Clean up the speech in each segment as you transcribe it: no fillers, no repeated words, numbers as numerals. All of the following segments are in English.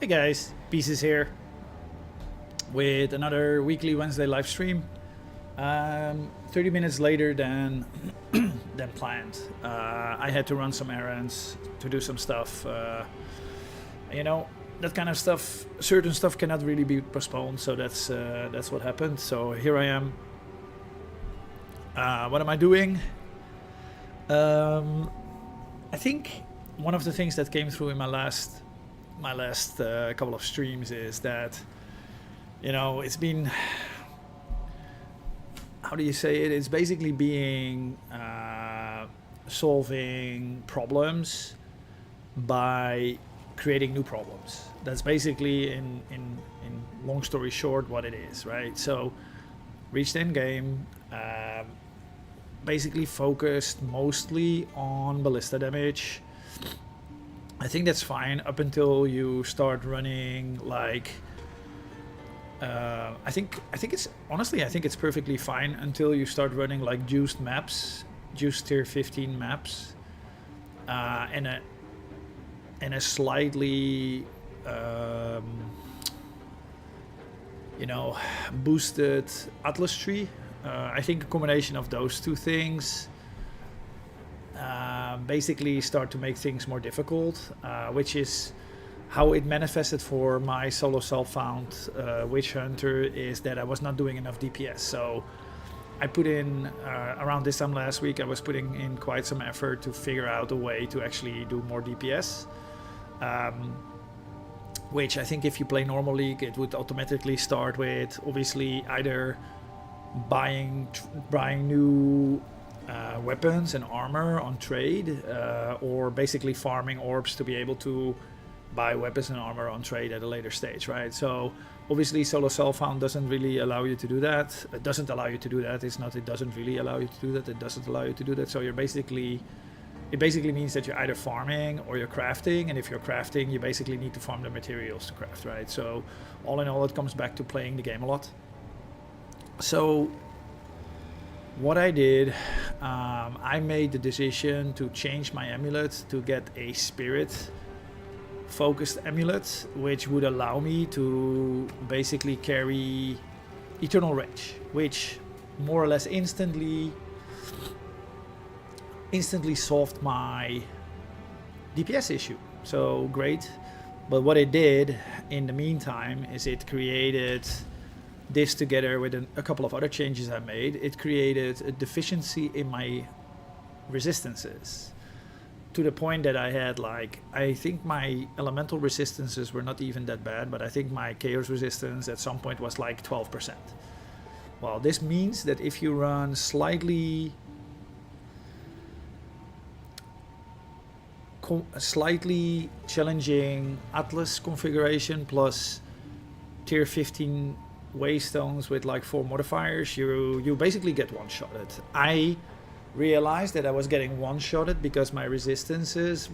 Hey guys, Pieces here with another weekly Wednesday live stream. 30 minutes later than than planned. I had to run some errands to do some stuff. You know, that kind of stuff. Certain stuff cannot really be postponed, so that's what happened. So here I am. What am I doing? I think one of the things that came through in my last couple of streams is that, you know, it's been, how do you say it? It's basically being solving problems by creating new problems. That's basically, in long story short, what it is, right? So reached end game, basically focused mostly on ballista damage. I think that's fine up until you start running like I think it's honestly, I think it's perfectly fine until you start running like juiced maps, juiced tier 15 maps, and a slightly you know, boosted Atlas tree. I think a combination of those two things basically start to make things more difficult, which is how it manifested for my solo self-found Witchhunter, is that I was not doing enough DPS. So I put in, around this time last week, I was putting in quite some effort to figure out a way to actually do more DPS. Which I think if you play normal league, it would automatically start with obviously either buying new weapons and armor on trade, or basically farming orbs to be able to buy weapons and armor on trade at a later stage, right? So obviously solo self-found doesn't really allow you to do that. It doesn't allow you to do that. It's not, it doesn't really allow you to do that. It doesn't allow you to do that. So you're basically, it basically means that you're either farming or you're crafting, and if you're crafting, you basically need to farm the materials to craft, right? So all in all, it comes back to playing the game a lot. So what I did, I made the decision to change my amulet to get a spirit focused amulet, which would allow me to basically carry eternal rage, which more or less instantly solved my DPS issue. So great. But what it did in the meantime is it created this, together with a couple of other changes I made, it created a deficiency in my resistances, to the point that I had, like, I think my elemental resistances were not even that bad, but I think my chaos resistance at some point was like 12%. Well, this means that if you run slightly challenging Atlas configuration plus tier 15 waystones with like 4 modifiers, you basically get one-shotted. I realized that I was getting one-shotted because my resistances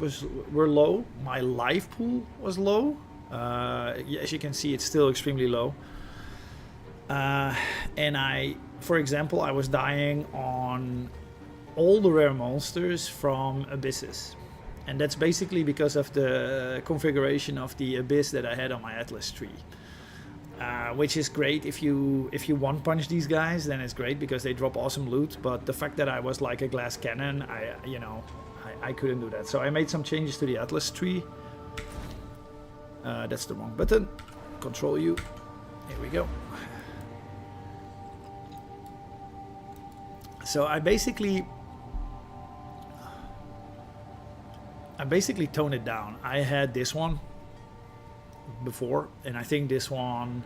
were low, my life pool was low. As you can see, it's still extremely low. And for example, I was dying on all the rare monsters from abysses. And that's basically because of the configuration of the abyss that I had on my Atlas tree. Which is great if you one-punch these guys, then it's great because they drop awesome loot. But the fact that I was like a glass cannon, I couldn't do that. So I made some changes to the Atlas tree. That's the wrong button. Control U. Here we go. So I basically toned it down. I had this one before, and I think this one,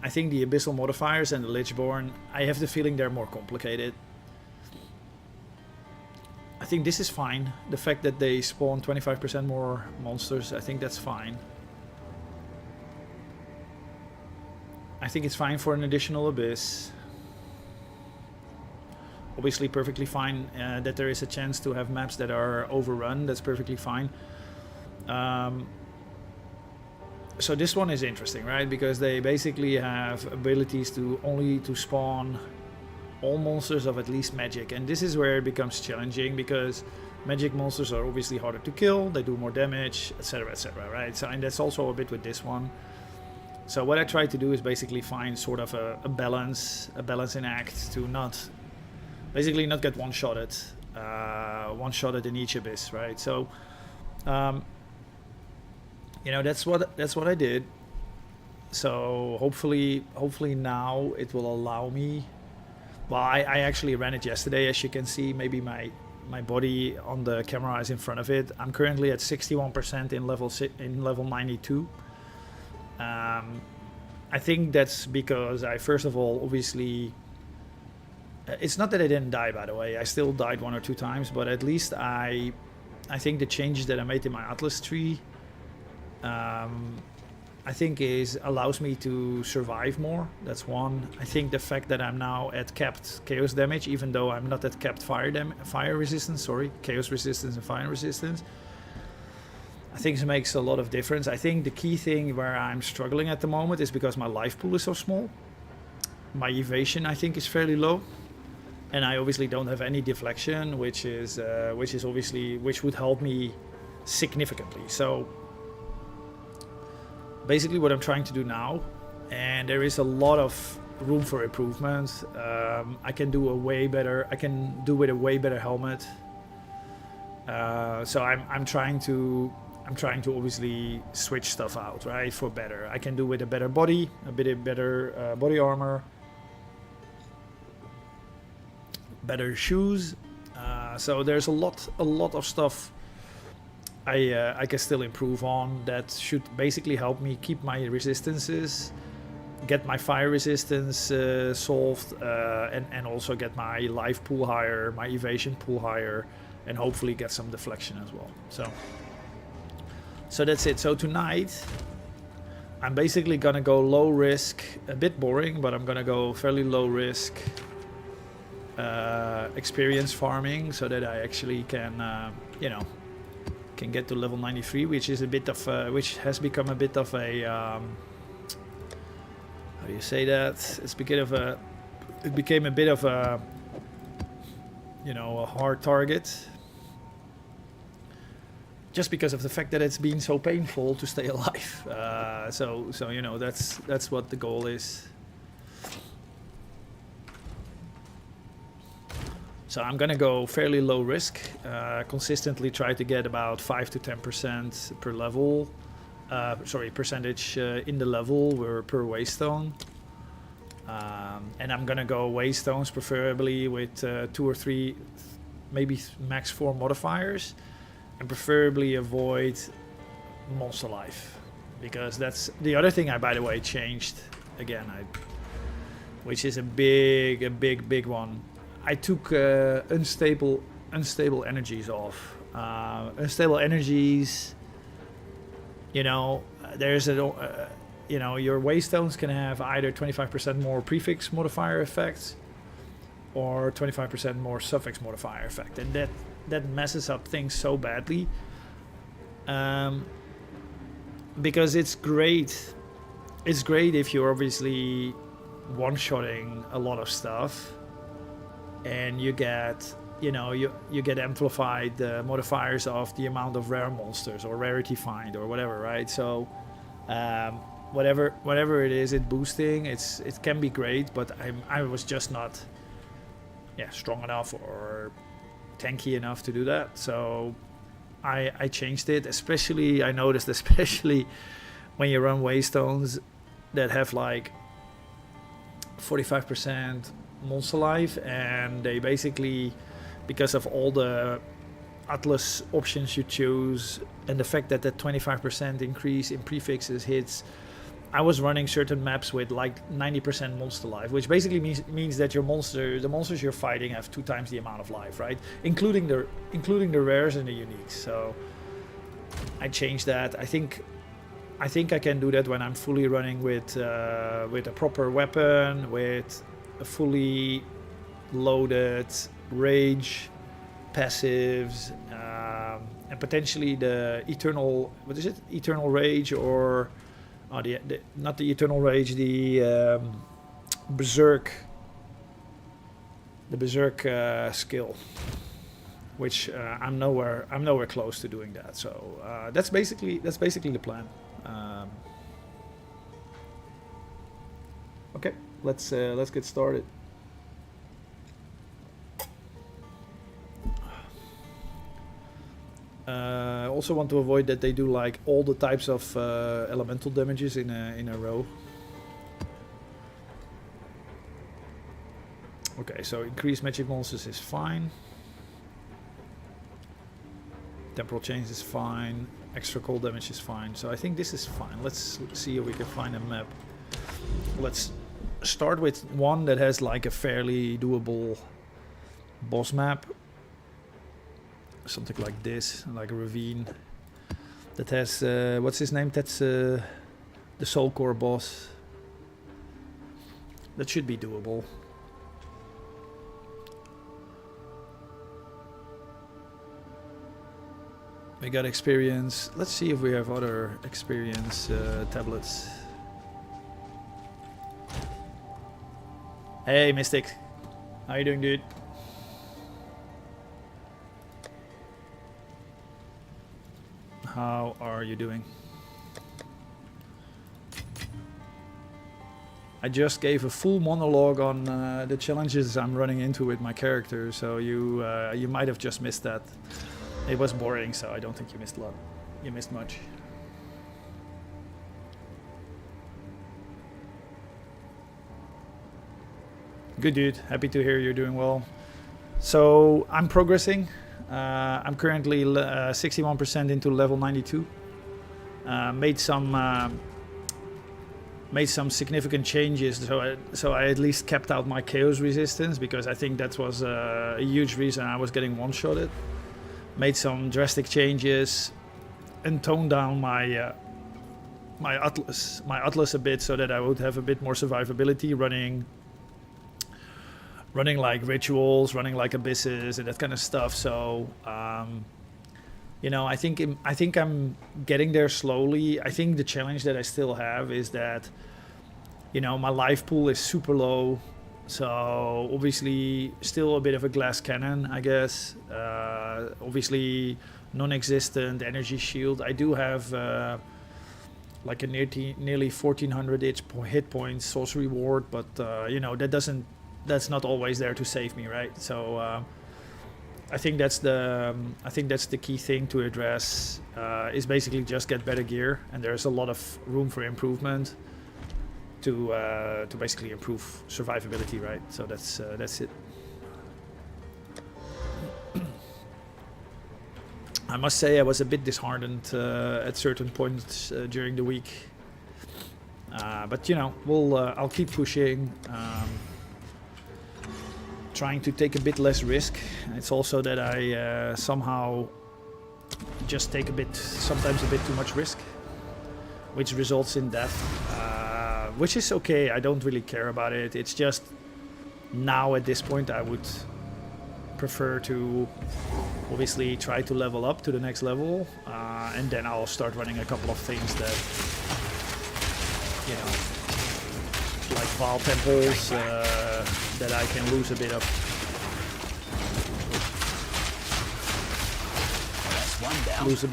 I think the abyssal modifiers and the Lichborn, I have the feeling they're more complicated. I think this is fine. The fact that they spawn 25% more monsters, I think that's fine. I think it's fine for an additional abyss. Obviously perfectly fine that there is a chance to have maps that are overrun. That's perfectly fine. So this one is interesting, right? Because they basically have abilities to spawn all monsters of at least magic, and this is where it becomes challenging, because Magic monsters are obviously harder to kill, they do more damage, etc, right? So, and that's also a bit with this one. So what I try to do is basically find sort of a balancing act to basically not get one-shotted in each abyss, right? So, you know, that's what I did. So hopefully now it will allow me. Well, I actually ran it yesterday, as you can see. Maybe my body on the camera is in front of it. I'm currently at 61% in level 92. I think that's because I, first of all, obviously, it's not that I didn't die, by the way. I still died 1 or 2 times, but at least I think the changes that I made in my Atlas tree, I think allows me to survive more. That's one. I think the fact that I'm now at capped chaos damage, even though I'm not at capped fire resistance, chaos resistance and fire resistance, I think it makes a lot of difference. I think the key thing where I'm struggling at the moment is because my life pool is so small. My evasion, I think, is fairly low, and I obviously don't have any deflection, which would help me significantly. So basically what I'm trying to do now, and there is a lot of room for improvement. I can do with a way better helmet. So I'm trying to obviously switch stuff out, right, for better. I can do with a better body, a bit better body armor, better shoes. So there's a lot of stuff I can still improve on that should basically help me keep my resistances, get my fire resistance solved, and also get my life pool higher, my evasion pool higher, and hopefully get some deflection as well. So that's it. So tonight I'm basically gonna go low risk, a bit boring, but I'm gonna go fairly low risk experience farming, so that I actually can can get to level 93, which is a bit of which has become a bit of a how do you say that? It became a bit of a a hard target, just because of the fact that it's been so painful to stay alive. So that's what the goal is. So I'm gonna go fairly low risk, consistently try to get about 5 to 10% per level, percentage in the level per waystone. And I'm gonna go waystones preferably with 2 or 3, maybe max 4 modifiers, and preferably avoid monster life, because that's the other thing I, by the way, changed again, which is a big one. I took unstable energies off. Unstable energies, there's your waystones can have either 25% more prefix modifier effects or 25% more suffix modifier effect, and that messes up things so badly. Because it's great if you're obviously one-shotting a lot of stuff, and you get you get amplified modifiers of the amount of rare monsters or rarity find or whatever, right? So whatever it is, it boosting, it can be great, but I was just not strong enough or tanky enough to do that. So I changed it. I noticed especially when you run waystones that have like 45% monster life, and they basically, because of all the Atlas options you choose and the fact that 25% increase in prefixes hits, I was running certain maps with like 90% monster life, which basically means that the monsters you're fighting have 2 times the amount of life, right? Including the rares and the uniques. So I changed that. I think I can do that when I'm fully running with a proper weapon, with a fully loaded rage, passives, and potentially the eternal, eternal rage, or not the eternal rage, the berserk skill, which I'm nowhere close to doing that. So that's basically the plan. Okay, let's get started. I also want to avoid that they do like all the types of elemental damages in a row. Okay, so increased magic monsters is fine. Temporal change is fine. Extra cold damage is fine. So I think this is fine. Let's see if we can find a map. Let's start with one that has like a fairly doable boss map. Something like this, like a ravine. That has, what's his name? That's the Soul Core boss. That should be doable. We got experience. Let's see if we have other experience tablets. Hey, Mystic. How you doing, dude? How are you doing? I just gave a full monologue on the challenges I'm running into with my character, so you might have just missed that. It was boring, so I don't think you missed a lot. You missed much. Good, dude. Happy to hear you're doing well. So I'm progressing. I'm currently 61% into level 92. Made some significant changes, so I at least kept out my chaos resistance, because I think that was a huge reason I was getting one-shotted. Made some drastic changes and toned down my my atlas a bit, so that I would have a bit more survivability running like rituals, running like abysses and that kind of stuff. So you know, I think I'm getting there slowly. I think the challenge that I still have is that, you know, my life pool is super low. So obviously still a bit of a glass cannon, I guess. Obviously non-existent energy shield. I do have like a nearly 1400 hit points sorcery ward, but you know, that's not always there to save me, right? So I think that's the key thing to address, is basically just get better gear, and there's a lot of room for improvement to basically improve survivability, right? So that's it. I must say I was a bit disheartened at certain points during the week, but you know, I'll keep pushing, trying to take a bit less risk. It's also that I somehow just take sometimes a bit too much risk, which results in death. Which is okay, I don't really care about it. It's just now at this point I would prefer to obviously try to level up to the next level, and then I'll start running a couple of things that, you know, like Vaal Temples, that I can lose a bit of. Lose a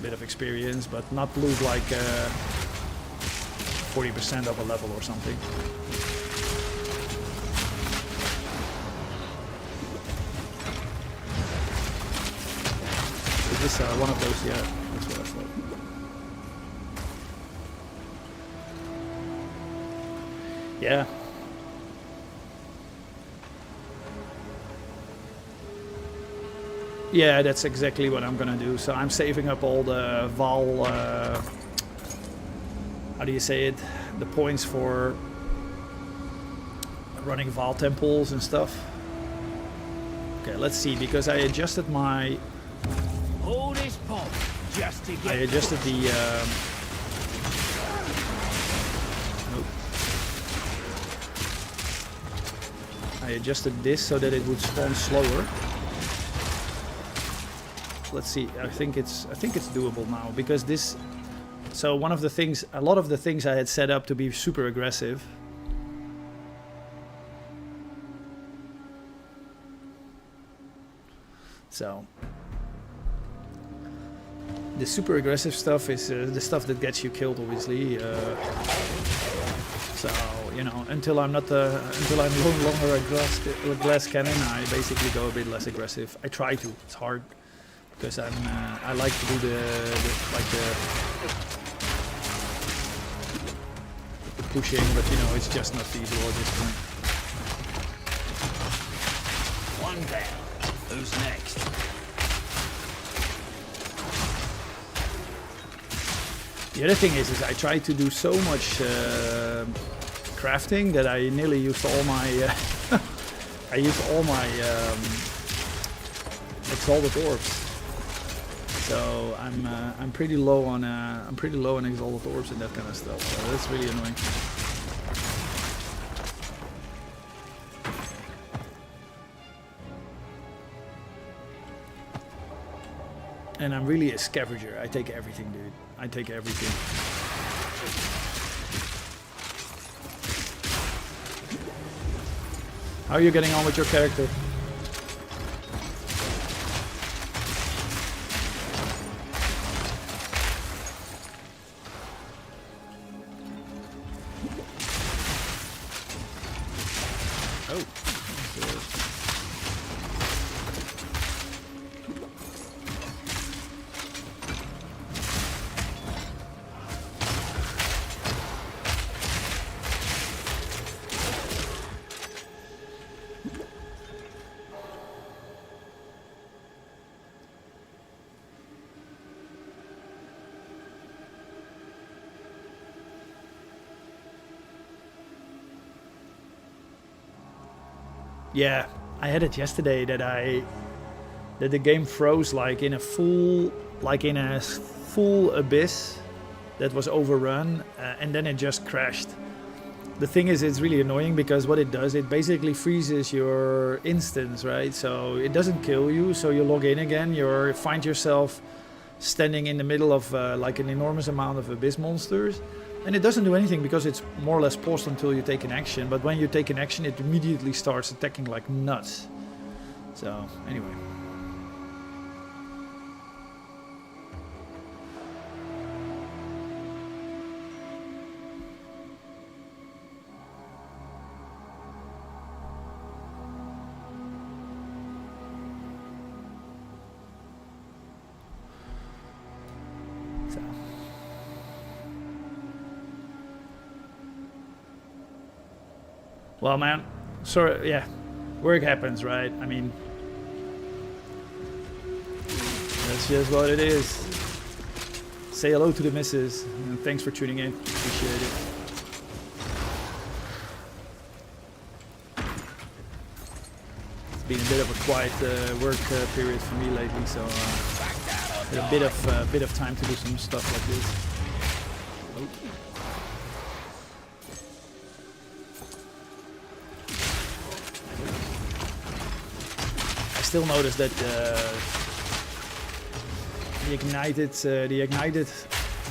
bit of experience, but not lose like 40% of a level or something. Is this one of those? Yeah, that's what I thought. Yeah. Yeah, that's exactly what I'm gonna do. So I'm saving up all the Vaal, how do you say it? The points for running Vaal Temples and stuff. Okay, let's see, because I adjusted my... Hold this pump just to get... I adjusted the... Nope. I adjusted this so that it would spawn slower. Let's see. I think it's doable now, because this. So a lot of the things I had set up to be super aggressive. So the super aggressive stuff is the stuff that gets you killed, obviously. So you know, until I'm not until I'm no longer a glass cannon, I basically go a bit less aggressive. I try to. It's hard because I like to do the pushing, but you know, it's just not feasible at this point. One down. Who's next? The other thing is I try to do so much crafting that I nearly used all my I used all my exalted orbs. So I'm pretty low on exalted orbs and that kind of stuff. So that's really annoying. And I'm really a scavenger. I take everything, dude. I take everything. How are you getting on with your character? Yeah, I had it yesterday that the game froze like in a full abyss that was overrun, and then it just crashed. The thing is, it's really annoying because what it does, it basically freezes your instance, right? So it doesn't kill you, so you log in again, you find yourself standing in the middle of like an enormous amount of abyss monsters. And it doesn't do anything because it's more or less paused until you take an action. But when you take an action, it immediately starts attacking like nuts. So, anyway. Well, man, sorry, yeah, work happens, right? I mean, that's just what it is. Say hello to the missus, and thanks for tuning in. Appreciate it. It's been a bit of a quiet work period for me lately, so had a bit of time to do some stuff like this. Oh. Still notice that the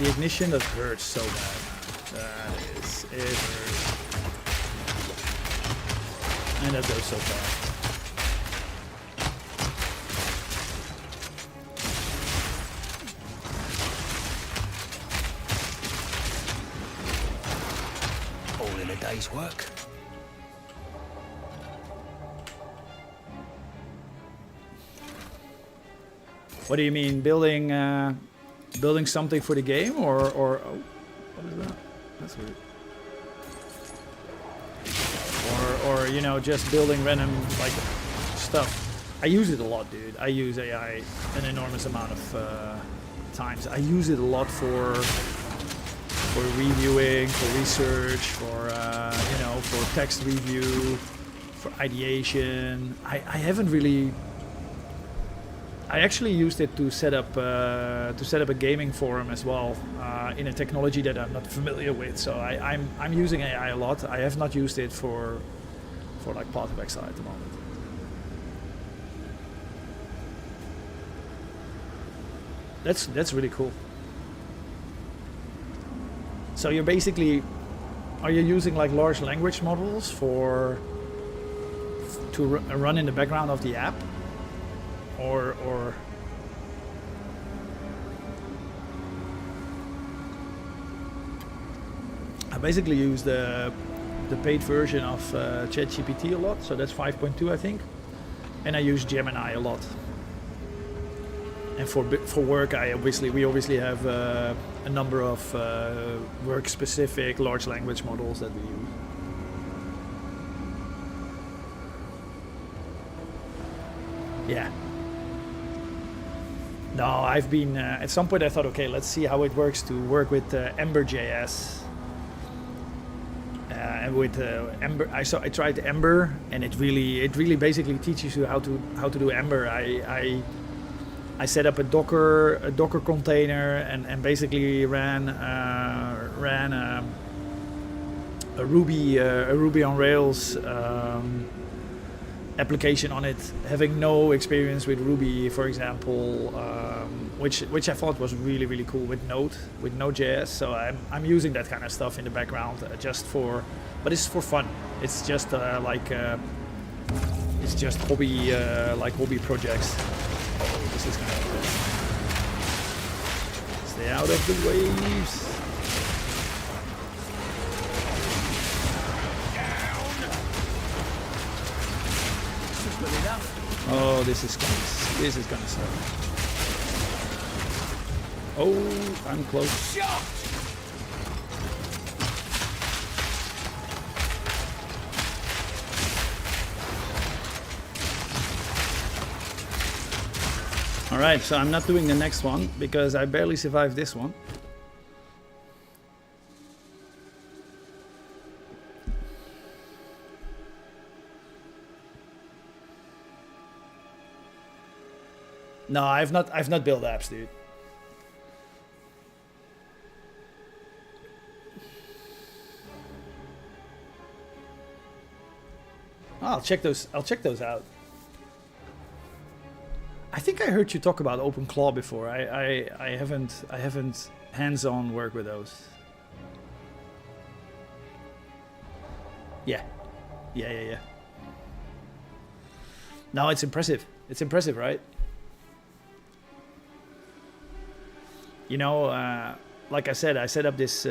ignition that hurts so bad. It hurts, and that goes so fast. All in a day's work. What do you mean, building something for the game, or oh, what is that? That's weird. Or you know, just building random like stuff. I use it a lot, dude. I use AI an enormous amount of times. I use it a lot for reviewing, for research, for you know, for text review, for ideation. I haven't really. I actually used it to set up a gaming forum as well in a technology that I'm not familiar with. So I'm using AI a lot. I have not used it for like Path of Exile at the moment. That's really cool. So you're basically, are you using like large language models to run in the background of the app? or I basically use the paid version of ChatGPT a lot, so that's 5.2 I think, and I use Gemini a lot. And for work, we obviously have a number of work-specific large language models that we use. Yeah. No, I've been at some point I thought, okay, let's see how it works to work with Ember.js. And with Ember, I tried Ember, and it really basically teaches you how to do Ember. I set up a Docker container and basically ran a Ruby on Rails application on it, having no experience with Ruby, for example, which I thought was really cool with Node.js. So I'm using that kind of stuff in the background but it's for fun. It's just it's just hobby projects. Oh, this is gonna be good. Stay out of the waves. Oh, this is gonna suck. Oh, I'm close. All right, so I'm not doing the next one because I barely survived this one. No, I've not built apps, dude. Oh, I'll check those out. I think I heard you talk about OpenClaw before. I haven't hands-on work with those. Yeah. No, it's impressive. It's impressive, right? You know, like I said, I set up this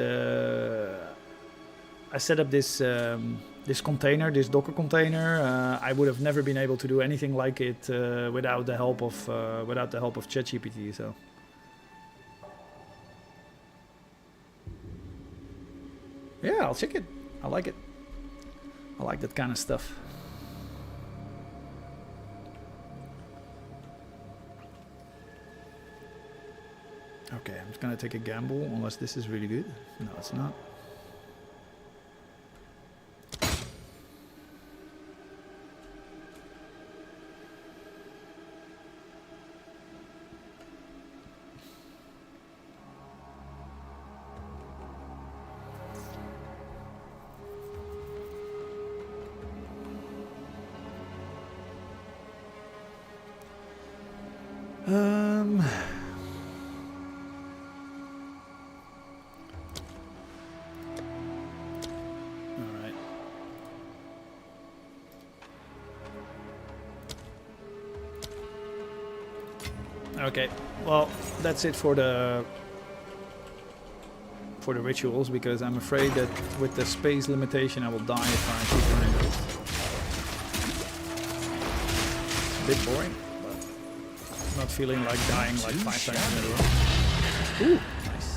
this container, this Docker container. I would have never been able to do anything like it without the help of ChatGPT. So. Yeah, I'll check it. I like it. I like that kind of stuff. Okay, I'm just gonna take a gamble, unless this is really good. No, it's not. Okay, well, that's it for the rituals, because I'm afraid that with the space limitation I will die if I keep running those. It's a bit boring, but I'm not feeling like dying like 5 times in a row. Ooh, nice.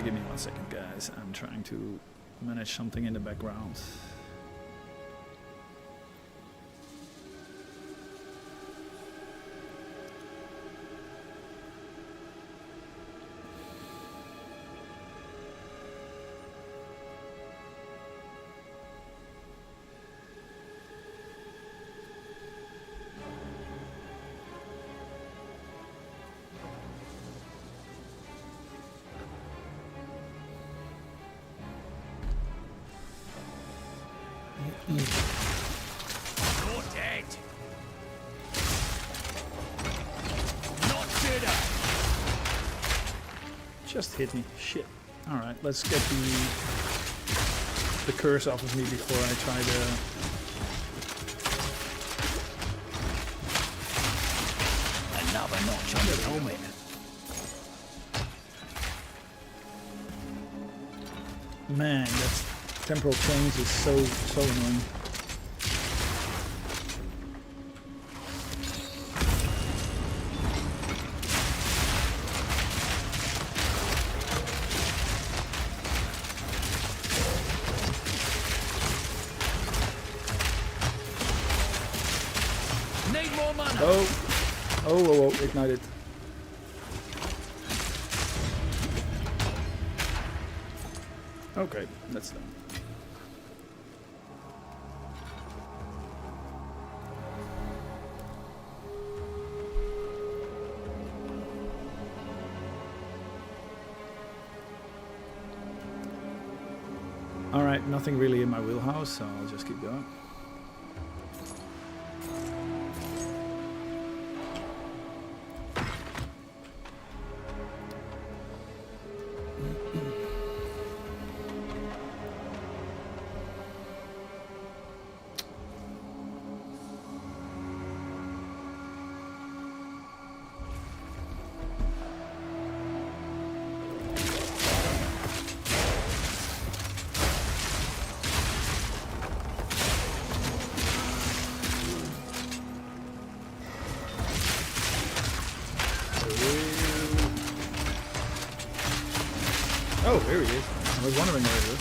Give me 1 second, guys. I'm trying to manage something in the background. Just hit me. Shit. Alright, let's get the curse off of me before I try to... Another notch on the helmet. Man, that temporal change is so annoying. Need more mana. Oh, ignited. Okay, that's done. Alright, nothing really in my wheelhouse, so I'll just keep going. Oh, there he is. I was wondering where he was.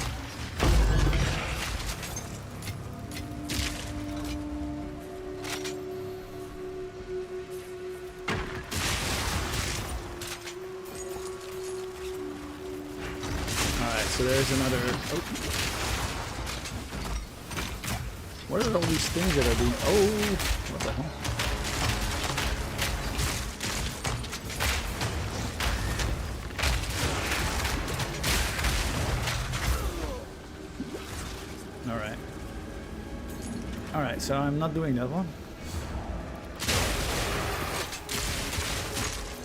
Alright, so there's another... Oh. What are all these things that are being... Oh! What the hell? Alright, so I'm not doing that one.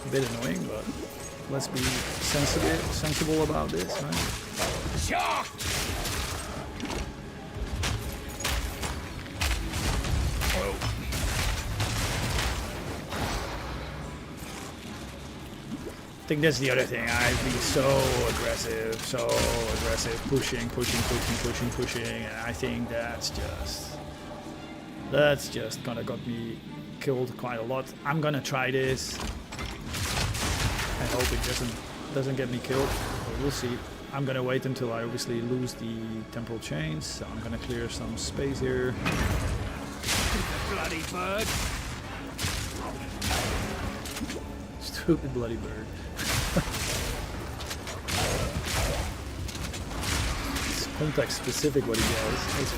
A bit annoying, but let's be sensible about this, right? Shock! I think that's the other thing. I've been so aggressive, pushing, and I think that's just gonna got me killed quite a lot. I'm gonna try this. I hope it doesn't get me killed, but we'll see. I'm gonna wait until I obviously lose the temporal chains, so I'm gonna clear some space here. Bloody bird! Stupid bloody bird. It's context specific what he does.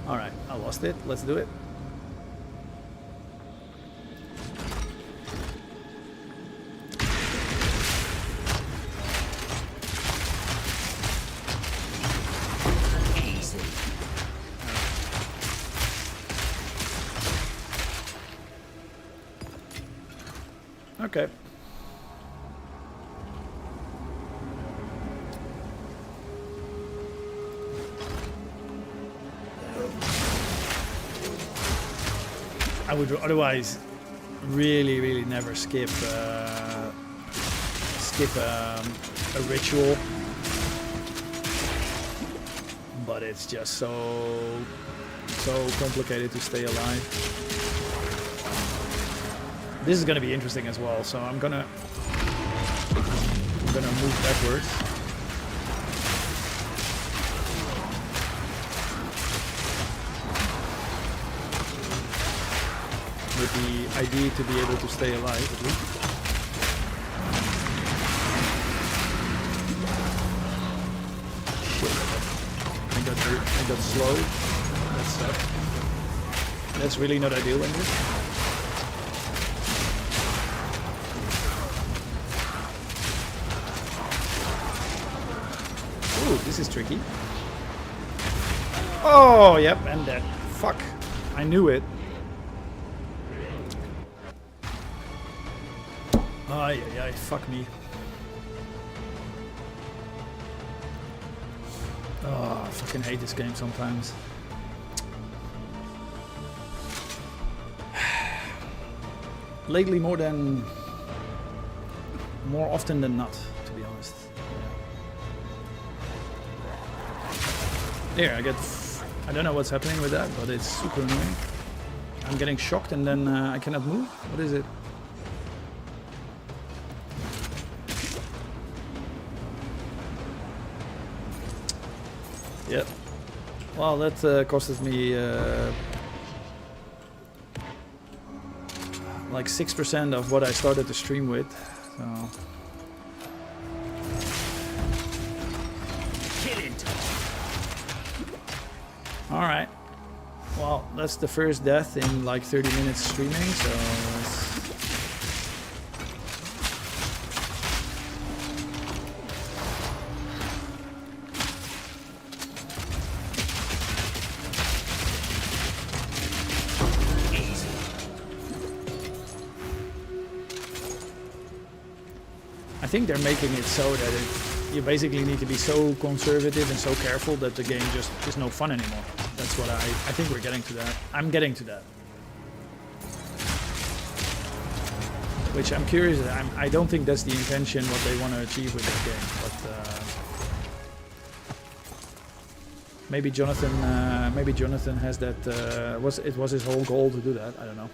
Alright, I lost it. Let's do it. Easy. Okay. I would otherwise really never skip a ritual, but it's just so complicated to stay alive. This is gonna be interesting as well, so I'm gonna move backwards. With the idea to be able to stay alive at least. I got slow. That sucked. That's really not ideal in this. Ooh, this is tricky. Oh, yep, and that. Fuck. I knew it. Ay, ay, ay, fuck me. Oh, I fucking hate this game sometimes. Lately more often than not, to be honest. There, I don't know what's happening with that, but it's super annoying. I'm getting shocked and then I cannot move. What is it? Yep. Well, that costed me like 6% of what I started the stream with. So. All right. Well, that's the first death in like 30 minutes streaming. So. I think they're making it so that you basically need to be so conservative and so careful that the game just is no fun anymore. That's what I think we're getting to that. I'm getting to that. Which I'm curious, I don't think that's the intention, what they want to achieve with this game. But maybe Jonathan has that, it was his whole goal to do that, I don't know.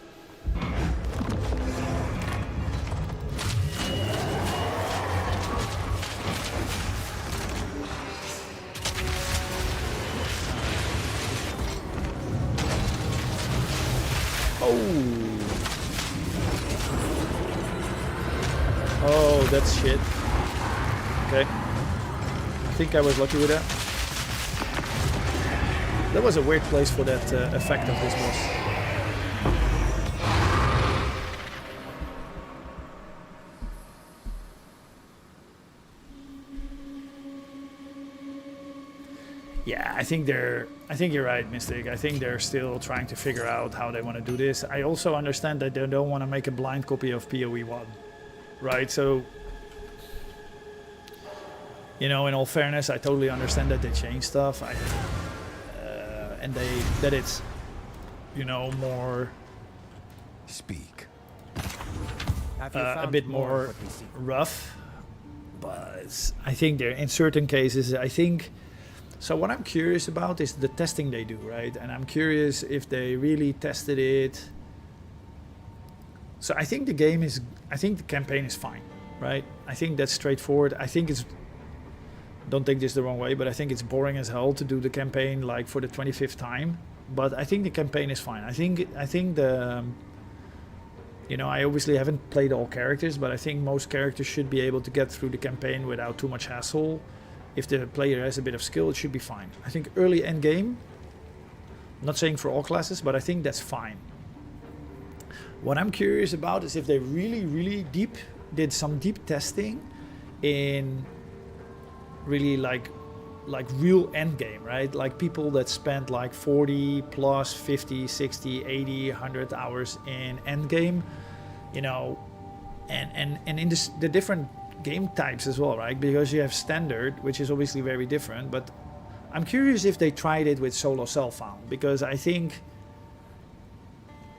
Oh, that's shit. Okay. I think I was lucky with that. That was a weird place for that effect of this boss. Yeah, I think you're right, Mystic. I think they're still trying to figure out how they want to do this. I also understand that they don't want to make a blind copy of PoE 1. Right, so, you know, in all fairness, I totally understand that they change stuff. And that it's, you know, more... Speak. A bit more rough. But I think there, in certain cases, I think... So what I'm curious about is the testing they do, right? And I'm curious if they really tested it. So I think the campaign is fine, right? I think that's straightforward. I think it's, don't take this the wrong way, but I think it's boring as hell to do the campaign like for the 25th time. But I think the campaign is fine. I think the, you know, I obviously haven't played all characters, but I think most characters should be able to get through the campaign without too much hassle. If the player has a bit of skill, it should be fine. I think early end game, I'm not saying for all classes, but I think that's fine. What I'm curious about is if they really did some deep testing in really like real end game, right? Like people that spent like 40 plus 50, 60, 80, 100 hours in end game, you know, and in the different game types as well, right? Because you have standard, which is obviously very different, but I'm curious if they tried it with solo self-found, because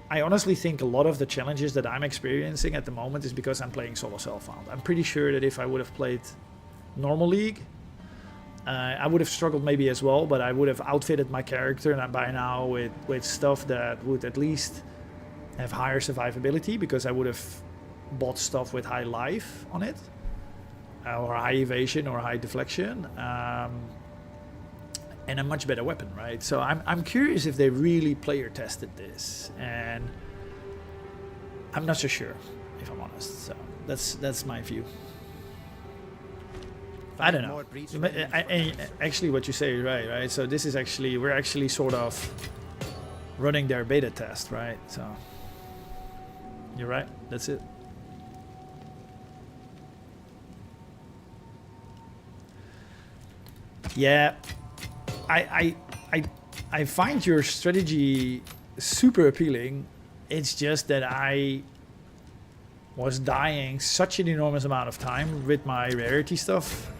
I honestly think a lot of the challenges that I'm experiencing at the moment is because I'm playing solo self-found. I'm pretty sure that if I would have played normal league, I would have struggled maybe as well, but I would have outfitted my character and by now with stuff that would at least have higher survivability, because I would have bought stuff with high life on it, or high evasion or high deflection. And a much better weapon, right? So I'm curious if they really player tested this, and I'm not so sure, if I'm honest. So that's my view. I don't know. Actually, what you say is right? So this is actually, we're actually sort of running their beta test, right? So you're right. That's it. Yeah. I find your strategy super appealing. It's just that was dying such an enormous amount of time with my rarity stuff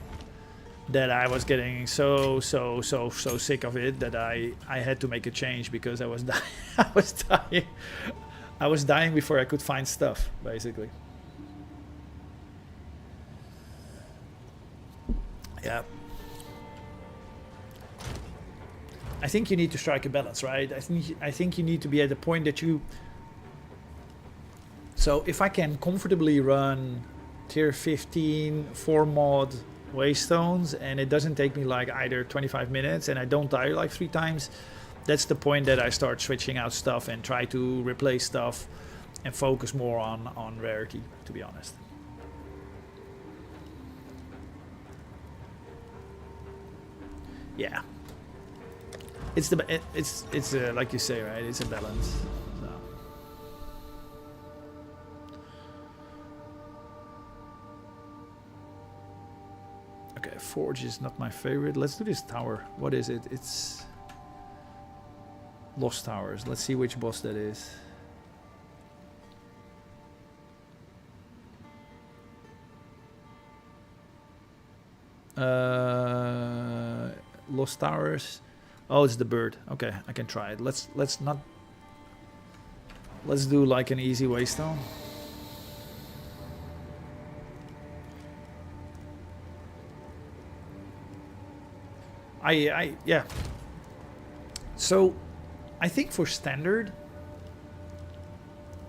that I was getting so sick of it that I had to make a change because I was dying. I was dying before I could find stuff, basically. Yeah. I think you need to strike a balance, right? I think you need to be at the point that you... So if I can comfortably run tier 15 4 mod Waystones and it doesn't take me like either 25 minutes and I don't die like 3 times, that's the point that I start switching out stuff and try to replace stuff and focus more on rarity, to be honest. Yeah. It's like you say, right? It's a balance. So. Okay, Forge is not my favorite. Let's do this tower. What is it? It's Lost Towers. Let's see which boss that is. Lost Towers. Oh, it's the bird. Okay, I can try it. Let's do like an easy waystone. Yeah. So I think for standard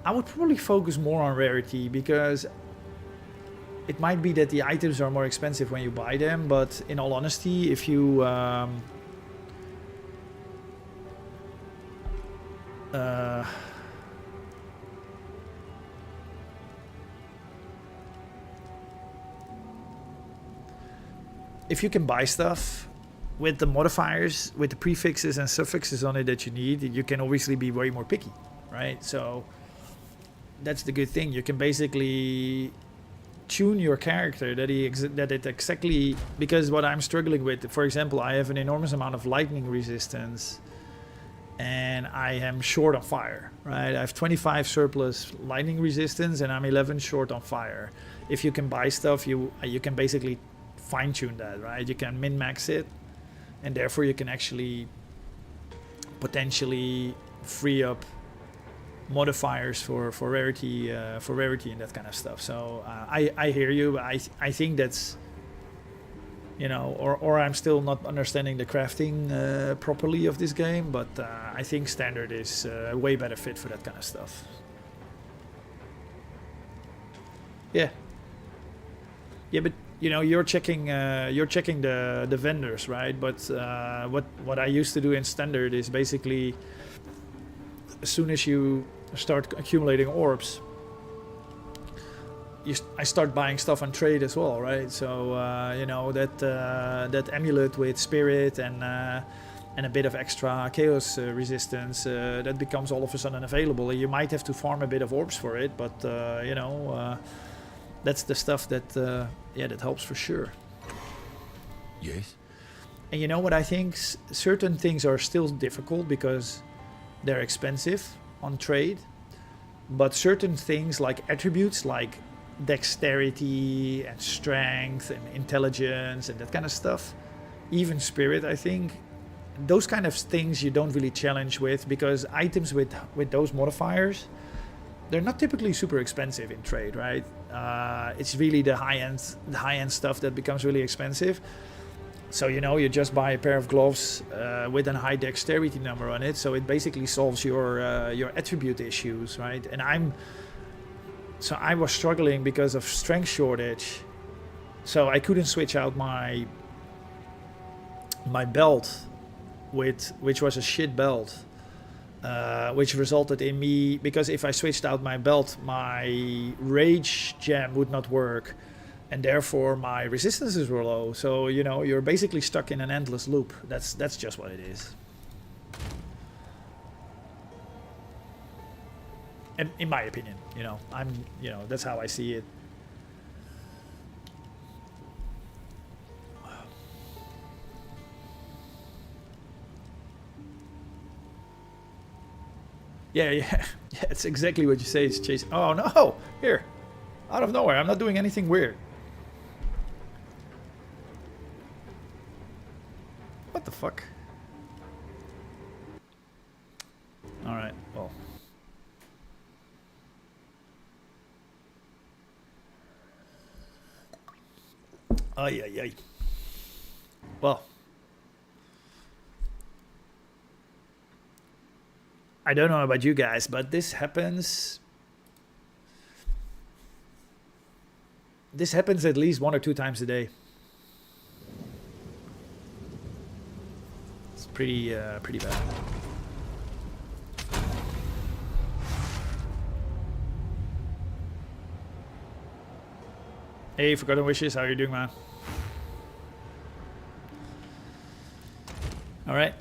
I would probably focus more on rarity because it might be that the items are more expensive when you buy them, but in all honesty, if you if you can buy stuff with the modifiers, with the prefixes and suffixes on it that you need, you can obviously be way more picky, right? So that's the good thing. You can basically tune your character that it exactly, because what I'm struggling with, for example, I have an enormous amount of lightning resistance and I am short on fire, right? I have 25 surplus lightning resistance and I'm 11 short on fire. If you can buy stuff, you can basically fine-tune that, right? You can min-max it and therefore you can actually potentially free up modifiers for rarity and that kind of stuff. So I hear you, but I think that's, you know, or I'm still not understanding the crafting properly of this game, but I think standard is a way better fit for that kind of stuff. Yeah, but you know, you're checking the vendors, right? But what I used to do in standard is basically, as soon as you start accumulating orbs, I start buying stuff on trade as well, right? So you know, that amulet with spirit and a bit of extra chaos resistance, that becomes all of a sudden available. You might have to farm a bit of orbs for it, but you know, that's the stuff that yeah, that helps for sure. Yes. And you know what, I think certain things are still difficult because they're expensive on trade, but certain things like attributes like dexterity and strength and intelligence and that kind of stuff, even spirit, I think those kind of things you don't really challenge with, because items with those modifiers, they're not typically super expensive in trade, right? It's really the high end stuff that becomes really expensive. So, you know, you just buy a pair of gloves with a high dexterity number on it, so it basically solves your attribute issues, right? And I was struggling because of strength shortage, so I couldn't switch out my belt, which was a shit belt, which resulted in me, because if I switched out my belt, my rage gem would not work, and therefore my resistances were low. So, you know, you're basically stuck in an endless loop. That's just what it is. And in my opinion, you know, that's how I see it. Yeah, it's exactly what you say. It's chasing. Oh no, here. Out of nowhere. I'm not doing anything weird. What the fuck? Alright, well. Ay, ay, ay. Well. I don't know about you guys, but this happens... This happens at least 1 or 2 times a day. It's pretty bad. Hey, Forgotten Wishes, how are you doing, man? Alright.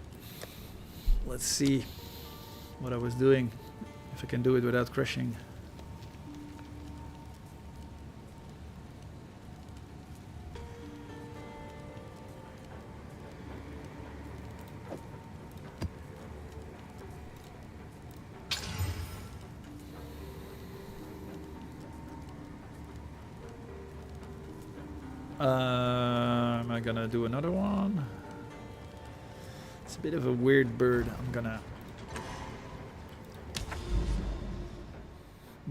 Let's see what I was doing. If I can do it without crashing. Am I gonna do another one? It's a bit of a weird bird. I'm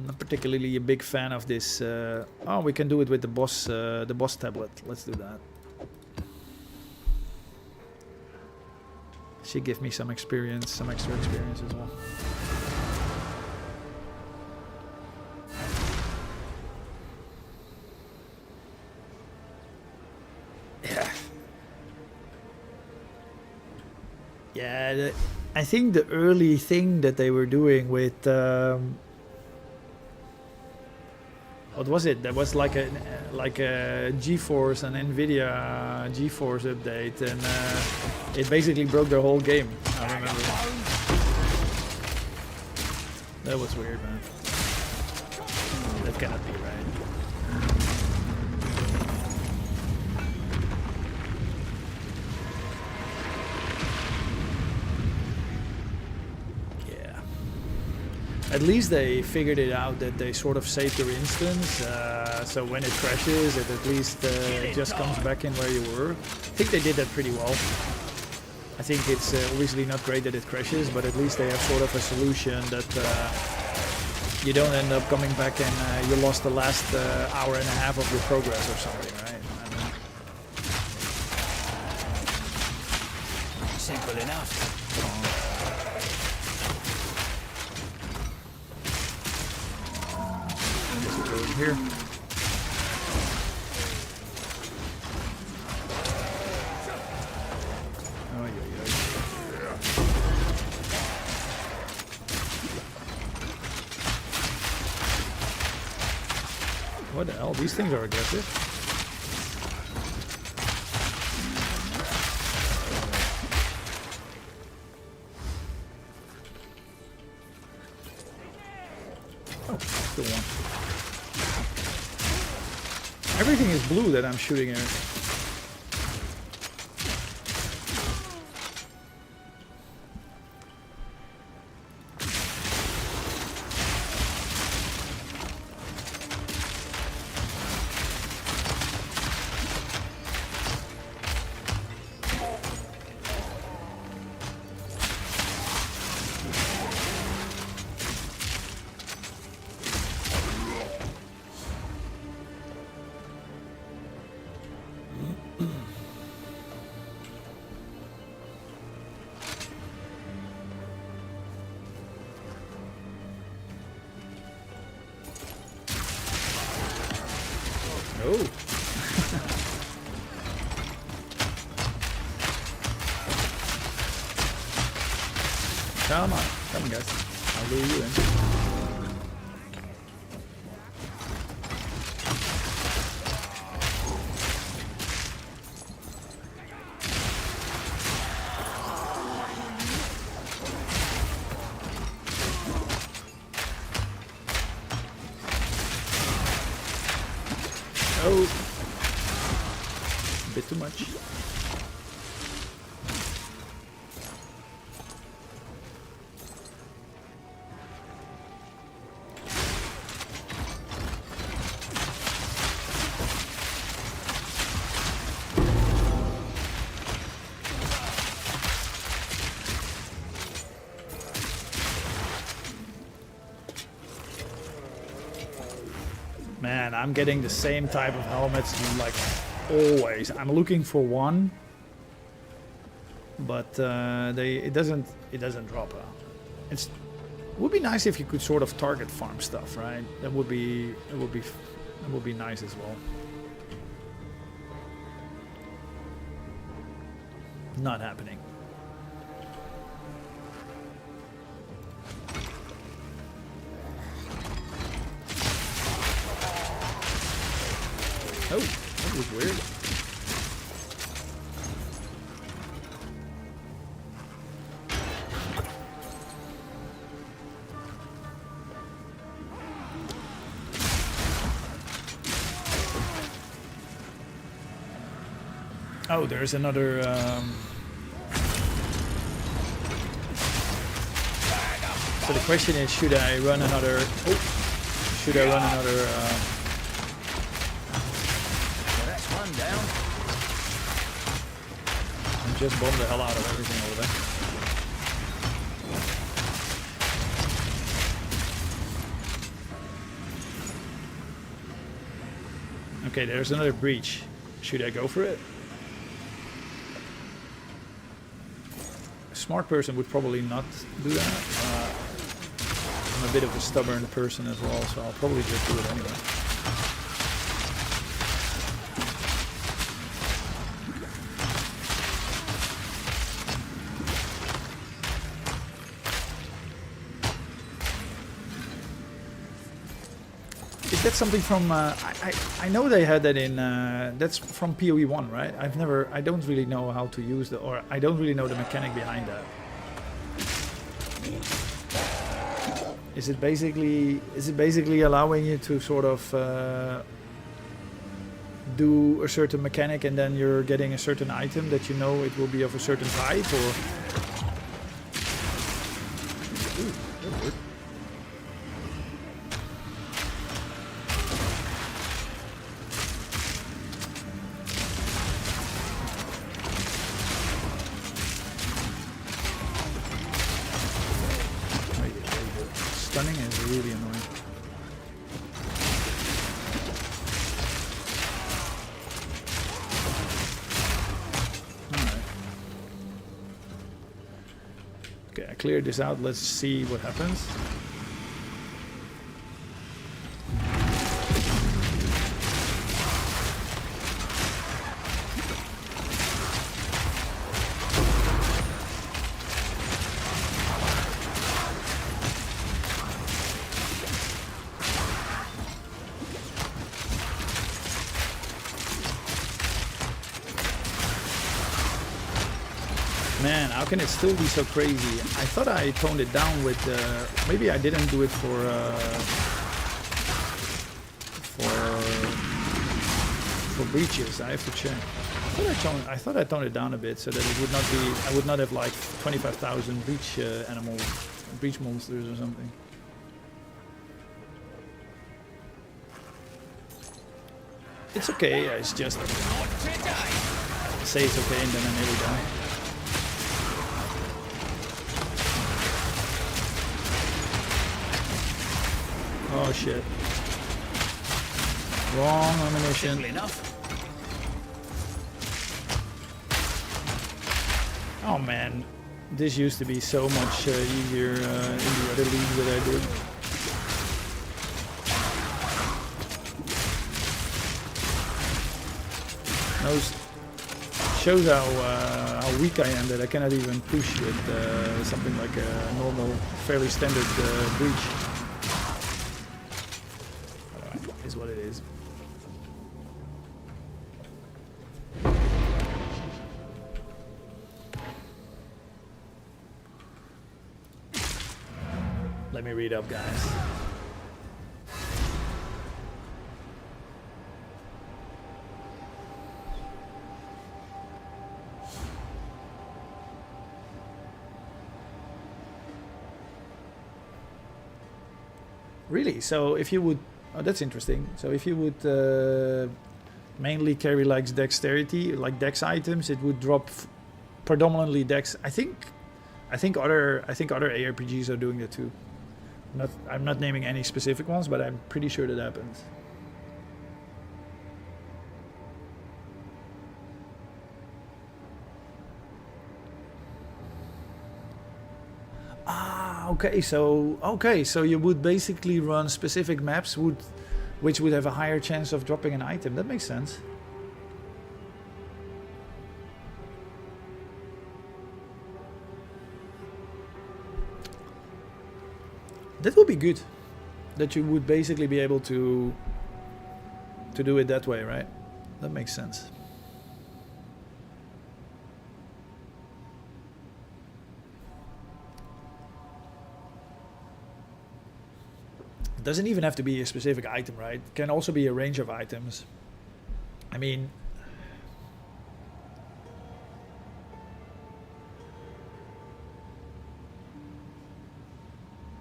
not particularly a big fan of this. Oh, we can do it with the boss tablet. Let's do that. She give me some experience, some extra experience as well. Yeah, I think the early thing that they were doing with what was it? There was like a GeForce and Nvidia GeForce update, and it basically broke their whole game. I remember. That was weird, man. That cannot be right. At least they figured it out that they sort of saved your instance, so when it crashes, it at least just comes back in where you were. I think they did that pretty well. I think it's obviously not great that it crashes, but at least they have sort of a solution that you don't end up coming back and you lost the last hour and a half of your progress or something, right? I don't know. Simple enough. Here. Oh, yeah. What the hell? These things are aggressive. Oh, still one. Everything is blue that I'm shooting at. Oh. Come on, guys. I'll lure you in. Oh, a bit too much. Man, I'm getting the same type of helmets like always. I'm looking for one, but it doesn't drop. It would be nice if you could sort of target farm stuff, right? That would be nice as well. Not happening. Oh, that was weird. Oh, there's another. So the question is, should I run another? Oh, should I run another? That's one down. And just bomb the hell out of everything over there. Okay, there's another breach. Should I go for it? A smart person would probably not do that. I'm a bit of a stubborn person as well, so I'll probably just do it anyway. Is that something from? I know they had that in. That's from PoE 1, right? I don't really know how to use the, or I don't really know the mechanic behind that. Is it basically allowing you to sort of do a certain mechanic and then you're getting a certain item that you know it will be of a certain type, or? Ooh, that worked. Stunning is really annoying. Alright. Okay, I cleared this out. Let's see what happens. Man, how can it still be so crazy? I thought I toned it down with. Maybe I didn't do it for breaches. I have to check. I thought I toned it down a bit so that it would not be. I would not have like 25,000 breach animals, breach monsters or something. It's okay. It's just say it's okay and then I nearly die. Oh shit. Wrong ammunition. Oh man, this used to be so much easier in the other league that I did. Those shows how weak I am that I cannot even push with something like a normal, fairly standard breach. Is what it is. Let me read up, guys. Really? So if you would... Oh, that's interesting. So if you would mainly carry like dexterity, like dex items, it would drop predominantly dex. I think other ARPGs are doing that too. I'm not naming any specific ones, but I'm pretty sure that happens. Okay, so you would basically run specific maps which would have a higher chance of dropping an item. That makes sense. That would be good. That you would basically be able to do it that way, right? That makes sense. It doesn't even have to be a specific item, right? It can also be a range of items. I mean,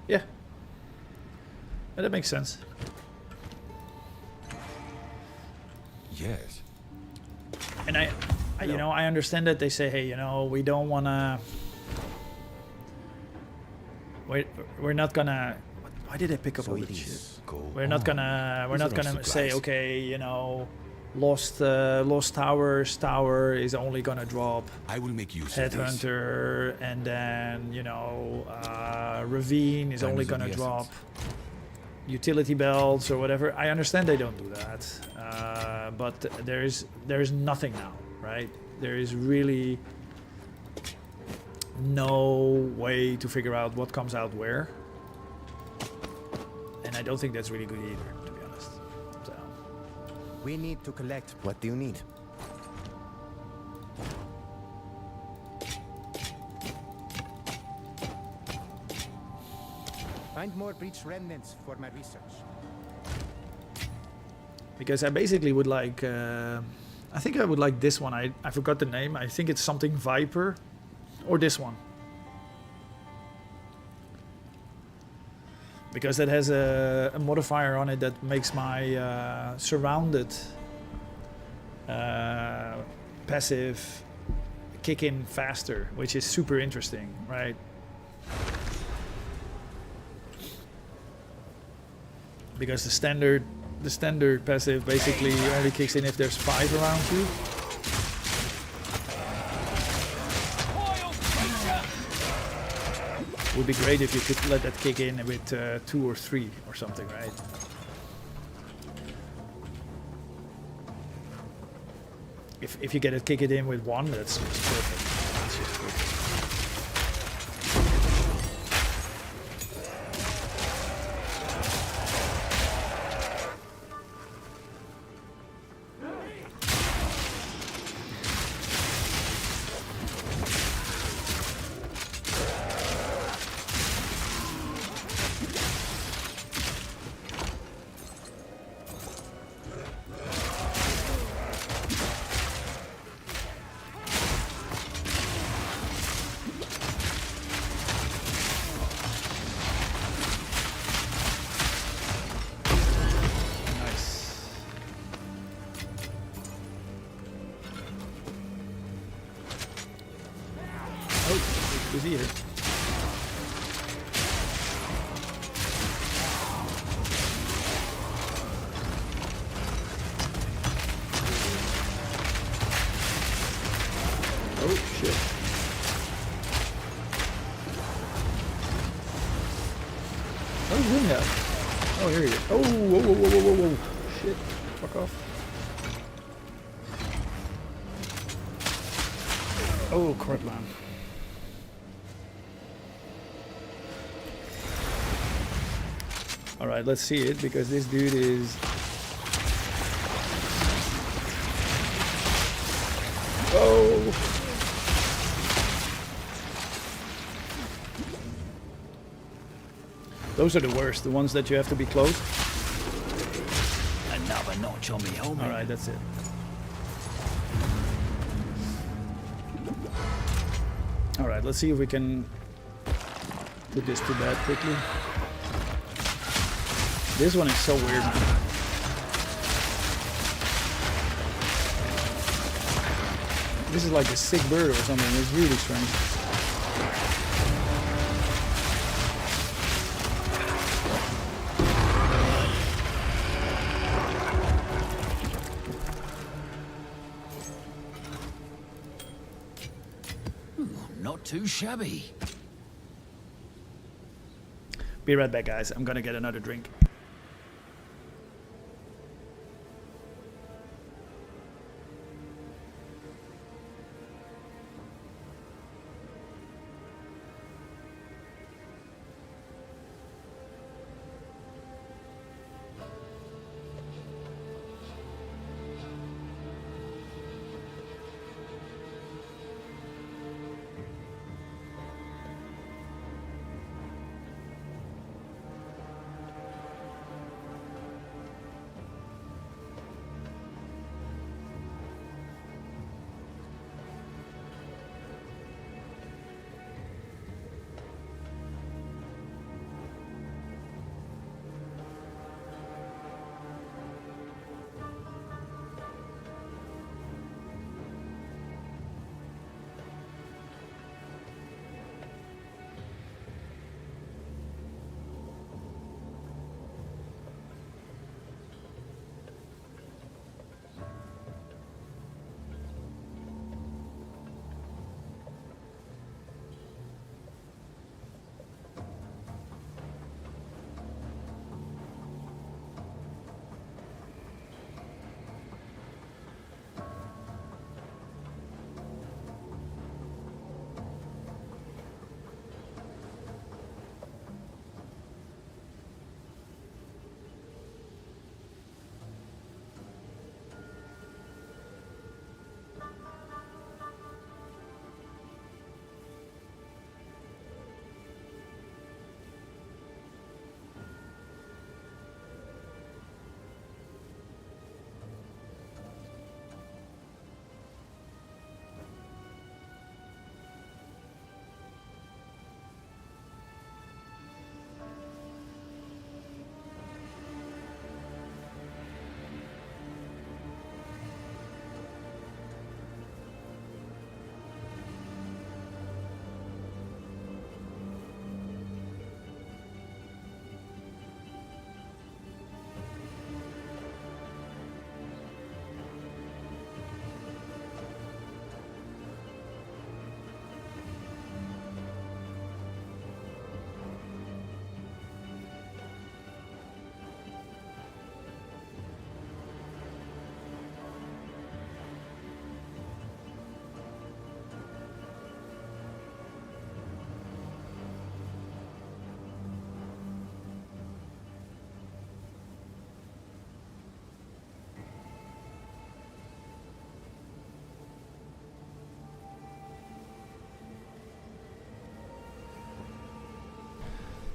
yeah. Yeah, that makes sense. Yes. And I you know, I understand that they say, hey, you know, we don't want to. We're not gonna. Why did I pick up all that shit? We're not gonna say, okay, you know, Lost Towers tower is only gonna drop I will make use of this. Headhunter, and then you know, Ravine is only gonna drop utility belts or whatever. I understand they don't do that, but there is nothing now, right? There is really no way to figure out what comes out where, and I don't think that's really good either, to be honest. So We need to collect. What do you need? Find more breach remnants for my research. because I basically would like, I think I would like this one. I forgot the name. I think it's something Viper, or this one. Because that has a modifier on it that makes my surrounded passive kick in faster, which is super interesting, right? Because the standard passive basically only kicks in if there's 5 around you. Would be great if you could let that kick in with 2 or 3 or something, right? If you get it, kick it in with 1, that's just perfect. That's just perfect. Who's here? Oh shit. Oh, he's in here. Oh, here he is. Oh, whoa, whoa, whoa, whoa, whoa, whoa. Shit. Fuck off. Oh, crap, man. Alright, let's see it, because this dude is... Oh! Those are the worst, the ones that you have to be close. Another notch on me helmet. Alright, that's it. Alright, let's see if we can put this to bed quickly. This one is so weird, man. This is like a sick bird or something. It's really strange. Not too shabby. Be right back, guys. I'm gonna get another drink.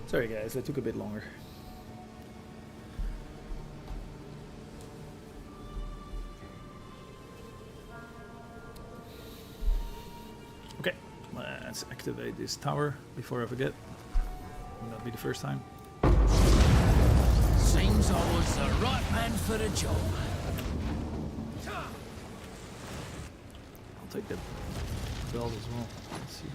Sorry guys, that took a bit longer. Okay, let's activate this tower before I forget. Will not be the first time. Seems I was the right man for the job. I'll take that belt as well. Let's see.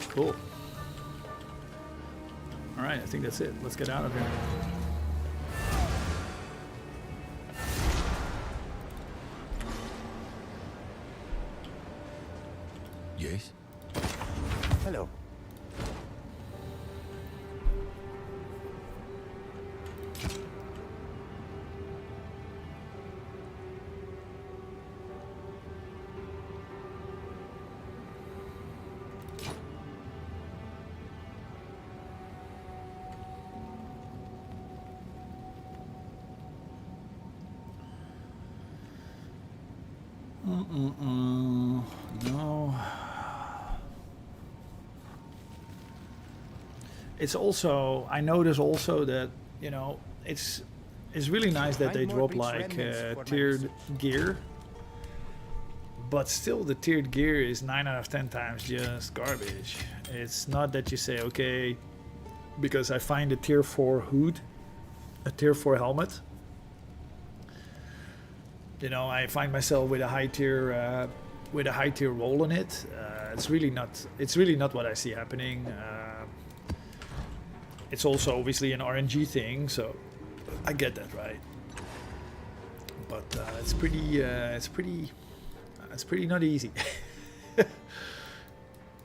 Cool. Alright, I think that's it. Let's get out of here. Yes? Hello. No. it's also, I notice also that, you know, it's really nice that they drop like tiered gear, but still the tiered gear is 9 out of 10 times just garbage. It's not that you say, okay, because I find a tier 4 hood, a tier 4 helmet, you know, I find myself with a high tier roll on it. It's really not what I see happening. It's also obviously an RNG thing, so I get that, right? But it's pretty not easy.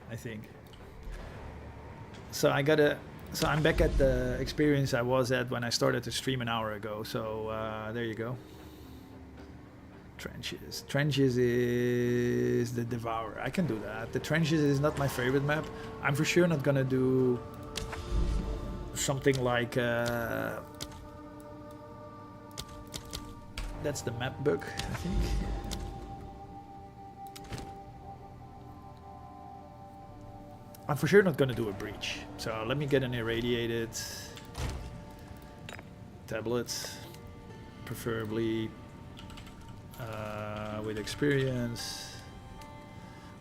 I think. So I'm back at the experience I was at when I started to stream an hour ago. So there you go. Trenches. Trenches is the Devourer. I can do that. The Trenches is not my favorite map. I'm for sure not gonna do something like that's the map book, I think. I'm for sure not gonna do a breach. So let me get an irradiated tablet, preferably with experience,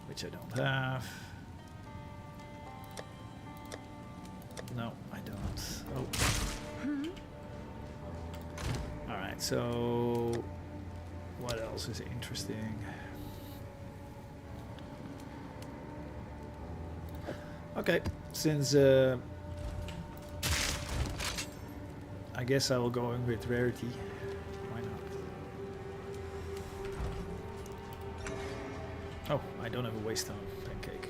which I don't have. No, I don't. Oh. Alright, so what else is interesting? Okay, since I guess I will go in with rarity. Why not? Oh, I don't have a waste on pancake.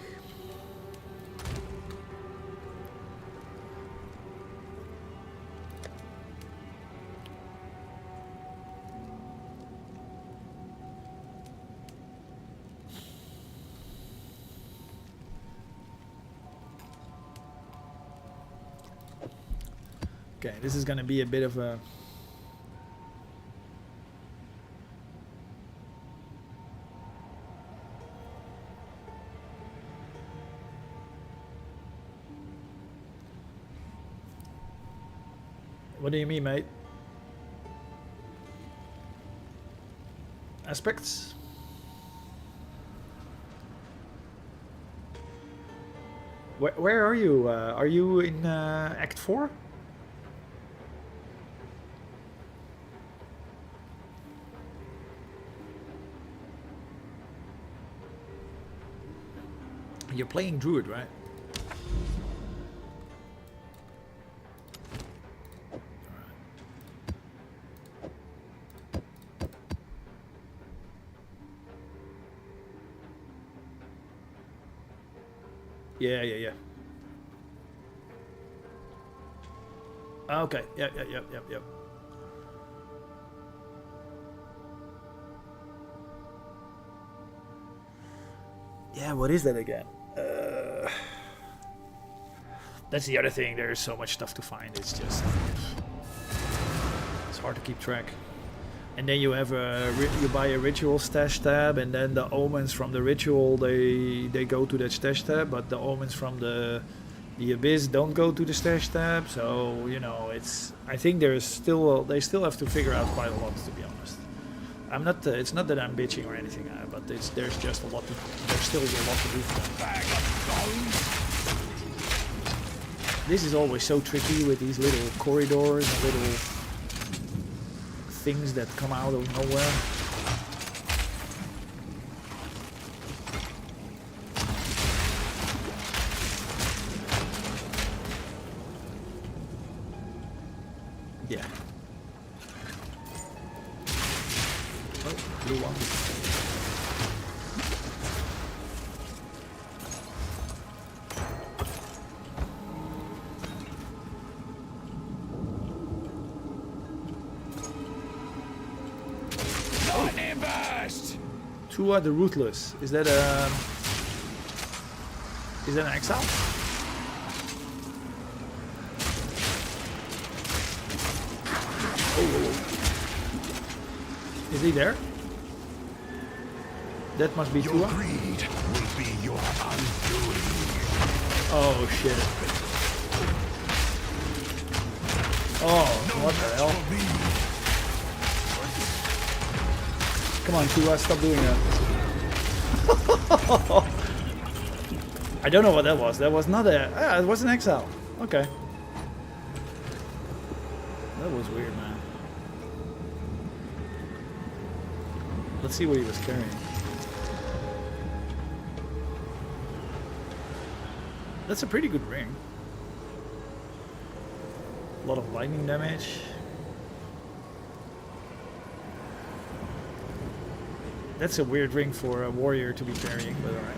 Okay, this is going to be a bit of a... What do you mean, mate? Aspects? Where are you? Are you in Act 4? You're playing Druid, right? Yeah. Okay. Yep. Yeah, what is that again? That's the other thing. There's so much stuff to find. It's just... it's hard to keep track. And then you have you buy a ritual stash tab, and then the omens from the ritual they go to that stash tab, but the omens from the abyss don't go to the stash tab. So you know, I think they still have to figure out quite a lot, to be honest. I'm not. It's not that I'm bitching or anything, but there's just a lot. There's still a lot to do for them. This is always so tricky with these little corridors and little things that come out of nowhere. Yeah. Oh, blue one. Who are the Ruthless? Is that an Exile? Oh. Is he there? That must be Tua. Your greed will be your undoing. Oh shit. Oh, what the hell? Come on, Tua, stop doing that. I don't know what that was. That was not a... Ah, it was an Exile. Okay. That was weird, man. Let's see what he was carrying. That's a pretty good ring. A lot of lightning damage. That's a weird ring for a warrior to be carrying, but alright.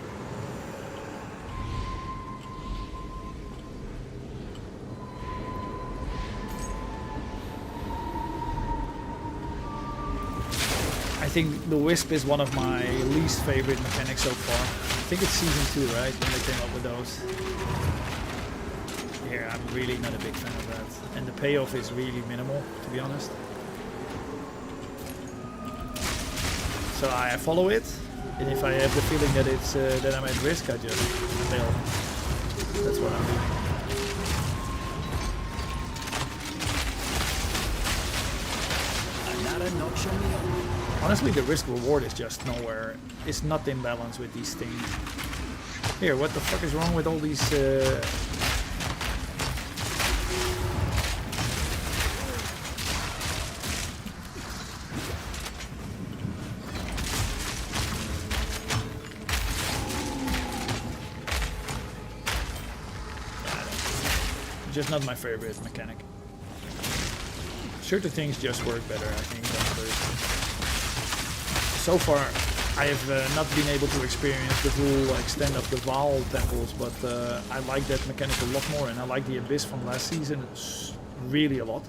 I think the Wisp is one of my least favorite mechanics so far. I think it's season 2, right, when they came up with those. Yeah, I'm really not a big fan of that. And the payoff is really minimal, to be honest. So I follow it, and if I have the feeling that it's that I'm at risk, I just fail. That's what I'm doing. Honestly, the risk reward is just nowhere. It's not in balance with these things. Here, what the fuck is wrong with all these? Just not my favorite mechanic. Certain things just work better, I think, than others. So far, I have not been able to experience the full extent of the Vaal Temples, but I like that mechanic a lot more, and I like the Abyss from last season really a lot.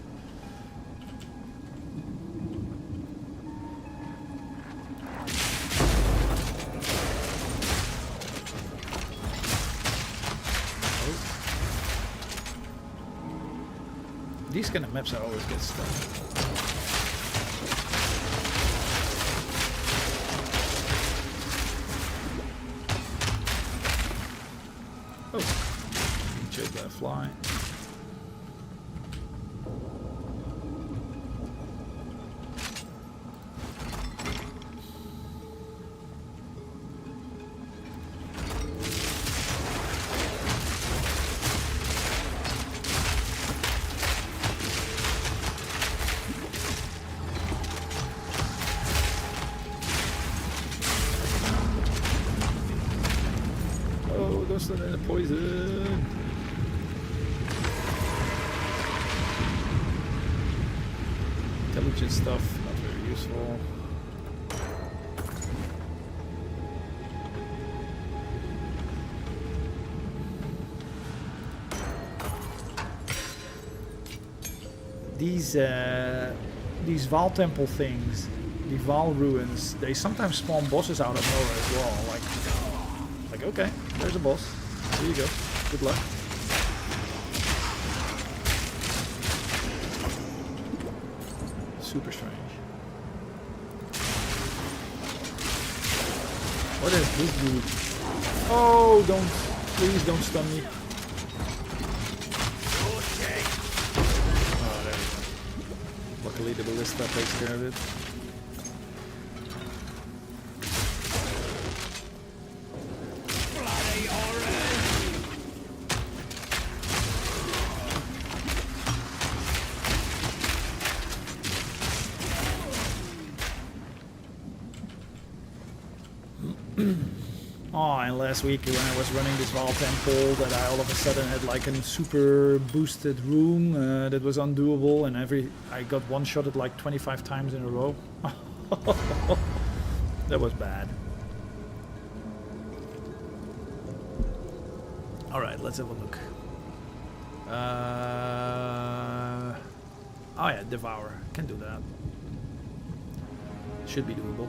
These kind of maps I always get stuck. Oh, check that fly. Poison. Intelligent stuff, not very useful. These Vaal Temple things, the Vaal ruins, they sometimes spawn bosses out of nowhere as well. Like okay, there's a boss. There you go. Good luck. Super strange. What is this dude? Oh, please don't stun me. Oh, there we go. Luckily the Ballista takes care of it. And last week when I was running this Vaal Temple, that I all of a sudden had like a super boosted room that was undoable, and I got one-shotted like 25 times in a row. That was bad. Alright, let's have a look. Oh yeah, Devour. Can do that. Should be doable.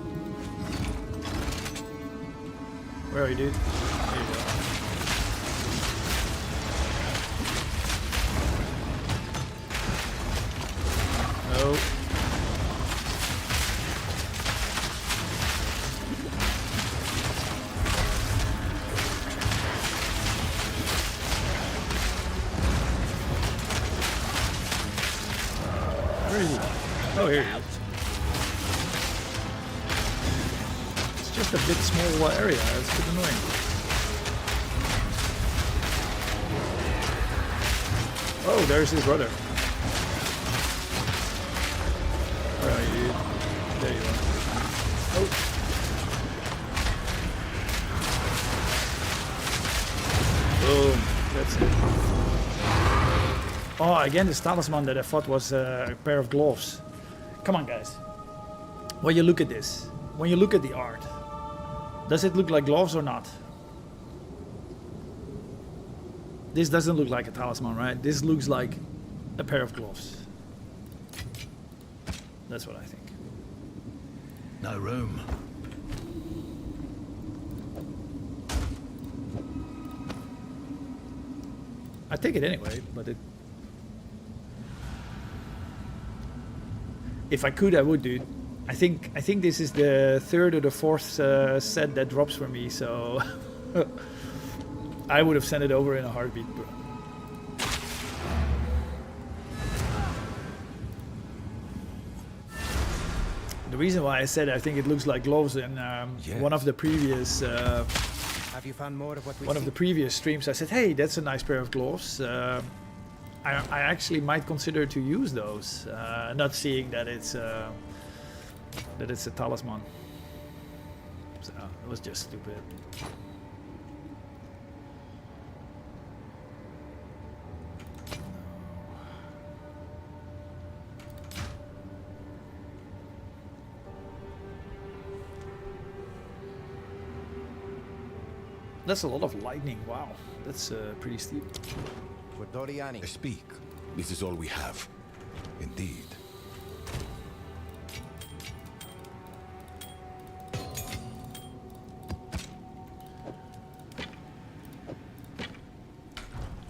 Where are you, dude? There you go. Oh. Where is he? Oh, here he is. It's just a bit small area. It's a bit annoying. Oh, there's his brother. Where are you? There you are. Oh. Boom. That's it. Oh, again, this talisman that I thought was a pair of gloves. Come on, guys. When you look at this, when you look at the art, does it look like gloves or not? This doesn't look like a talisman, right? This looks like a pair of gloves. That's what I think. No room. I take it anyway, but it... If I could, I would, dude. I think this is the third or the fourth set that drops for me, so... I would have sent it over in a heartbeat, bro. The reason why I said I think it looks like gloves in one of the previous Have you found more of what we one of the previous streams, I said, hey, that's a nice pair of gloves. I actually might consider to use those, not seeing that it's a talisman. So it was just stupid. That's a lot of lightning. Wow, that's pretty steep. We're Doriani. Speak. This is all we have. Indeed.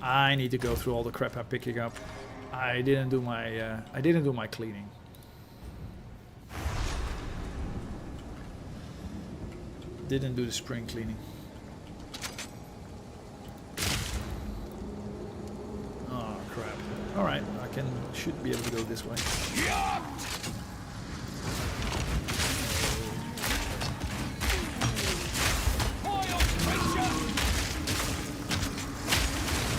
I need to go through all the crap I'm picking up. I didn't do my cleaning. Didn't do the spring cleaning. Oh crap! All right, should be able to go this way.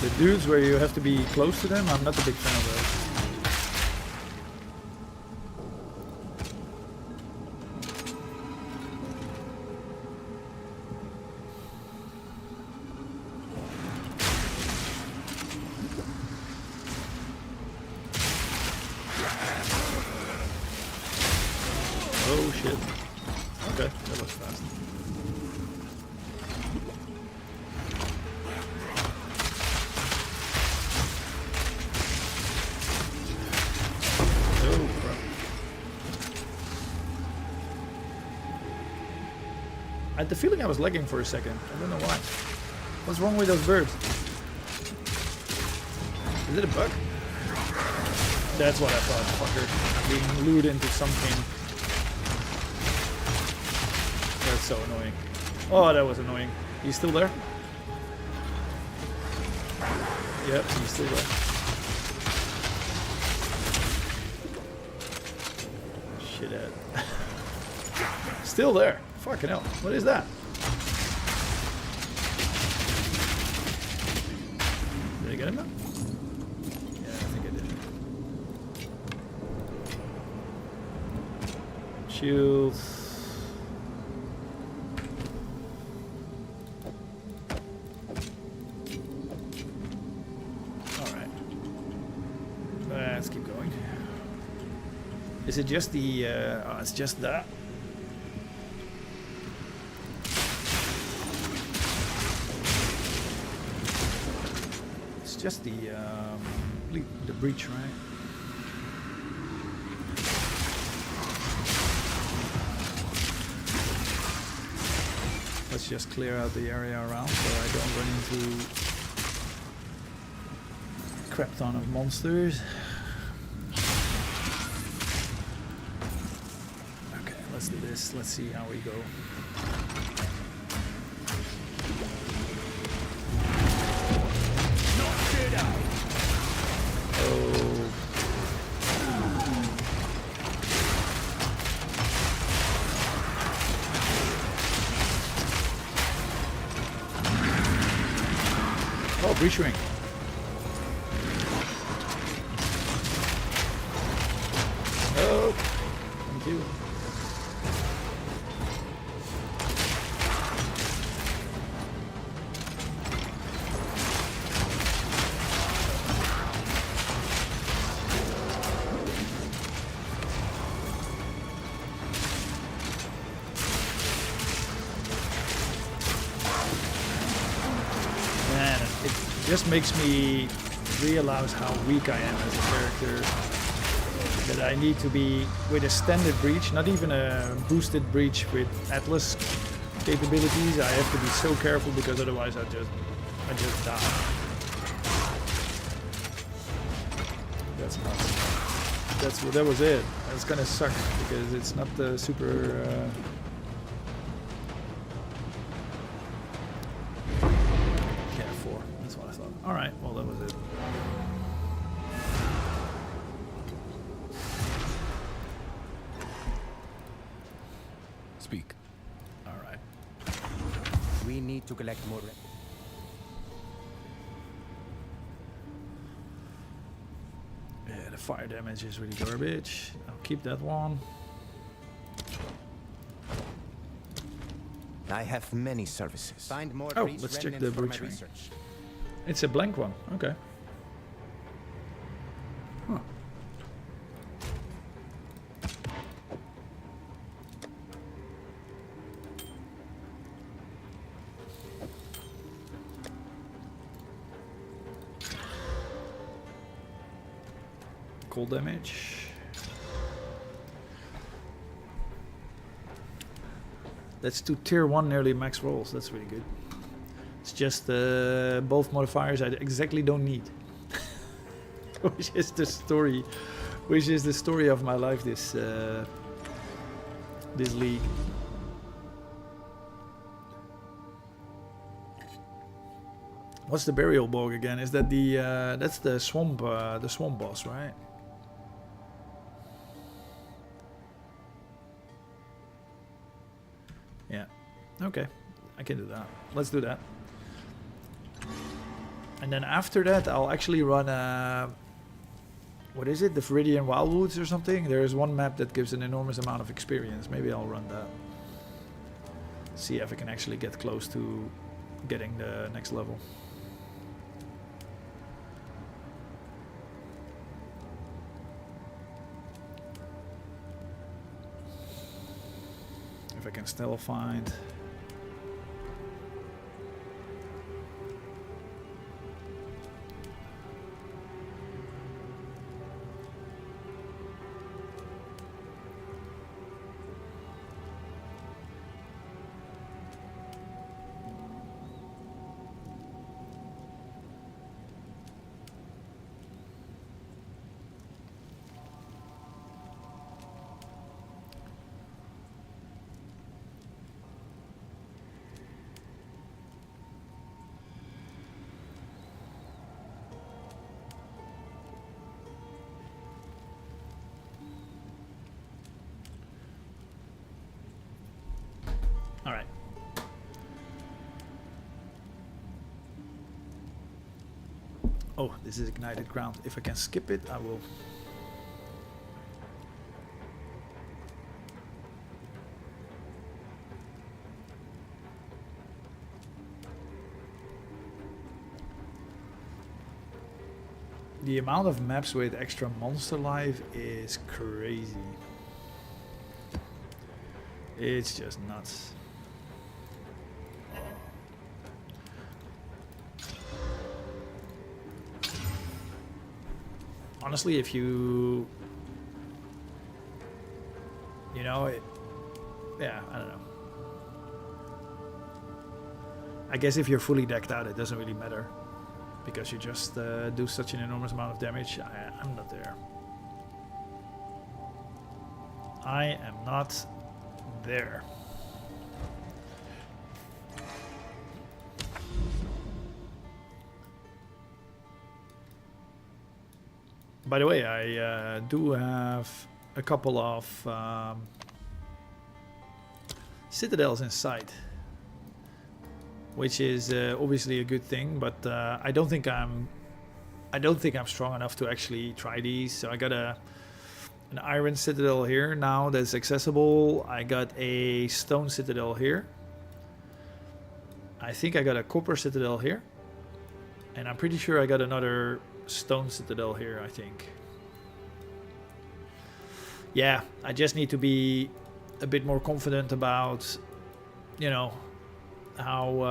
The dudes where you have to be close to them, I'm not a big fan of those. Oh shit. Okay, that was fast. Oh crap. I had the feeling I was lagging for a second. I don't know why. What's wrong with those birds? Is it a bug? That's what I thought, fucker. I'm being lured into something. That's so annoying. Oh, that was annoying. You still there? Yep, he's still there. Shithead. Still there. Fucking hell. What is that? Did I get him now? Yeah, I think I did. Shields. Let's keep going. Is it just the... oh, it's just that. It's just the breach, right? Let's just clear out the area around so I don't run into a crap ton of monsters. Let's do this. Let's see how we go. Oh. Breach ring. Oh, thank you. Man, it just makes me realize how weak I am as a character. That I need to be with a standard breach, not even a boosted breach with Atlas capabilities. I have to be so careful because otherwise I just die. That's nuts. That was it. That's gonna suck because it's not the super. Yeah, 4. That's what I thought. All right. Well, that was it. Speak. All right. We need to collect more. Yeah, the fire damage is really garbage. I'll keep that one. I have many services. Find more. Oh, breach let's check remnants the for my breach ring. research. It's a blank one. Okay. Huh. Cold damage. Let's do tier 1 nearly max rolls. That's really good. It's just both modifiers I exactly don't need. Which is the story. Which is the story of my life this this league. What's the burial bog again? Is that the that's the swamp boss, right? Yeah. Okay. I can do that. Let's do that. And then after that, I'll actually run what is it? The Viridian Wildwoods or something? There is one map that gives an enormous amount of experience. Maybe I'll run that. See if I can actually get close to getting the next level. If I can still find... All right. Oh, this is ignited ground. If I can skip it, I will. The amount of maps with extra monster life is crazy. It's just nuts. Honestly, if you know, yeah, I don't know. I guess if you're fully decked out, it doesn't really matter because you just do such an enormous amount of damage. I'm not there. I am not there. By the way, I do have a couple of citadels in sight. which is obviously a good thing. But I don't think I'm strong enough to actually try these. So I got an iron citadel here now that's accessible. I got a stone citadel here. I think I got a copper citadel here. And I'm pretty sure I got another stone citadel here, I think. Yeah, I just need to be a bit more confident about, you know, how...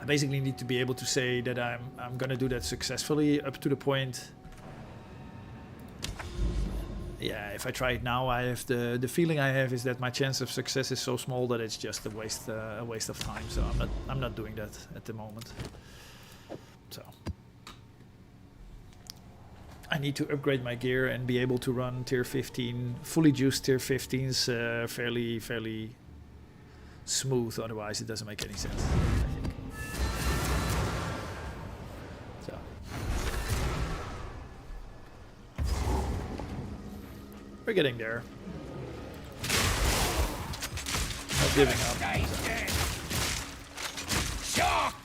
I basically need to be able to say that I'm gonna do that successfully up to the point. Yeah, if I try it now, I have the feeling I have is that my chance of success is so small that it's just a waste of time. So I'm not doing that at the moment. So I need to upgrade my gear and be able to run tier 15, fully juiced tier 15s fairly smooth. Otherwise, it doesn't make any sense, I think. So. We're getting there. Not giving up. Shocked!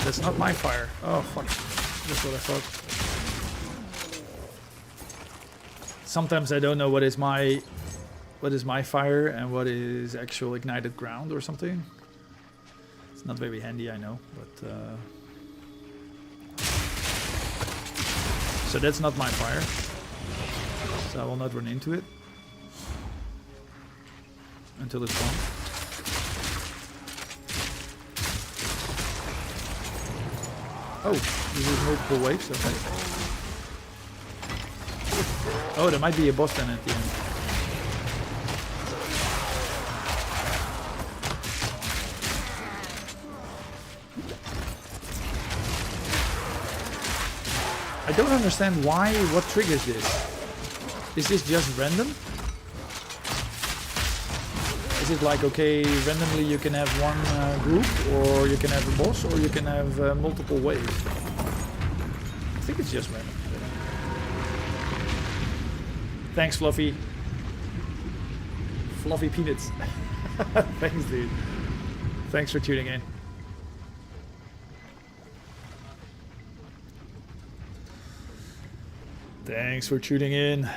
That's not my fire. Oh fuck. That's what I thought. Sometimes I don't know what is my fire and what is actual ignited ground or something. It's not very handy, I know, but so that's not my fire. So I will not run into it until it's gone. Oh, this is multiple waves, okay. Oh, there might be a boss then at the end. I don't understand what triggers this. Is this just random? Is it like, okay, randomly you can have one group, or you can have a boss, or you can have multiple waves? I think it's just random. Thanks, Fluffy. Fluffy Peanuts. Thanks, dude. Thanks for tuning in. Thanks for tuning in.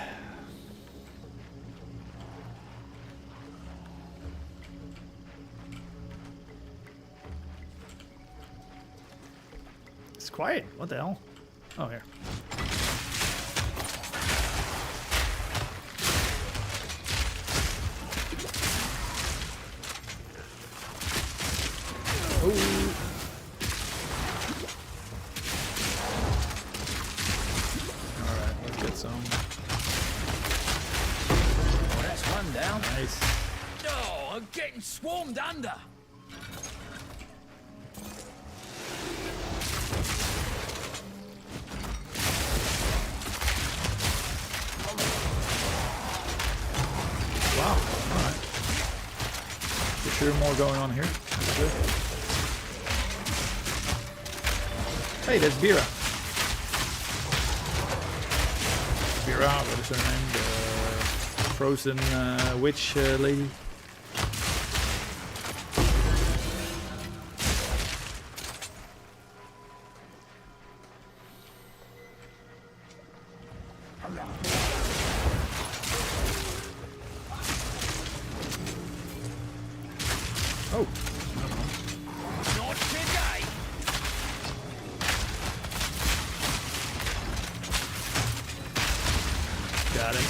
It's quiet. What the hell? Oh, here. Oh. Alright, let's get some. Oh, that's one down. Nice. Oh, I'm getting swarmed under. Wow, alright. For sure more going on here. That's good. Hey, that's Bira. Bira, what is her name? The frozen witch lady. Oh. Not today. Got it.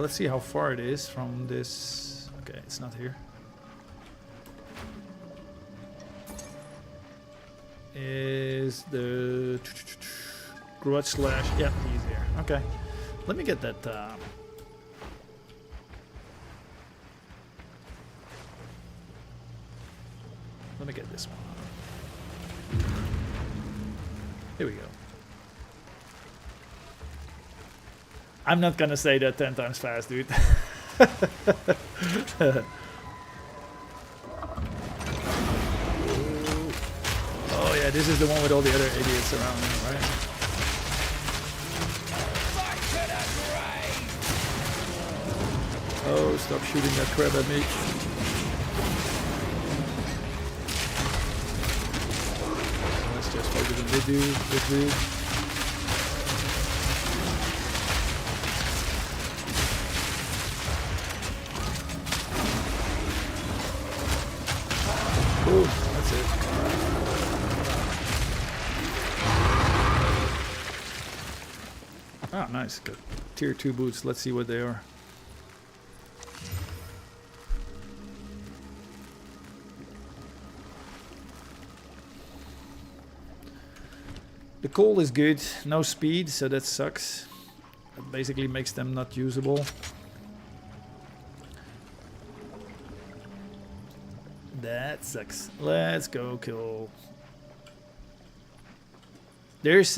Let's see how far it is from this. Okay, it's not here. Is the Grudge Slash. Yeah, he's here. Okay. Let me get that. Let me get this one. Here we go. I'm not gonna say that 10 times fast, dude. Oh yeah, this is the one with all the other idiots around him, right? Oh, stop shooting that crab at me. Let's just focus on this dude, this dude. Boom, that's it. Ah, nice. Good. Tier 2 boots. Let's see what they are. The cold is good. No speed, so that sucks. It basically makes them not usable. That sucks. Let's go kill. There's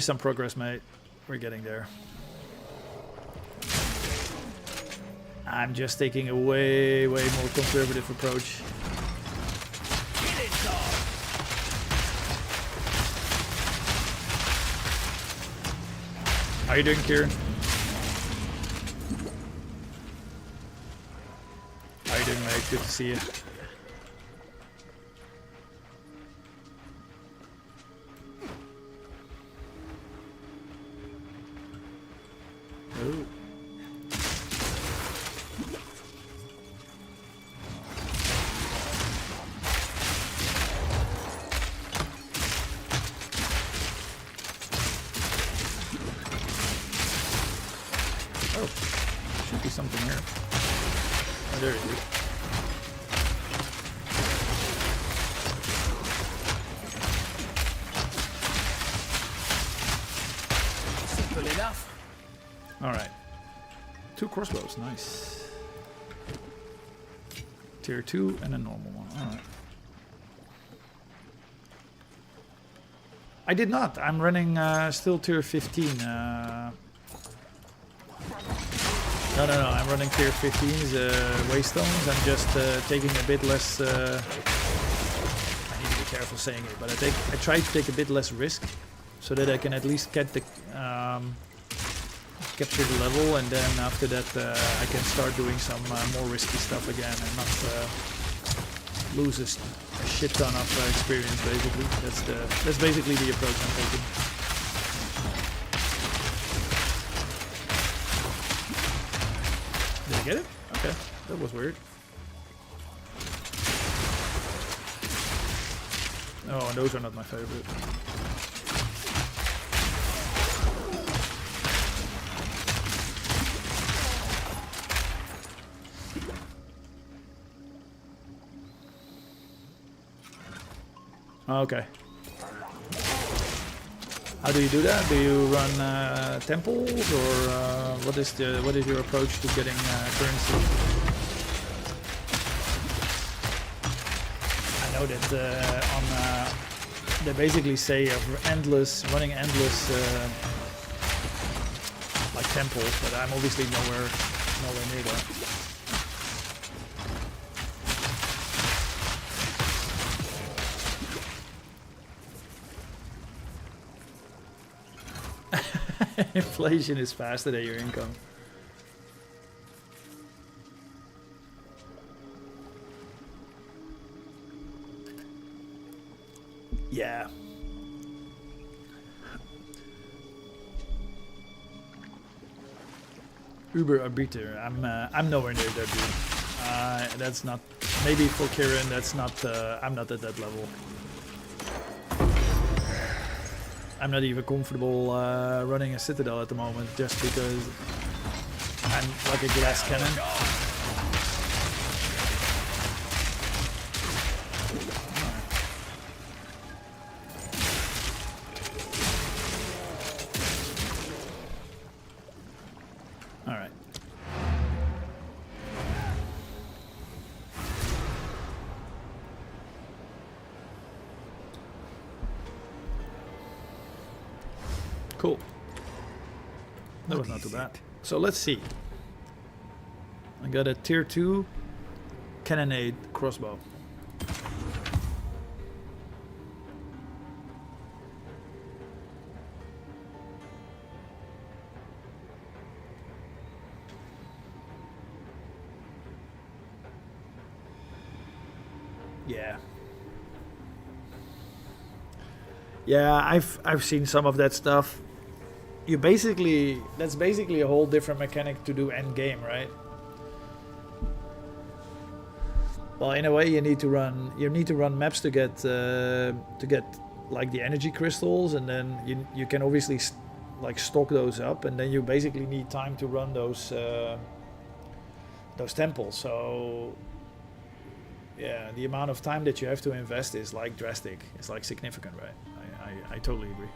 some progress, mate. We're getting there. I'm just taking a way more conservative approach. How you doing, Kieran? How you doing, mate? Good to see you. Oh. Oh, should be something here. Oh, there it is. Simple enough. All right. 2 crossbows, nice. Tier 2 and a normal one. All right. I did not. I'm running still tier 15. No. I'm running tier 15's Waystones. I'm just taking a bit less. I need to be careful saying it, but I try to take a bit less risk, so that I can at least get the capture the level, and then after that I can start doing some more risky stuff again and not lose a shit ton of experience. Basically, that's basically the approach I'm taking. Did I get it? Okay, that was weird. Oh, those are not my favorite. Okay. How do you do that? Do you run temples, or what is your approach to getting currency? I know that they basically say running endless like temples, but I'm obviously nowhere near that. Inflation is faster than your income. Yeah. Uber arbiter. I'm nowhere near that dude. That's not. Maybe for Kieran, that's not. I'm not at that level. I'm not even comfortable running a citadel at the moment, just because I'm like a glass cannon. Cool. That was not too bad. So let's see. I got a tier 2 cannonade crossbow. Yeah. Yeah, I've seen some of that stuff. That's basically a whole different mechanic to do end game, right? Well, in a way, you need to run maps to get like the energy crystals, and then you can obviously like stock those up, and then you basically need time to run those temples. So yeah, the amount of time that you have to invest is like drastic. It's like significant, right? I totally agree.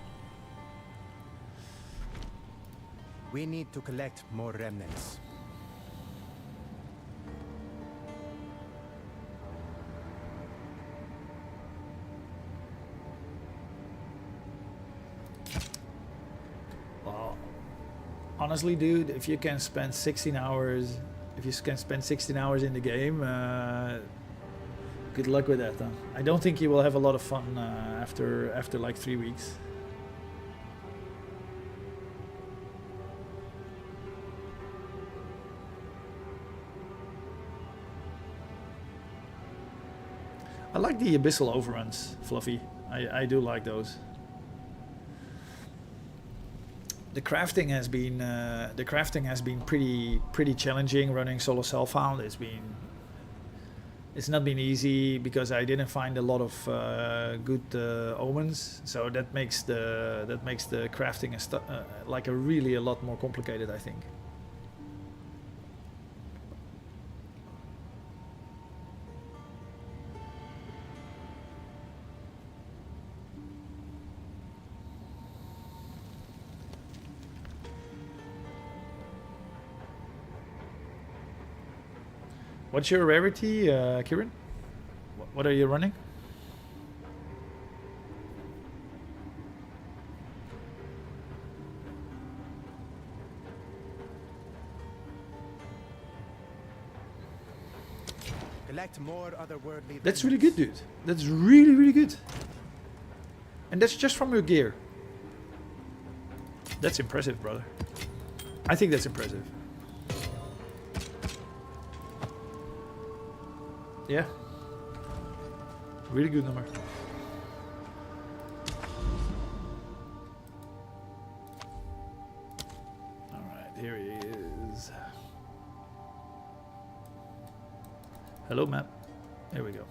We need to collect more remnants. Well, honestly, dude, if you can spend 16 hours, in the game, good luck with that. I don't think you will have a lot of fun after like 3 weeks. I like the abyssal overruns, Fluffy. I do like those. The crafting has been pretty challenging running solo self-found. It's not been easy because I didn't find a lot of good omens, so that makes the crafting like a lot more complicated, I think. What's your rarity, Kieran? What are you running? Collect more otherworldly. That's really good, dude. That's really, really good. And that's just from your gear. That's impressive, brother. I think that's impressive. Yeah. Really good number. Alright, here he is. Hello, map. There we go.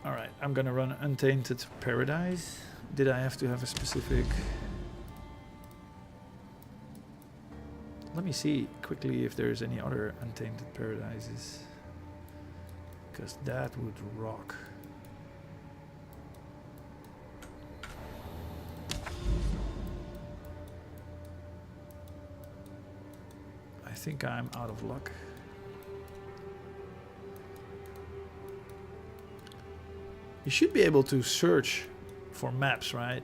Alright, I'm gonna run Untainted Paradise. Did I have to have a specific... Let me see quickly if there's any other Untainted Paradises, because that would rock. I think I'm out of luck. You should be able to search for maps, right?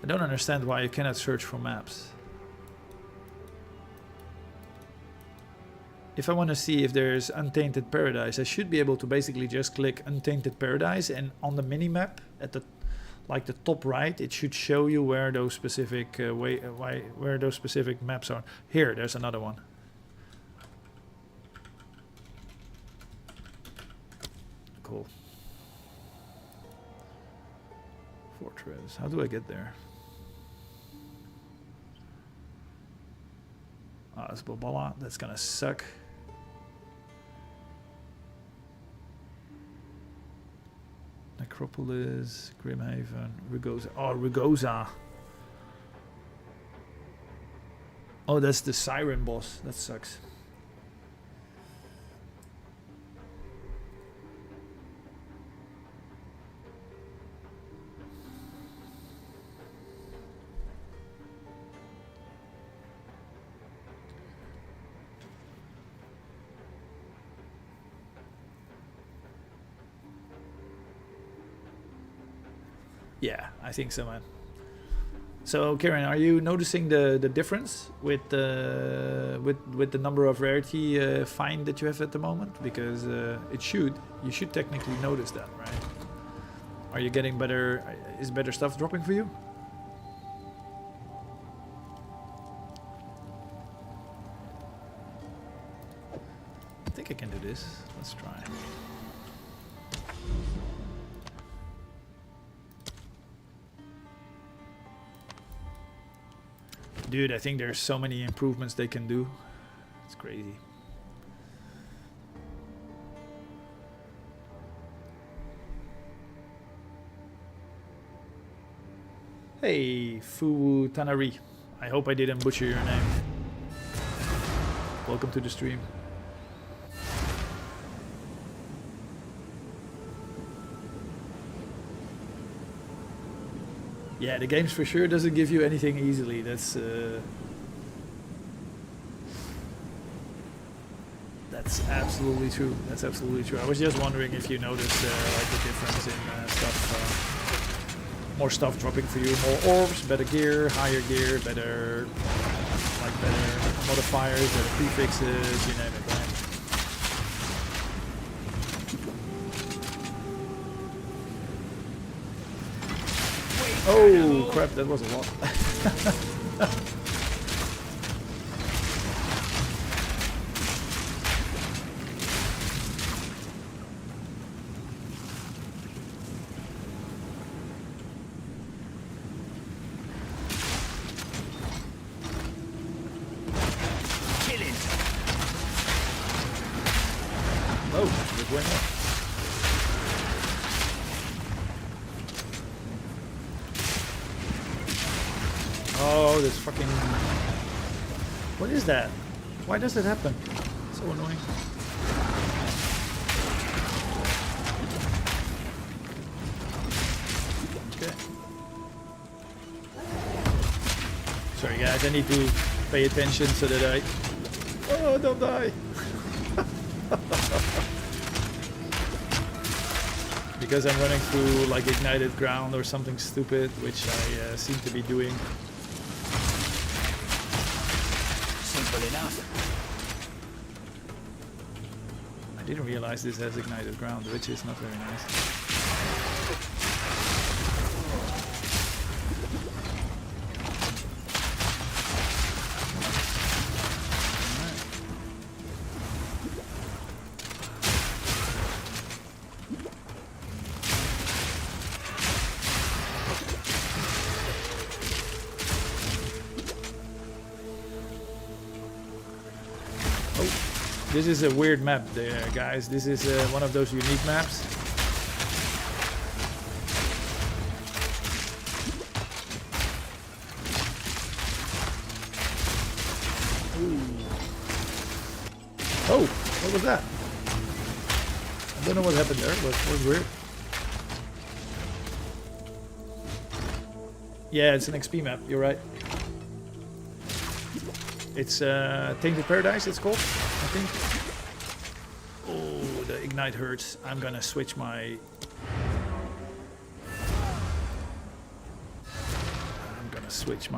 I don't understand why you cannot search for maps. If I want to see if there's Untainted Paradise, I should be able to basically just click Untainted Paradise, and on the mini-map at the top right, it should show you where those specific where those specific maps are. Here, there's another one. Cool. Fortress. How do I get there? Ah, it's Bobala. That's gonna suck. Necropolis, Grimhaven, Rugosa. Oh, Rugosa. Oh, that's the Siren boss. That sucks. Yeah, I think so, man. So, Kieran, are you noticing the difference with the number of rarity find that you have at the moment? Because you should technically notice that, right? Are you getting better? Is better stuff dropping for you? I think I can do this. Let's try. Dude, I think there's so many improvements they can do. It's crazy. Hey, Fuwu Tanari. I hope I didn't butcher your name. Welcome to the stream. Yeah, the games for sure doesn't give you anything easily. That's absolutely true. That's absolutely true. I was just wondering if you noticed like the difference in stuff. More stuff dropping for you, more orbs, better gear, higher gear, better modifiers, better prefixes, you name it, right? Oh crap, that was a lot. Killing. Oh, we're going up. Oh, this fucking... What is that? Why does it happen? So annoying. Okay. Sorry guys, I need to pay attention so that I... Oh, don't die! Because I'm running through like ignited ground or something stupid, which I seem to be doing. Simple enough. I didn't realize this has ignited ground, which is not very nice. This is a weird map there, guys. This is one of those unique maps. Ooh. Oh, what was that? I don't know what happened there, but it was weird. Yeah, it's an XP map, you're right. It's Tainted Paradise, it's called, I think. Oh, the ignite hurts. I'm gonna switch my... let's do that.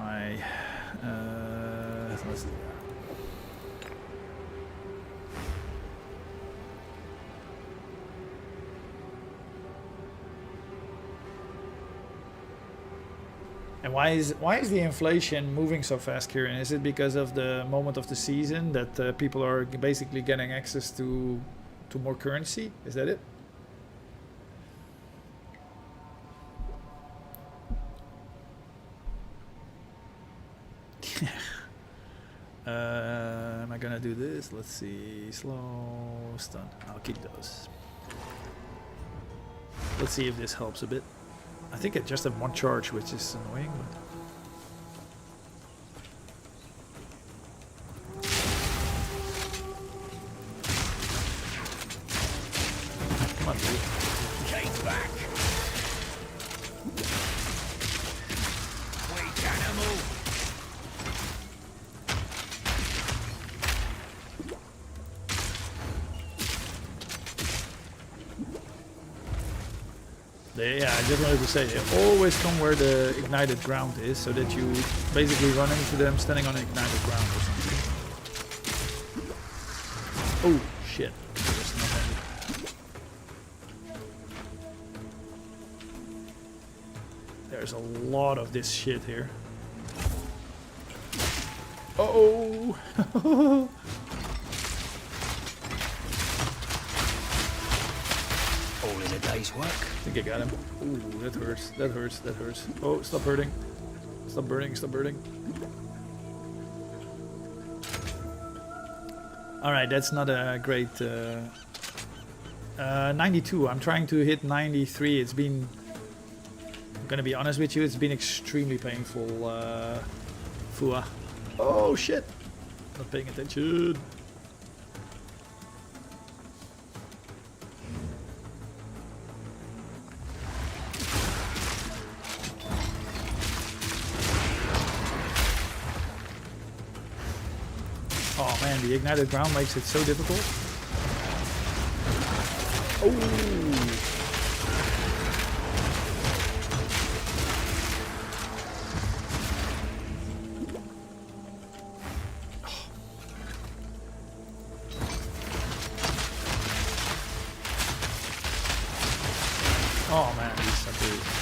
And why is the inflation moving so fast, Kieran? Is it because of the moment of the season that people are basically getting access to more currency? Is that it? Am I gonna do this? Let's see. Slow stun. I'll keep those. Let's see if this helps a bit. I think I just have one charge, which is annoying. But... Come on, dude. Cake back. Weak animal. Yeah, I just wanted to say, they always come where the ignited ground is, so that you basically run into them standing on ignited ground or something. Oh, shit. There's nothing. There's a lot of this shit here. Oh! All in a day's work. I think I got him. Ooh, that hurts. That hurts. That hurts. Oh, stop hurting. Stop burning. Stop burning. Alright, that's not a great... 92. I'm trying to hit 93. It's been... I'm gonna be honest with you, it's been extremely painful. Fua. Oh, shit. Not paying attention. Oh man, the ignited ground makes it so difficult. Oh! Oh man, these suckers.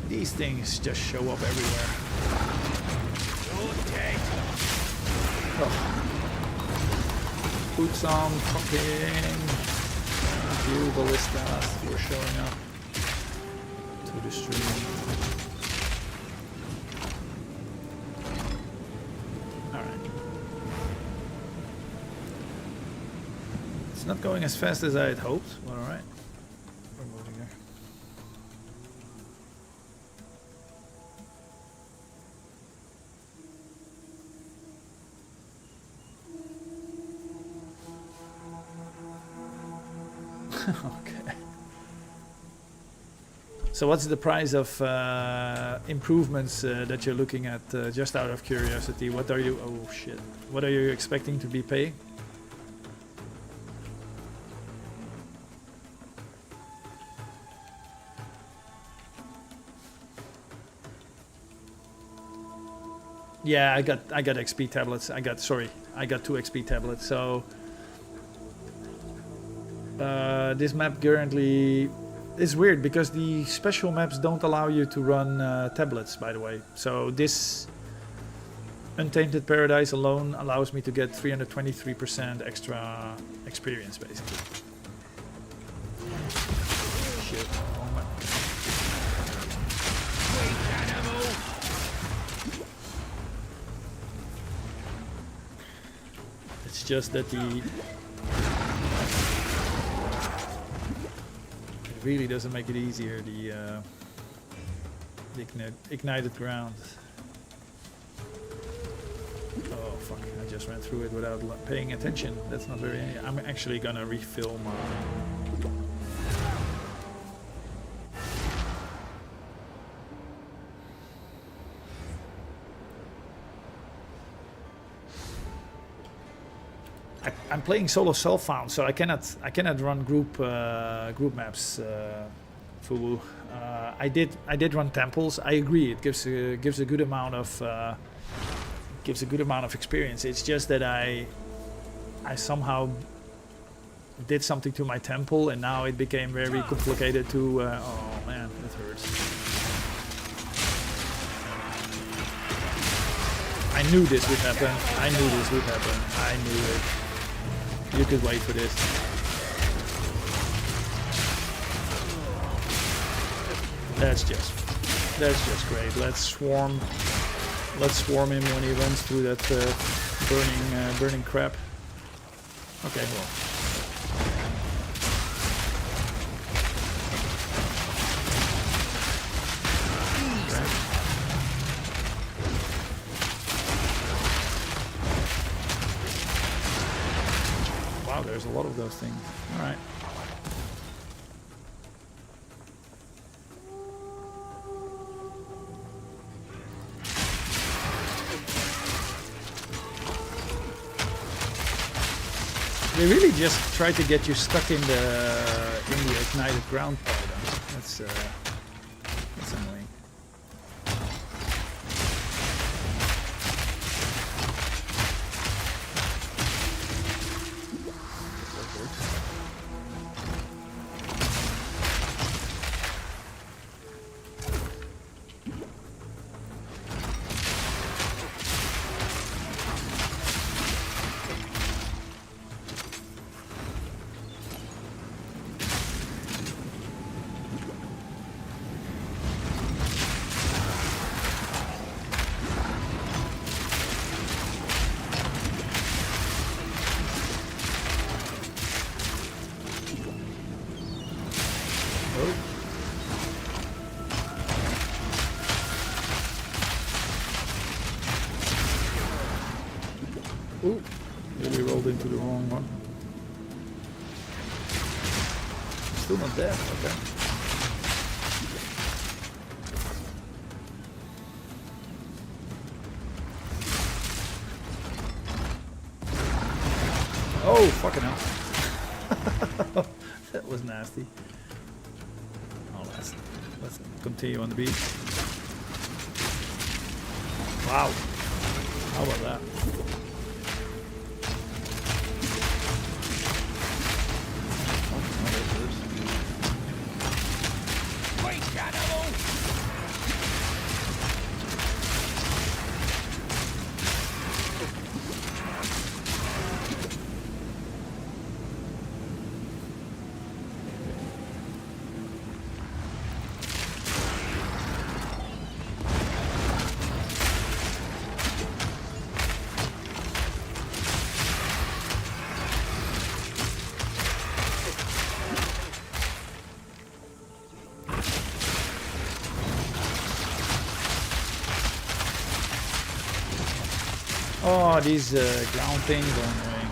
These things just show up everywhere. You're dead. Oh. Put some fucking... Thank you, Ballista, for showing up to the stream. Alright. It's not going as fast as I had hoped, but alright. We're moving there. Okay. So what's the price of improvements that you're looking at, just out of curiosity? What are you... Oh shit. What are you expecting to be paying? Yeah, I got XP tablets. I got 2 XP tablets, so... this map currently is weird because the special maps don't allow you to run tablets, by the way. So this Untainted Paradise alone allows me to get 323% extra experience, basically. Shit. Oh my. It's just that the... really doesn't make it easier, the ignited ground. Oh fuck, I just ran through it without paying attention. That's not very... I'm actually gonna refill my... I'm playing solo self-found, so I cannot run group maps. Fubu. I did run temples. I agree. It gives a good amount of experience. It's just that I somehow did something to my temple, and now it became very complicated to. Oh man, that hurts. I knew this would happen. I knew it. You could wait for this. That's just great. Let's swarm him when he runs through that burning crap. Okay, well. lot of those things. Alright. They really just try to get you stuck in the ignited ground part. That's annoying. Ooh, really rolled into the wrong one. Still not dead, okay. Oh, fucking hell. That was nasty. Oh, let's continue on the beach. Wow. How about that? Oh, these ground things are annoying.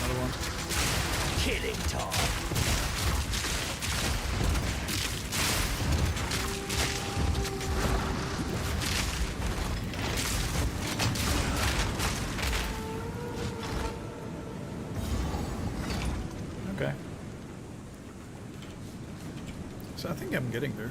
Another one. Killing time. Okay. So I think I'm getting there.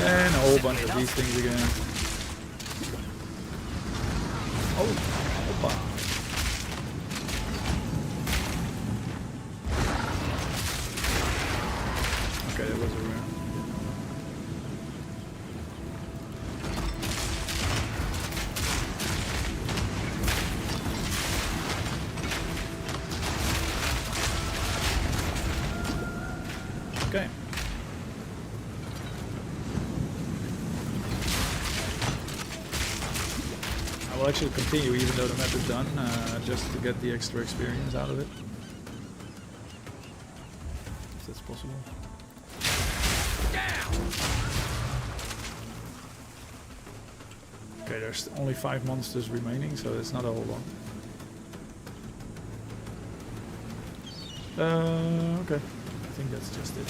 And a whole bunch of these things again. Oh, opa. Okay, that was a rare. Okay. I will actually continue even though the map is done, just to get the extra experience out of it. If that's possible. Okay, there's only 5 monsters remaining, so it's not a whole lot. Okay. I think that's just it.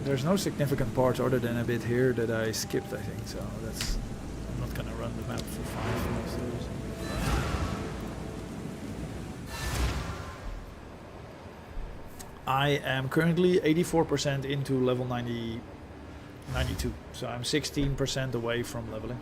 There's no significant parts other than a bit here that I skipped, I think, so that's... I'm not gonna run the map for 5 monsters. I am currently 84% into level 92, so I'm 16% away from leveling.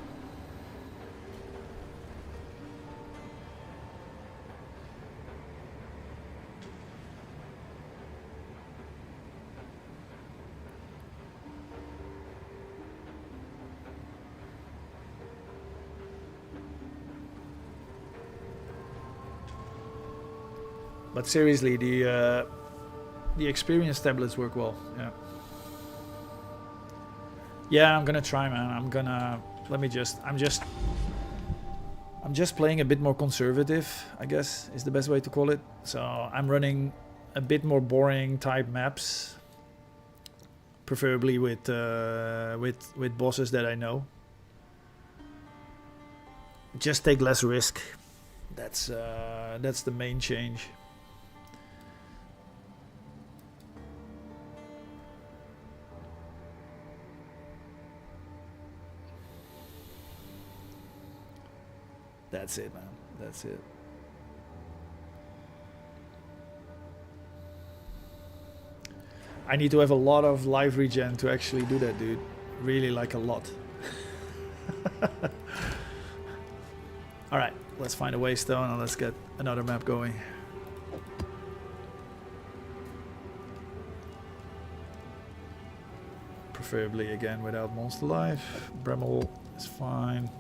But seriously, the experience tablets work well. Yeah. Yeah, I'm gonna try, man. I'm just playing a bit more conservative, I guess is the best way to call it. So I'm running a bit more boring type maps, preferably with bosses that I know. Just take less risk. That's the main change. That's it, man. That's it. I need to have a lot of life regen to actually do that, dude. Really, like a lot. Alright, let's find a waystone and let's get another map going. Preferably again without monster life. Bremel is fine.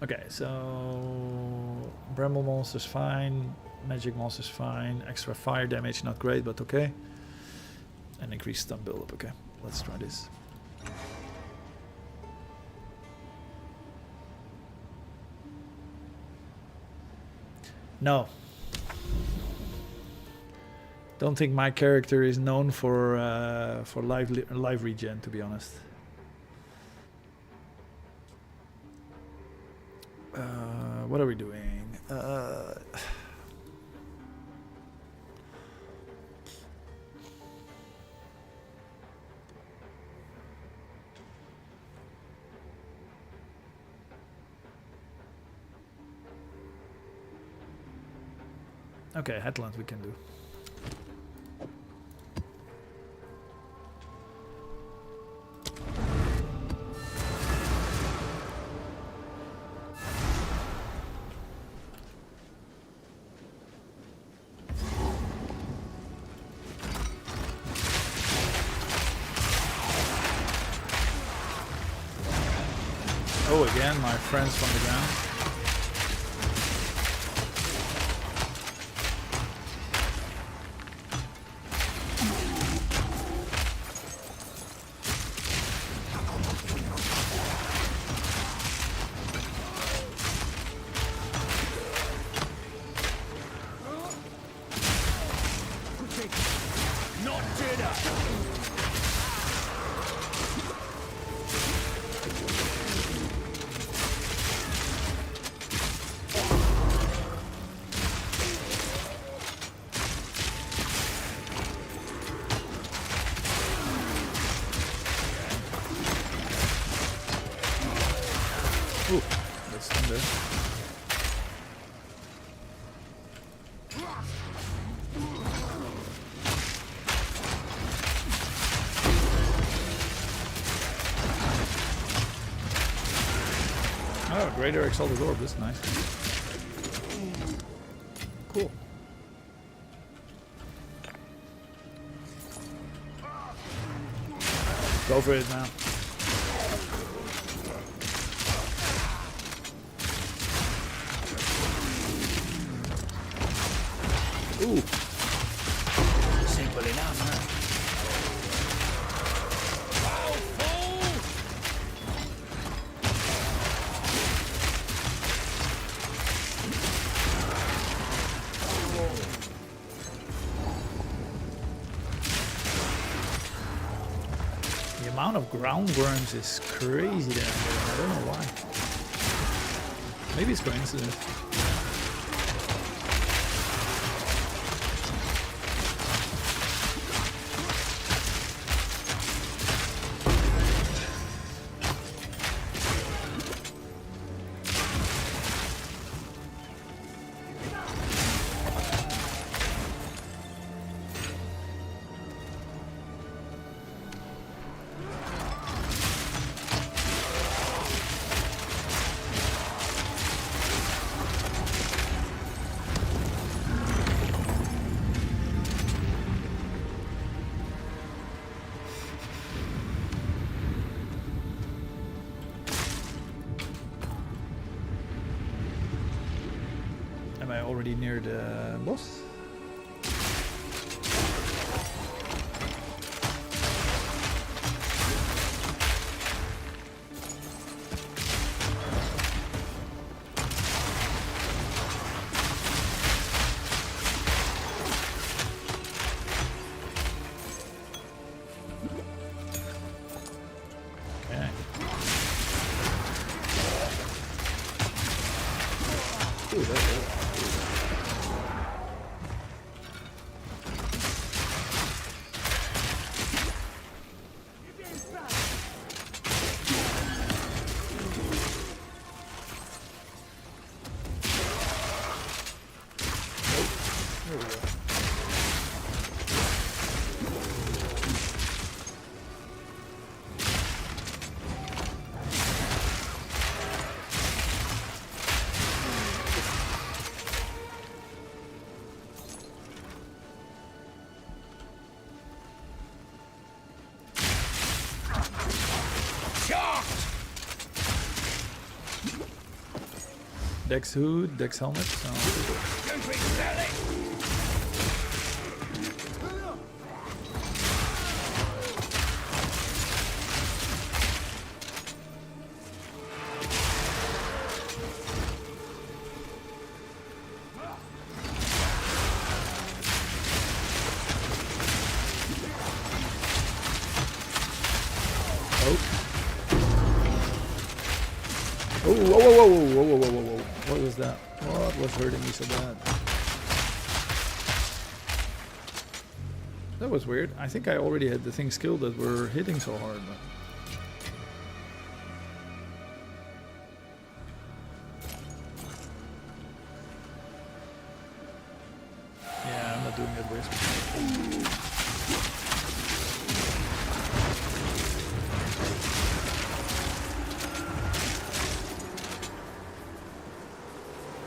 Okay, so Bramble monster's fine, magic monster's fine, extra fire damage not great but okay, and increased stun buildup. Okay, let's try this. No, don't think my character is known for life regen, to be honest. What are we doing? Okay, headland we can do. Oh, again, my friends from the ground. Not dinner. Ooh, that's thunder. Oh, greater exalted orb, that's nice. Cool. Go for it now. Ooh. Simple enough, huh? The amount of ground worms is crazy there. I don't know why. Maybe it's coincidence. already near the boss? Okay. Ooh, that's There we go. Dex hood, Dex helmet. Oh, whoa, whoa, whoa, whoa, whoa, whoa, whoa, whoa. What was that? What was hurting me so bad? That was weird. I think I already had the things killed that were hitting so hard. But... yeah, I'm not doing that wisp.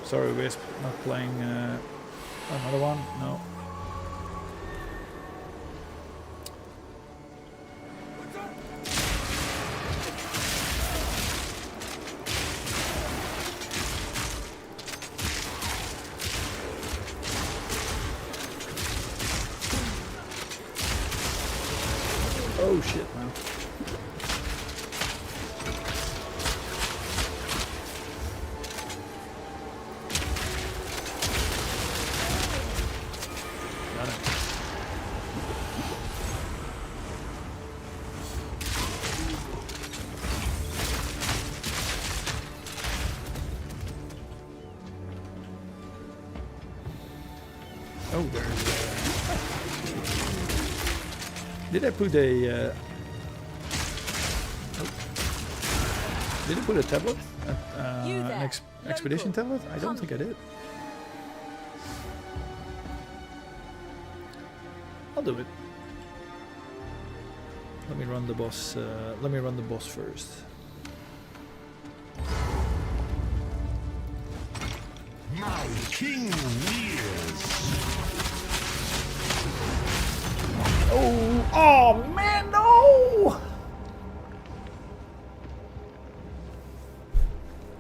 Sorry, Wisp, not playing another one. No. Oh shit, man. Oh, there's did I put a did I put a tablet? An expedition tablet? I don't think I did. I'll do it. Let me run the boss. Let me run the boss first. My king rears. Oh man, no!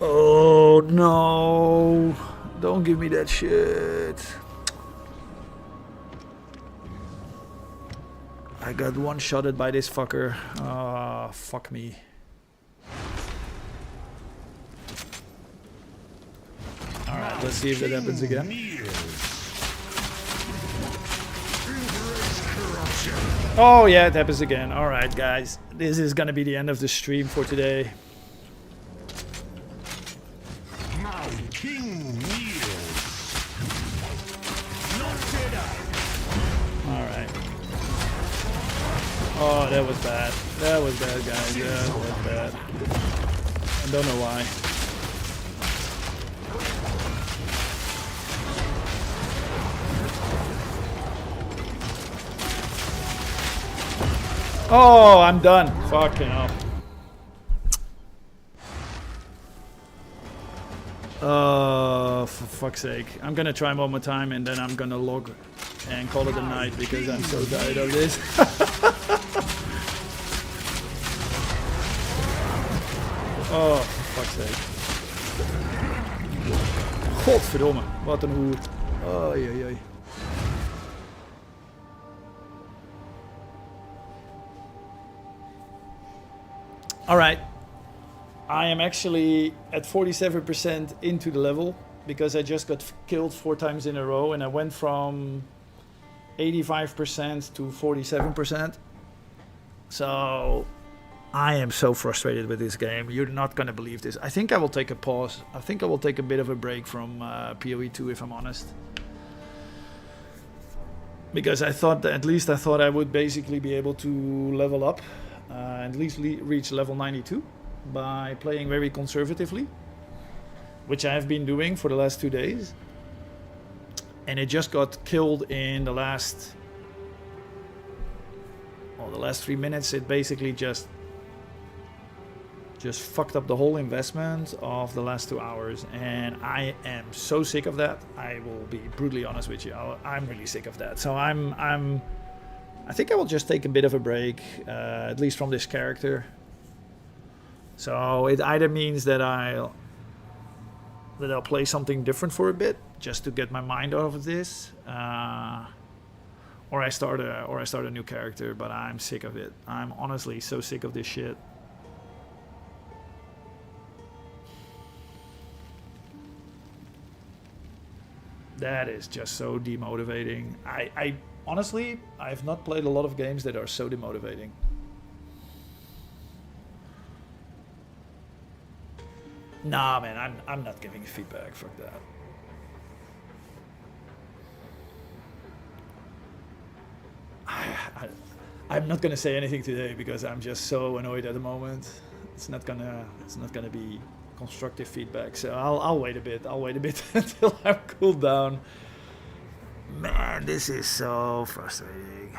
Oh no! Don't give me that shit. I got one-shotted by this fucker. Ah, fuck me. Alright, let's see if that happens again. Oh yeah, it happens again. Alright guys, this is gonna be the end of the stream for today. My king rears. Alright. Oh, that was bad. That was bad, guys. That was bad. I don't know why. Oh, I'm done. Fucking hell. For fuck's sake. I'm gonna try one more time and then I'm gonna log and call it a night because I'm so tired of this. Oh, for fuck's sake. Godverdomme, wat een hoer. Oei, oei, oei. Alright. I am actually at 47% into the level because I just got killed 4 times in a row and I went from 85% to 47%. So I am so frustrated with this game. You're not going to believe this. I think I will take a pause. I think I will take a bit of a break from PoE 2 if I'm honest. Because I thought that, at least I thought I would basically be able to level up, at least reach level 92 by playing very conservatively, which I have been doing for the last 2 days. And it just got killed in the last 3 minutes. It basically just fucked up the whole investment of the last 2 hours, and I am so sick of that. I will be brutally honest with you. I'm really sick of that. So I think I will just take a bit of a break, at least from this character. So it either means that I'll play something different for a bit, just to get my mind off of this, or I start a new character. But I'm sick of it. I'm honestly so sick of this shit. That is just so demotivating. I honestly, I've not played a lot of games that are so demotivating. Nah, man, I'm not giving feedback. Fuck that. I'm not gonna say anything today because I'm just so annoyed at the moment. It's not gonna be constructive feedback. So I'll wait a bit. I'll wait a bit until I'm cooled down. Man, this is so frustrating.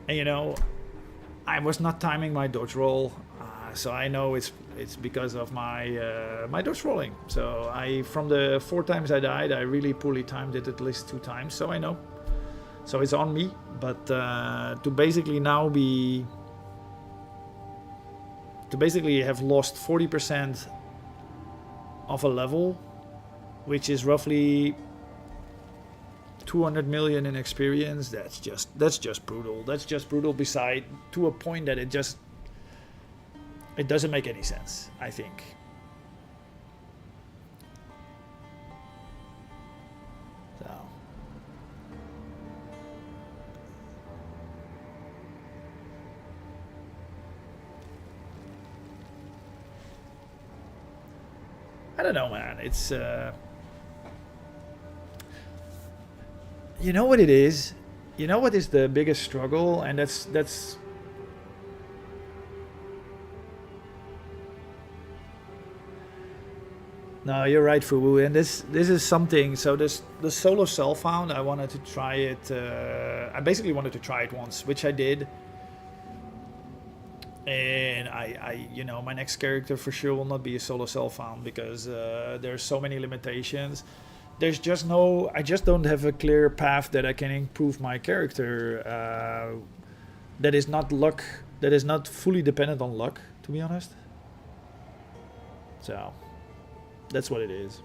And you know, I was not timing my dodge roll, so I know it's because of my my dodge rolling. So from the 4 times I died, I really poorly timed it at least 2 times. So I know. So it's on me. But to basically now have lost 40% of a level, which is roughly 200 million in experience. That's just brutal. That's just brutal. Beside to a point that it doesn't make any sense, I think. So I don't know, man. It's you know what it is? You know what is the biggest struggle? And that's no, you're right, Fuwu. And this is something. So the solo self-found, I wanted to try it. I basically wanted to try it once, which I did. And I you know, my next character for sure will not be a solo self-found because there's so many limitations. There's just no, I just don't have a clear path that I can improve my character. That is not luck. That is not fully dependent on luck, to be honest. So that's what it is.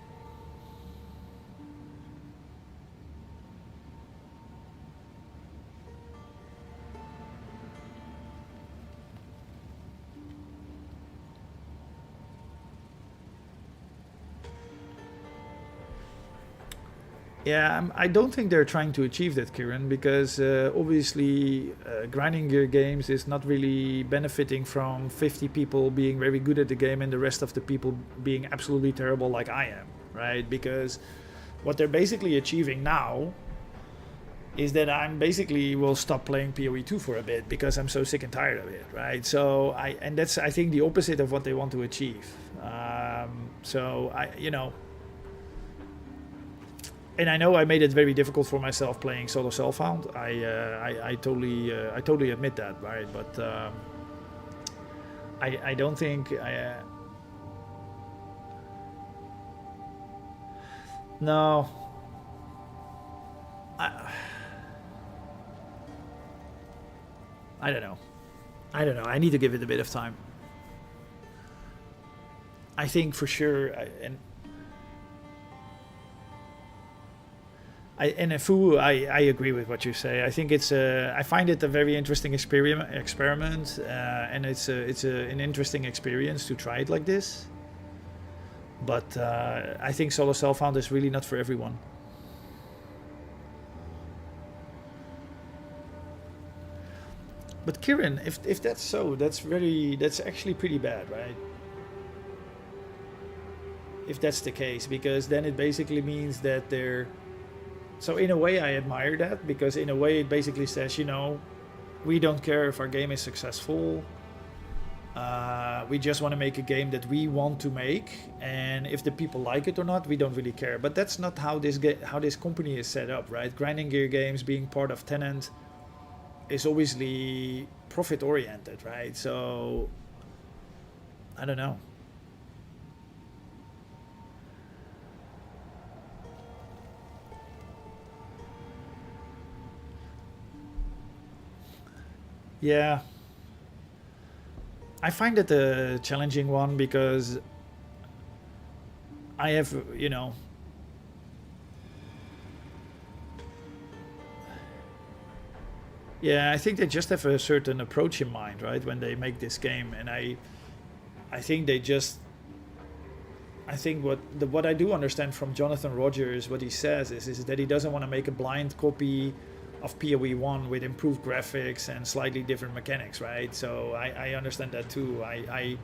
Yeah, I don't think they're trying to achieve that, Kieran, because obviously grinding gear games is not really benefiting from 50 people being very good at the game and the rest of the people being absolutely terrible like I am, right? Because what they're basically achieving now is that I'm basically will stop playing PoE 2 for a bit because I'm so sick and tired of it, right? So that's I think the opposite of what they want to achieve. You know. And I know I made it very difficult for myself playing solo self-found. I totally admit that, right? But I don't think no. I don't know. I need to give it a bit of time. I think for sure, and Fu, I agree with what you say. I think I find it a very interesting experiment, and it's an interesting experience to try it like this. But I think solo self-found is really not for everyone. But Kieran, if that's so, that's actually pretty bad, right? If that's the case, because then it basically means that they're... So in a way I admire that, because in a way it basically says, you know, we don't care if our game is successful. We just want to make a game that we want to make, and if the people like it or not, we don't really care. But that's not how this company is set up, right? Grinding Gear Games being part of Tenant is obviously profit oriented, right? So I don't know. Yeah, I find it a challenging one, because I have, you know, yeah, I think they just have a certain approach in mind, right, when they make this game, and I think they just, I think what I do understand from Jonathan Rogers, what he says is that he doesn't want to make a blind copy of PoE 1 with improved graphics and slightly different mechanics, right? So I understand that too. I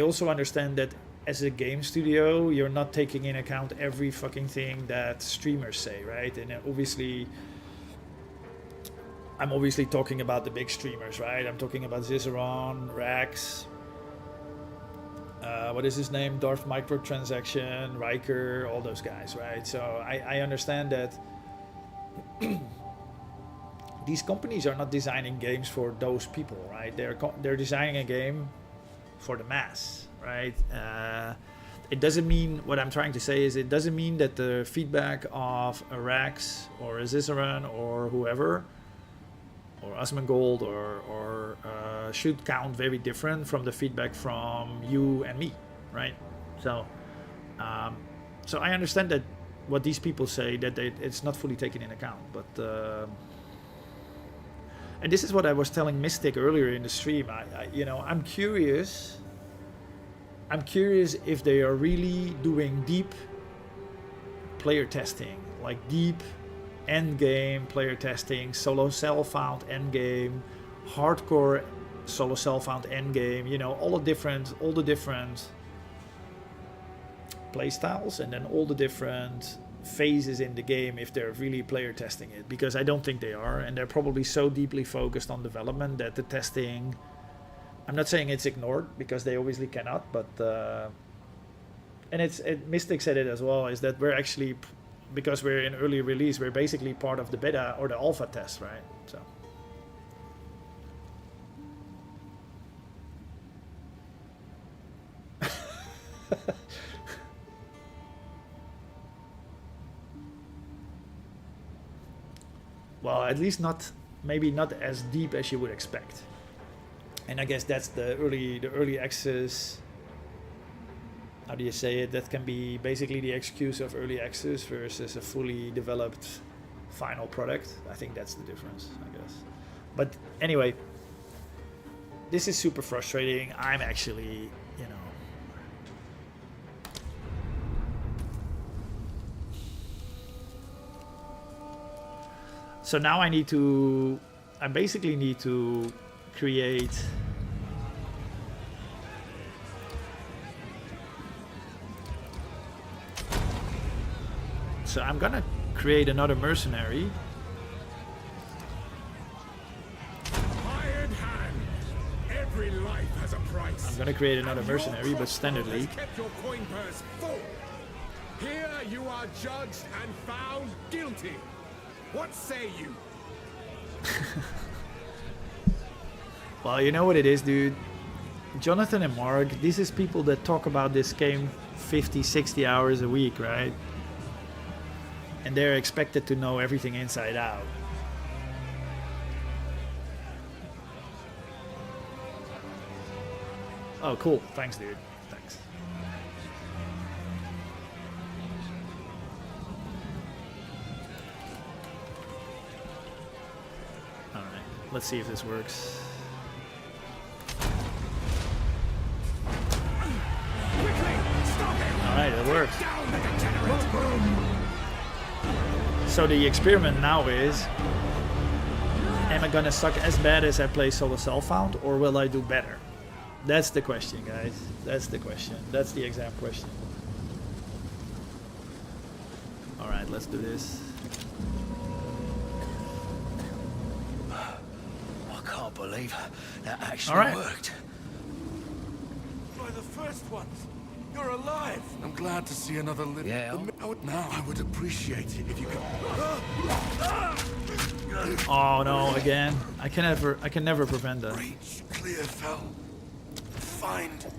also understand that as a game studio, you're not taking in account every fucking thing that streamers say, right? And obviously, I'm obviously talking about the big streamers, right? I'm talking about Zizeron, Rax, what is his name? Darth Microtransaction, Riker, all those guys, right? So I understand that these companies are not designing games for those people, right? They're designing a game for the mass, right? It doesn't mean, what I'm trying to say is, it doesn't mean that the feedback of a Rax or a Zizeran or whoever, or Asmongold or should count very different from the feedback from you and me, right? So so I understand that what these people say, that it's not fully taken in account, but and this is what I was telling Mystic earlier in the stream. I'm curious if they are really doing deep player testing, like deep end game player testing, solo self-found end game, hardcore solo self-found end game, you know, all the different play styles, and then all the different phases in the game, if they're really player testing it, because I don't think they are, and they're probably so deeply focused on development that the testing, I'm not saying it's ignored, because they obviously cannot, but and Mystic said it as well, is that we're actually, because we're in early release, we're basically part of the beta or the alpha test, right? So well, at least maybe not as deep as you would expect. And I guess that's the early access. How do you say it? That can be basically the excuse of early access versus a fully developed final product. I think that's the difference, I guess. But anyway, this is super frustrating. I'm actually, you know, so now I basically need to create so I'm gonna create another mercenary. Hired hand. Every life has a price. I'm gonna create another mercenary, but standardly. Kept your coin purse full. Here you are judged and found guilty. What say you? Well, you know what it is, dude. Jonathan and Mark, this is people that talk about this game 50, 60 hours a week, right? And they're expected to know everything inside out. Oh, cool. Thanks, dude. Thanks. Alright, let's see if this works. Alright, it works. So the experiment now is, am I gonna suck as bad as I play Solo Self-Found, or will I do better? That's the question, guys. That's the question. That's the exam question. Alright, let's do this. I can't believe that actually Alright. worked. By the first ones. You're alive. I'm glad to see another living. Yeah. Now I would appreciate it if you could. Oh no, again. I can never prevent that. Reach Clearfell. Find the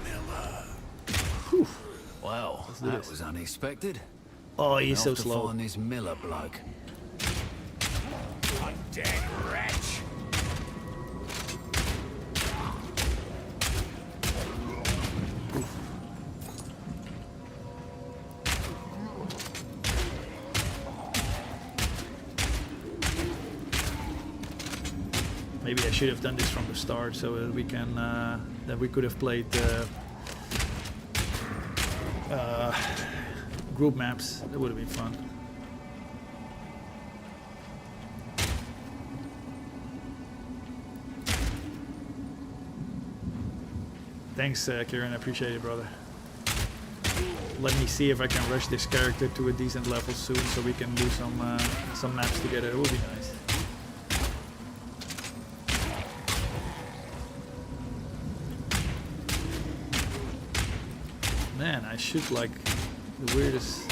miller. Well, do that this. was unexpected. Oh, he's I'll so have to slow. find this Miller bloke. Undead wretch. Maybe I should have done this from the start so that we can that we could have played group maps. That would have been fun. Thanks, Kieran. I appreciate it, brother. Let me see if I can rush this character to a decent level soon, so we can do some maps together. It would be nice. Man, I shoot like the weirdest.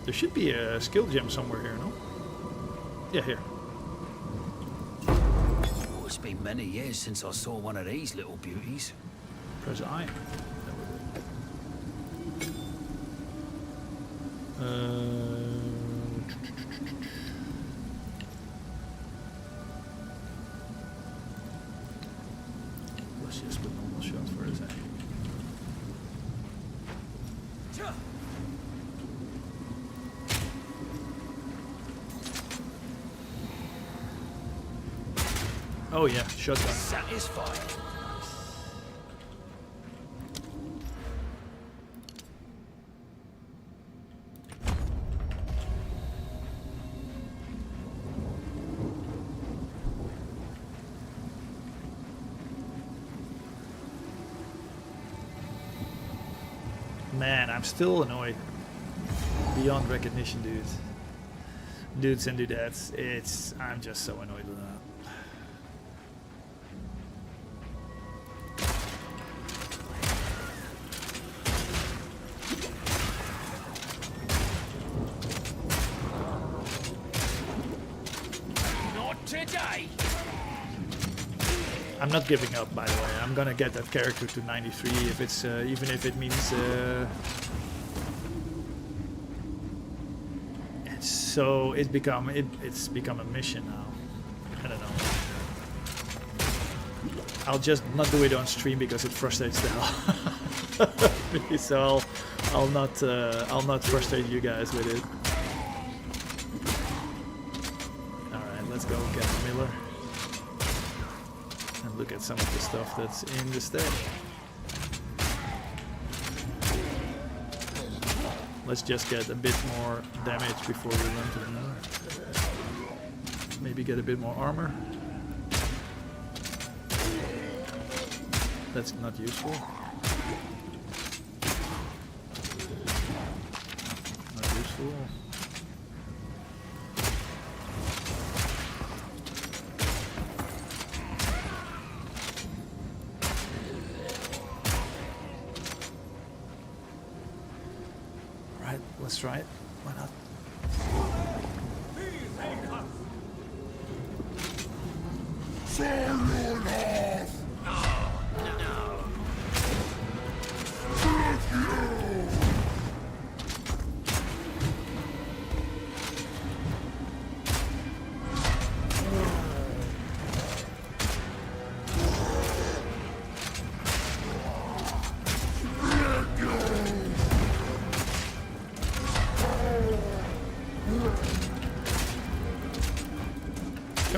There should be a skill gem somewhere here, no? Yeah, here. Oh, it's been many years since I saw one of these little beauties. Press I. Let's just put normal shots for a second. Oh yeah, shotgun. Satisfied. Man, I'm still annoyed. Beyond recognition, dudes. Dudes and dudettes. I'm just so annoyed with that. Not today. I'm not giving up, by the way. I'm gonna get that character to 93 if it's even if it means it's become a mission now. I don't know. I'll just not do it on stream because it frustrates the hell. So I'll not frustrate you guys with it. All right, let's go get Miller. And look at some of the stuff that's in the stack. Let's just get a bit more damage before we run to the Miller. Maybe get a bit more armor. That's not useful. Not useful. Let's try it. Why not?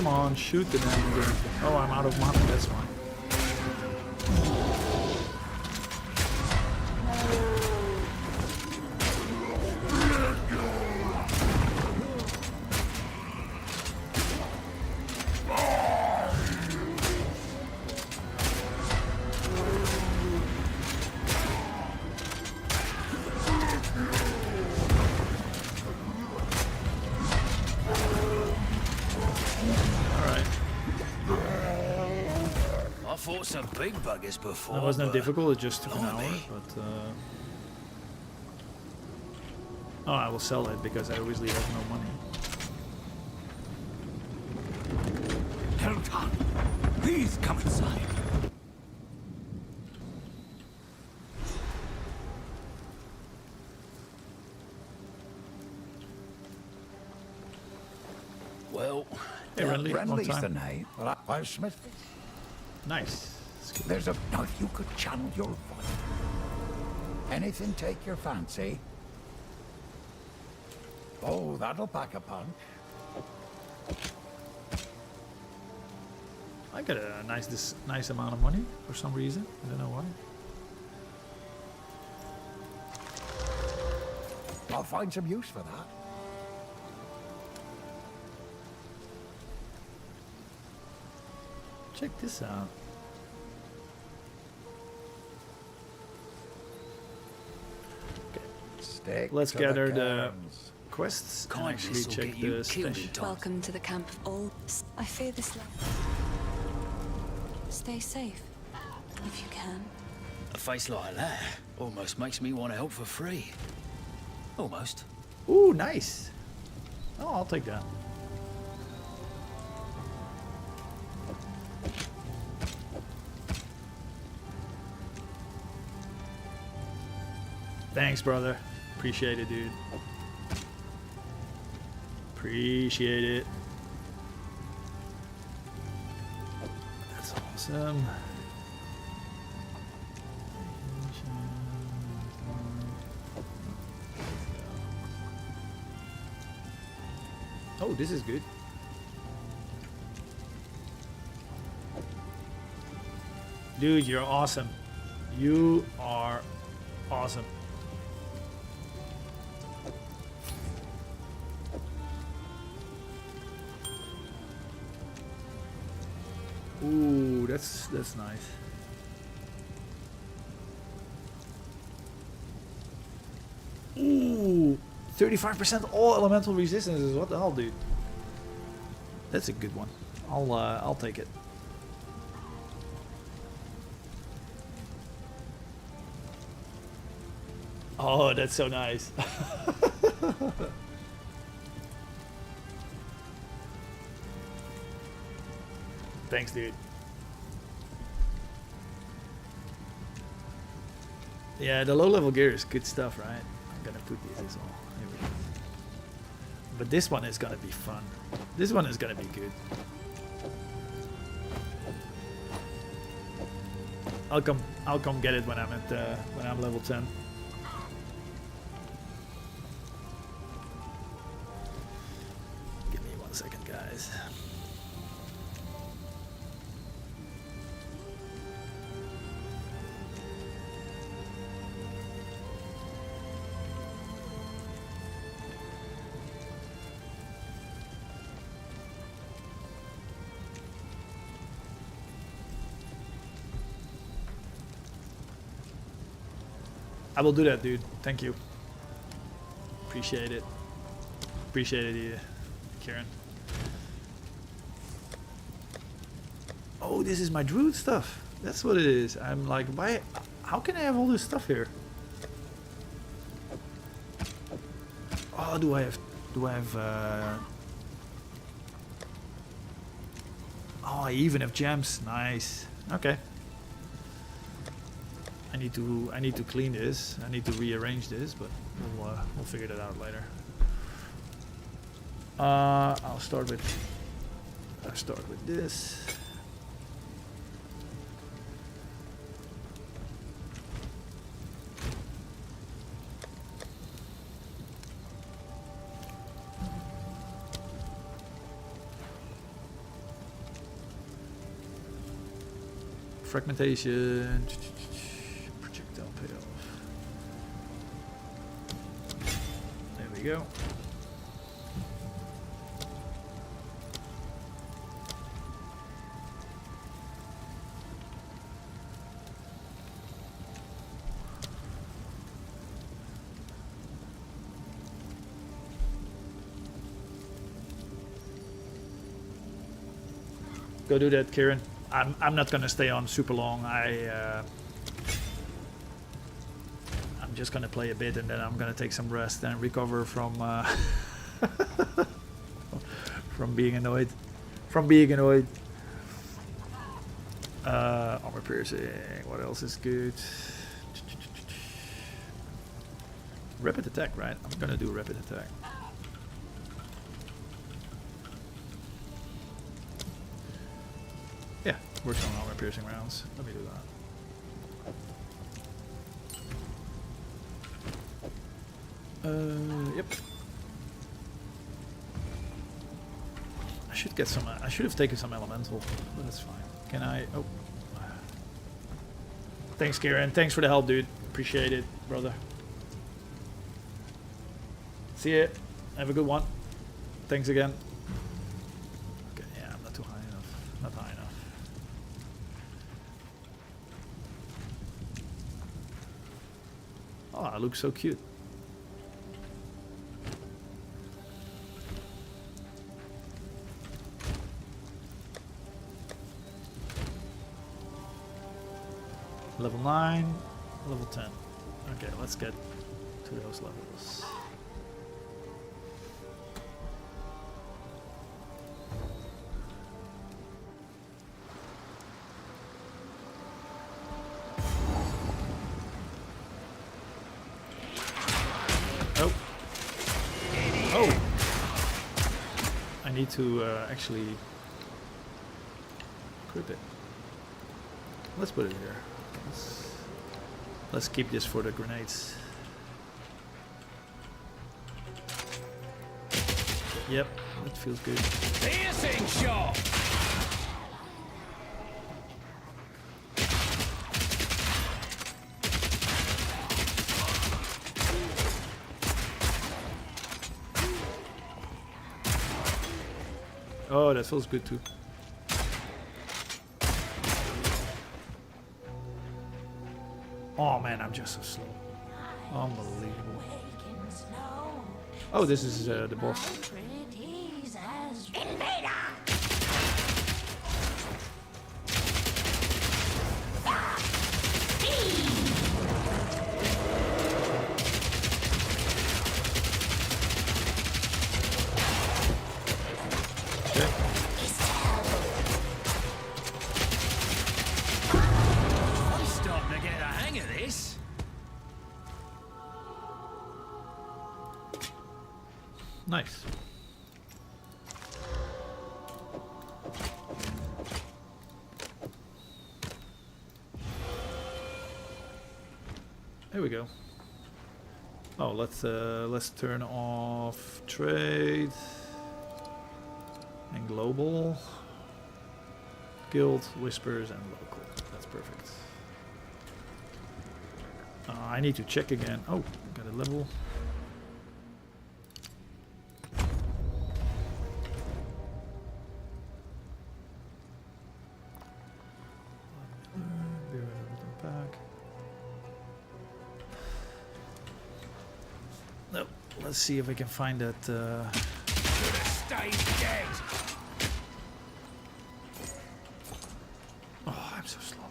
Come on, shoot the damn thing. Oh, I'm out of mana, that's fine. I fought some big buggers before. That wasn't but difficult, it just took an hour, blimey. but oh, I will sell it because I obviously have no money. Kelton, please come inside. Well, Hey, Renly, long Friendly's the time. night. Well, I'm Smith. Nice. That's good. There's a... Now, if you could channel your voice. Anything take your fancy? Oh, that'll pack a punch. I got a nice amount of money for some reason. I don't know why. I'll find some use for that. Check this out. Stick Let's to gather the cairns. quests and kindness actually will check get you the killed stash. in time. Welcome to the camp of all. I fear this life. Stay safe, if you can. A face like that almost makes me want to help for free. Almost. Ooh, nice. Oh, I'll take that. Thanks, brother. Appreciate it, dude. Appreciate it. That's awesome. Oh, this is good. Dude, you're awesome. You are awesome. Ooh, that's nice. Ooh, 35% all elemental resistances. What the hell, dude? That's a good one. I'll take it. Oh, that's so nice. Thanks, dude. Yeah, the low-level gear is good stuff, right? I'm gonna put these as well. Here we go. But this one is gonna be fun. This one is gonna be good. I'll come get it when I'm at when I'm level 10. Give me 1 second, guys. I will do that, dude. Thank you. Appreciate it. Appreciate it, Kieran. Oh, this is my druid stuff. That's what it is. I'm like, why? How can I have all this stuff here? Oh, do I have? Oh, I even have gems. Nice. Okay. I need to clean this. I need to rearrange this, but we'll figure that out later. I'll start with this. fragmentation. Projectile payoff. There we go. Go do that, Kieran. I'm not gonna stay on super long. I'm just gonna play a bit and then I'm gonna take some rest and recover from from being annoyed. Armor piercing. What else is good? Rapid attack, right? I'm gonna do rapid attack. Yeah, works on armor piercing rounds. Let me do that. Yep. I should get some. I should have taken some elemental, but that's fine. Can I? Oh. Thanks, Kieran. Thanks for the help, dude. Appreciate it, brother. See ya. Have a good one. Thanks again. Okay, yeah, I'm not too high enough. Not high enough. Oh, it looks so cute. Level 9, level 10. Okay, let's get to those levels. Oh. Oh! I need to actually equip it. Let's put it here. Let's keep this for the grenades. Yep, that feels good. Piercing shot! Oh, that feels good too. Oh man, I'm just so slow. Unbelievable. Oh, this is the boss. Nice. There we go. Oh, let's turn off trade and global, guild, whispers, and local. That's perfect. I need to check again. Oh, got a level. Let's see if we can find that. Stay dead. Oh, I'm so slow.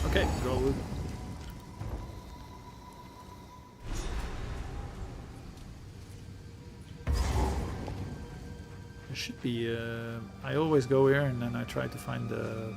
Okay, go. There should be. I always go here and then I try to find the.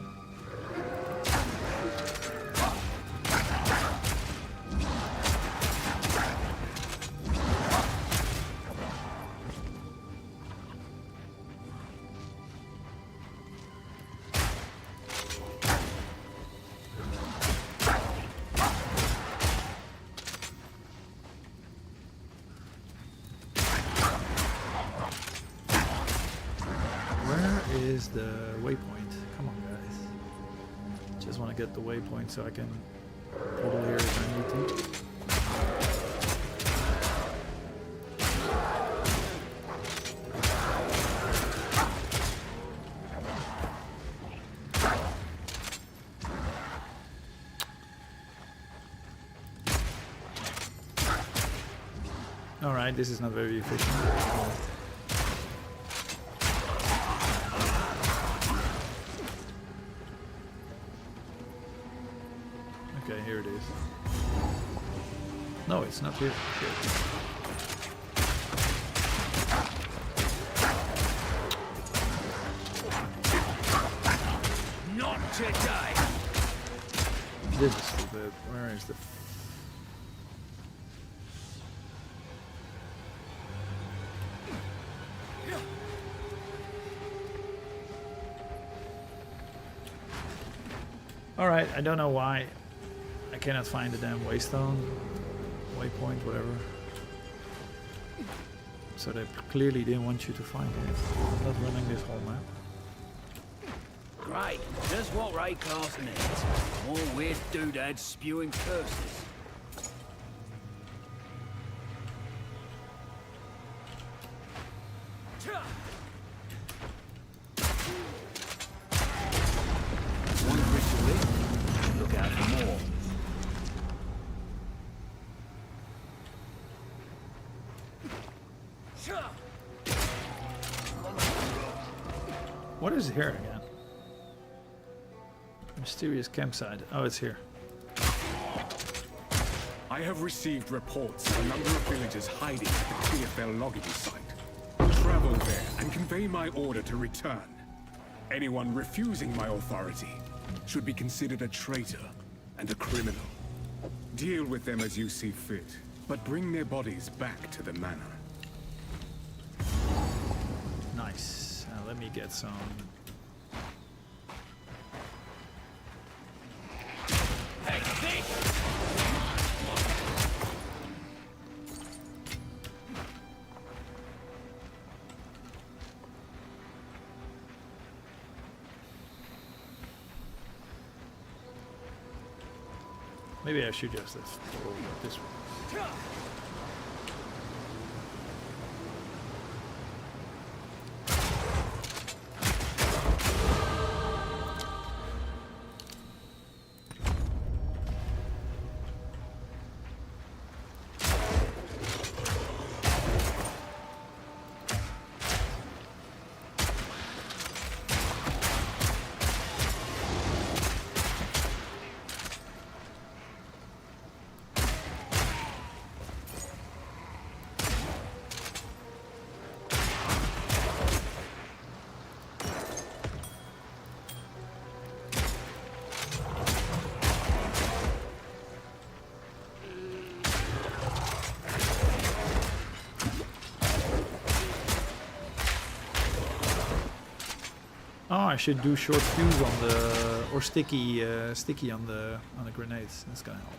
is the waypoint? Come on, guys. Just want to get the waypoint so I can pull here if I need to. Alright, this is not very efficient. Okay, here it is. No, it's not here. Shit. Not today. This is stupid. Where is the... Alright, I don't know why I cannot find the damn waystone, waypoint, whatever. So they clearly didn't want you to find it. I'm not running this whole map. Great, just what Raycast needs. More weird doodads spewing curses. One crystal in. Look out for more. What is here again? Mysterious campsite. Oh, it's here. I have received reports of a number of villagers hiding at the TFL logging site. Travel there and convey my order to return. Anyone refusing my authority should be considered a traitor and a criminal. Deal with them as you see fit, but bring their bodies back to the manor. Nice. Let me get some. Maybe I should just go this way. Oh, I should do short fuse on the or sticky on the grenades. That's gonna help.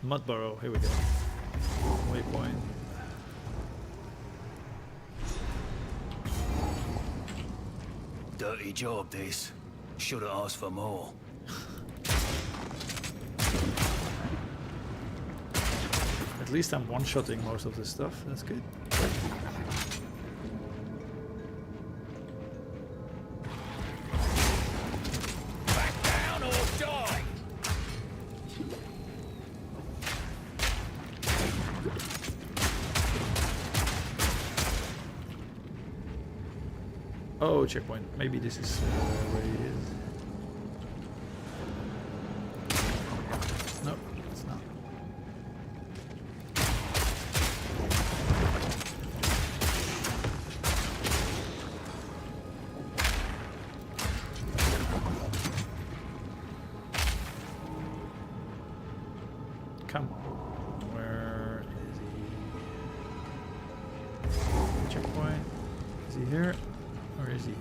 Mud burrow, here we go. Waypoint. Dirty job, this. Should have asked for more. At least I'm one-shotting most of this stuff. That's good. Back down or die! Oh, checkpoint. Maybe this is where he is. checkpoint. Is he here? Or is he here?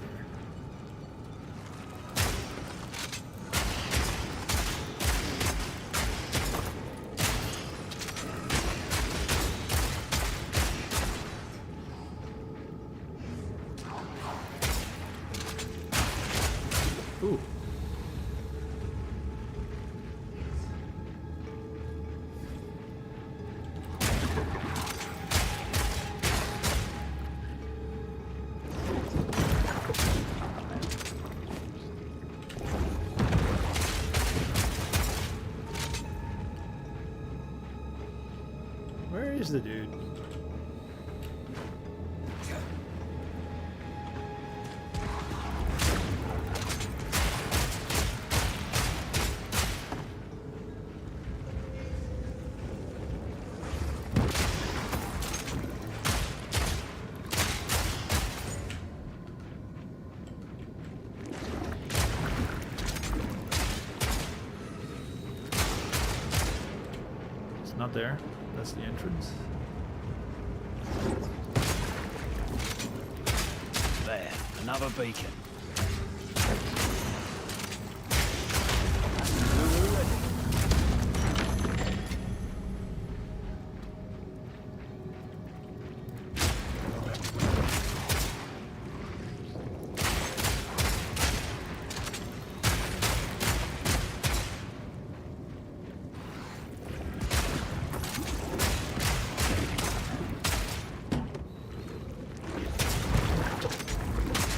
Ooh. Where is the dude? It's not there. That's the entrance. There, another beacon.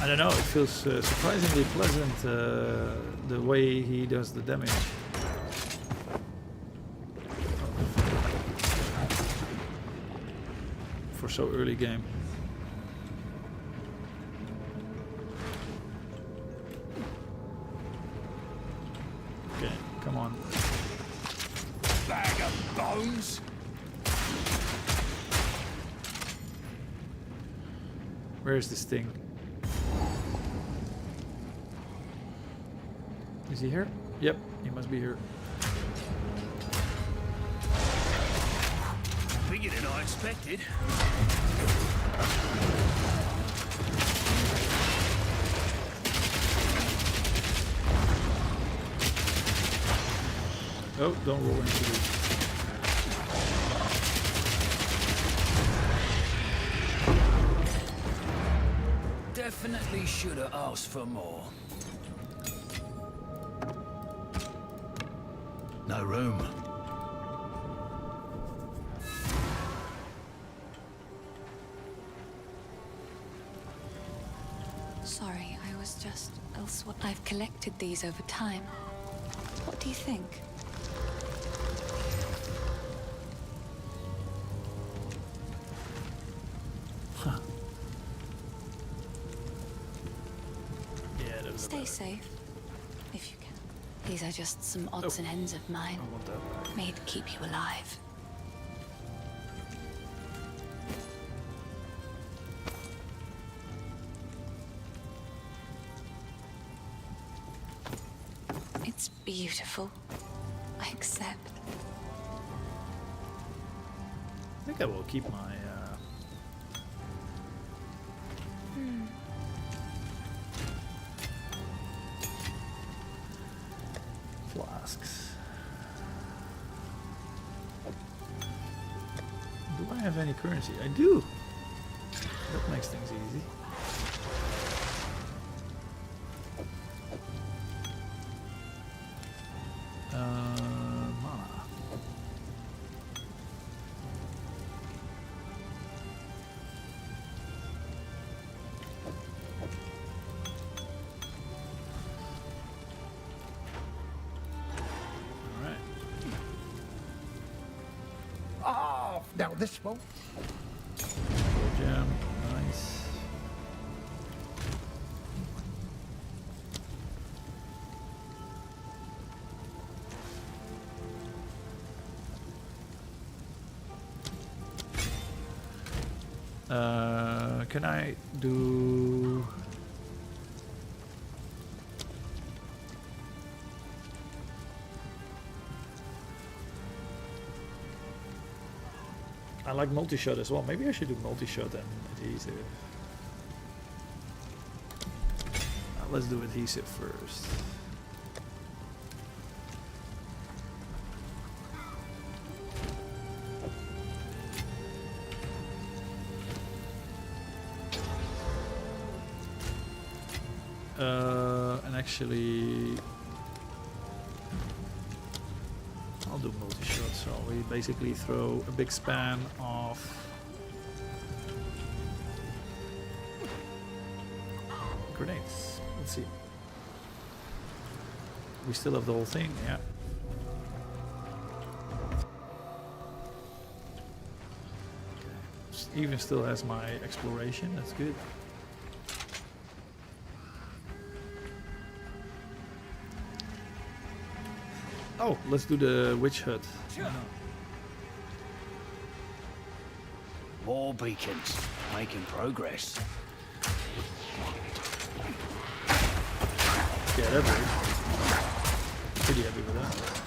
I don't know, it feels surprisingly pleasant the way he does the damage. For so early game. Okay, come on. Bag of bones? Where is this thing? Is he here? Yep, he must be here. Bigger than I expected. Oh, don't roll into this. Definitely should have asked for more. No room. Sorry, I was just elsewhere. I've collected these over time. What do you think? Huh. Yeah, that's Stay safe, if you can. These are just some odds and ends of mine, I want that back. made to keep you alive. It's beautiful. I accept. I think I will keep my flasks. Do I have any currency? I do. That makes things easy. Mana. Alright. Ah, now this won't. Gem. Nice. Can I do... I like multi-shot as well. Maybe I should do multi-shot and adhesive. Let's do adhesive first. And actually, I'll do multi-shot. So we basically throw a big span of grenades. Let's see. We still have the whole thing, yeah. Okay. Even still has my exploration, that's good. Oh, let's do the witch hut. More beacons, making progress. Yeah, that works. Pretty happy with that.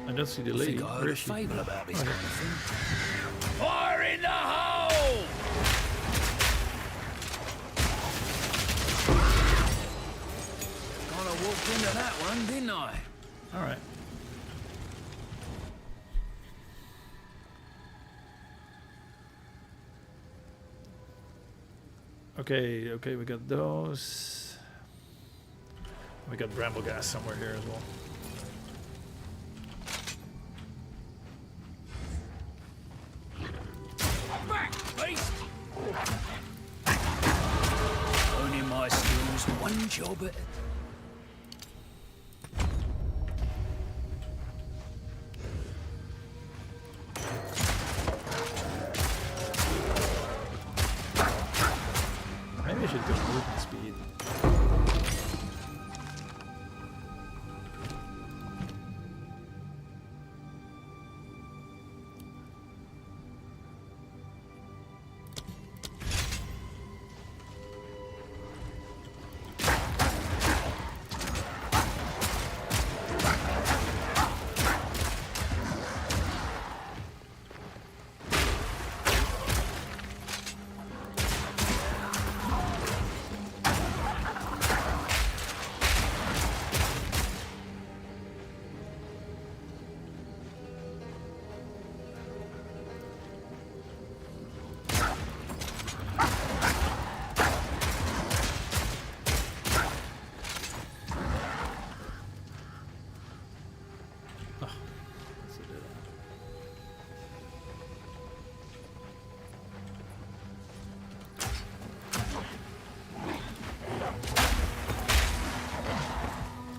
I don't see the lady. I think I heard Where a is she? fable about this Oh, kind yeah. of thing. Fire in the hole! Kind of walked into that one, didn't I? All right. Okay, we got those. We got bramble gas somewhere here as well. Back, beast! Honing my skills, one job at Maybe I should go movement speed.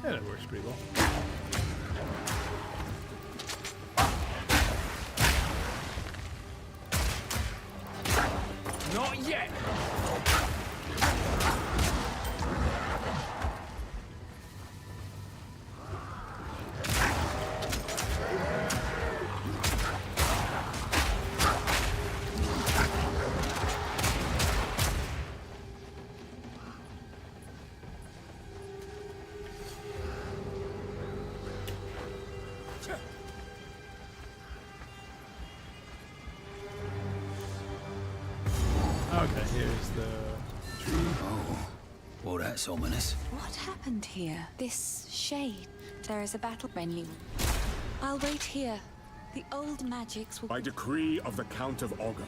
Yeah, that works pretty well. Not yet! Okay, here's the tree. Oh, well that's ominous. What happened here? This shade. There is a battle venue. I'll wait here. The old magics will... By decree of the Count of Ogum,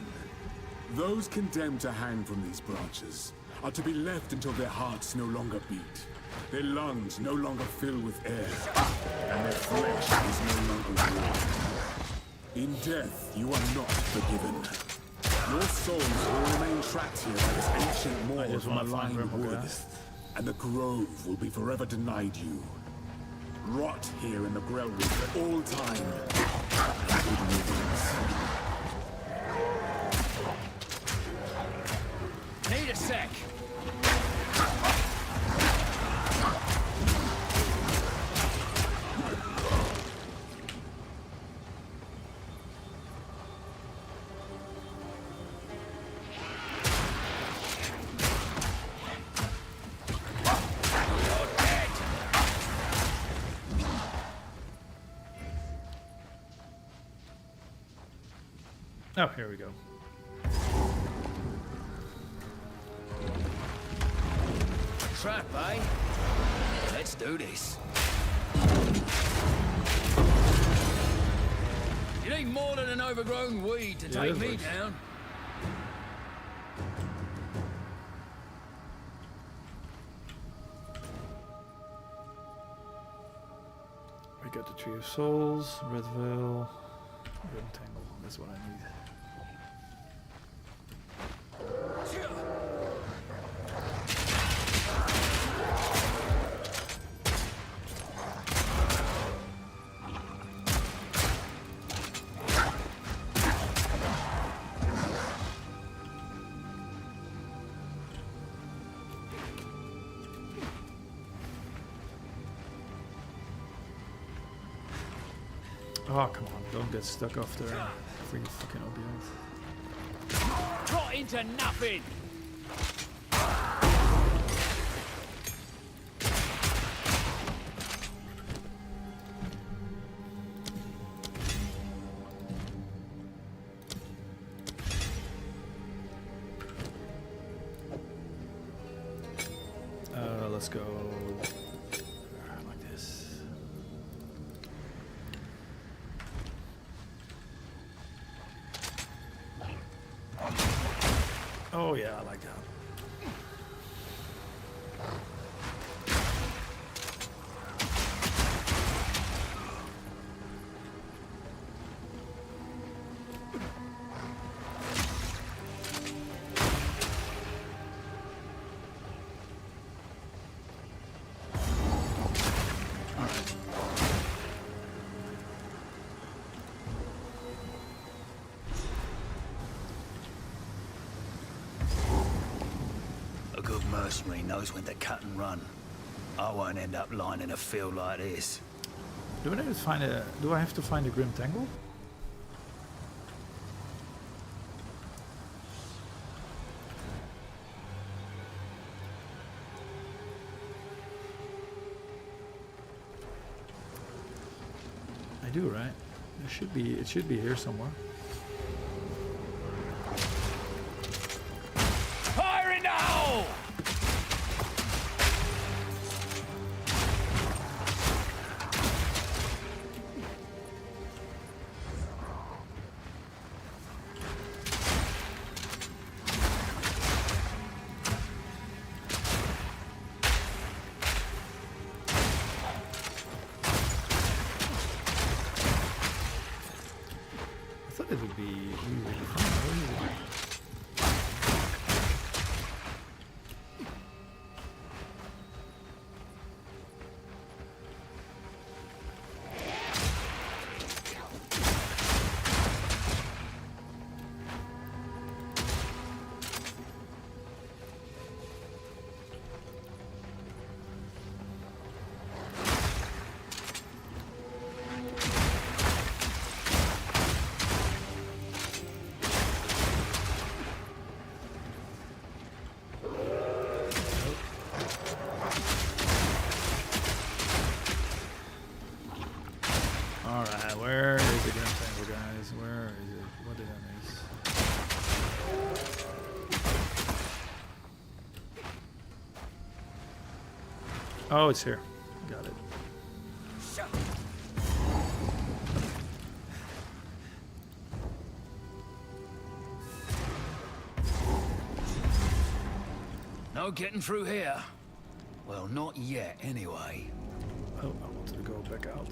those condemned to hang from these branches are to be left until their hearts no longer beat, their lungs no longer fill with air, and their flesh is no longer warm. In death, you are not forgiven. Your souls will remain trapped here by this ancient I moor just of wanna find malign Bramble wood, Ghast. and the grove will be forever denied you. Rot here in the Grell Root for all time. Good riddance. Need a sec. Oh, here we go. Trap, eh? Let's do this. You need more than an overgrown weed to take me down. We got the Tree of Souls, Red Veil, Grim Tangle. That's what I need. Oh, come on, don't get stuck off there. Free fucking opioids. Got into nothing! Let's go like this. Oh yeah, I like that. Mercenary knows when to cut and run. I won't end up lying in a field like this. Do I have to find a Grim Tangle? I do, right? It should be here somewhere. Fire now! It would be really fun. Alright, where is the Grim Tangle, guys? Where is it? What did I miss? Oh, it's here. Got it. No getting through here. Well, not yet, anyway. Oh, I wanted to go back out.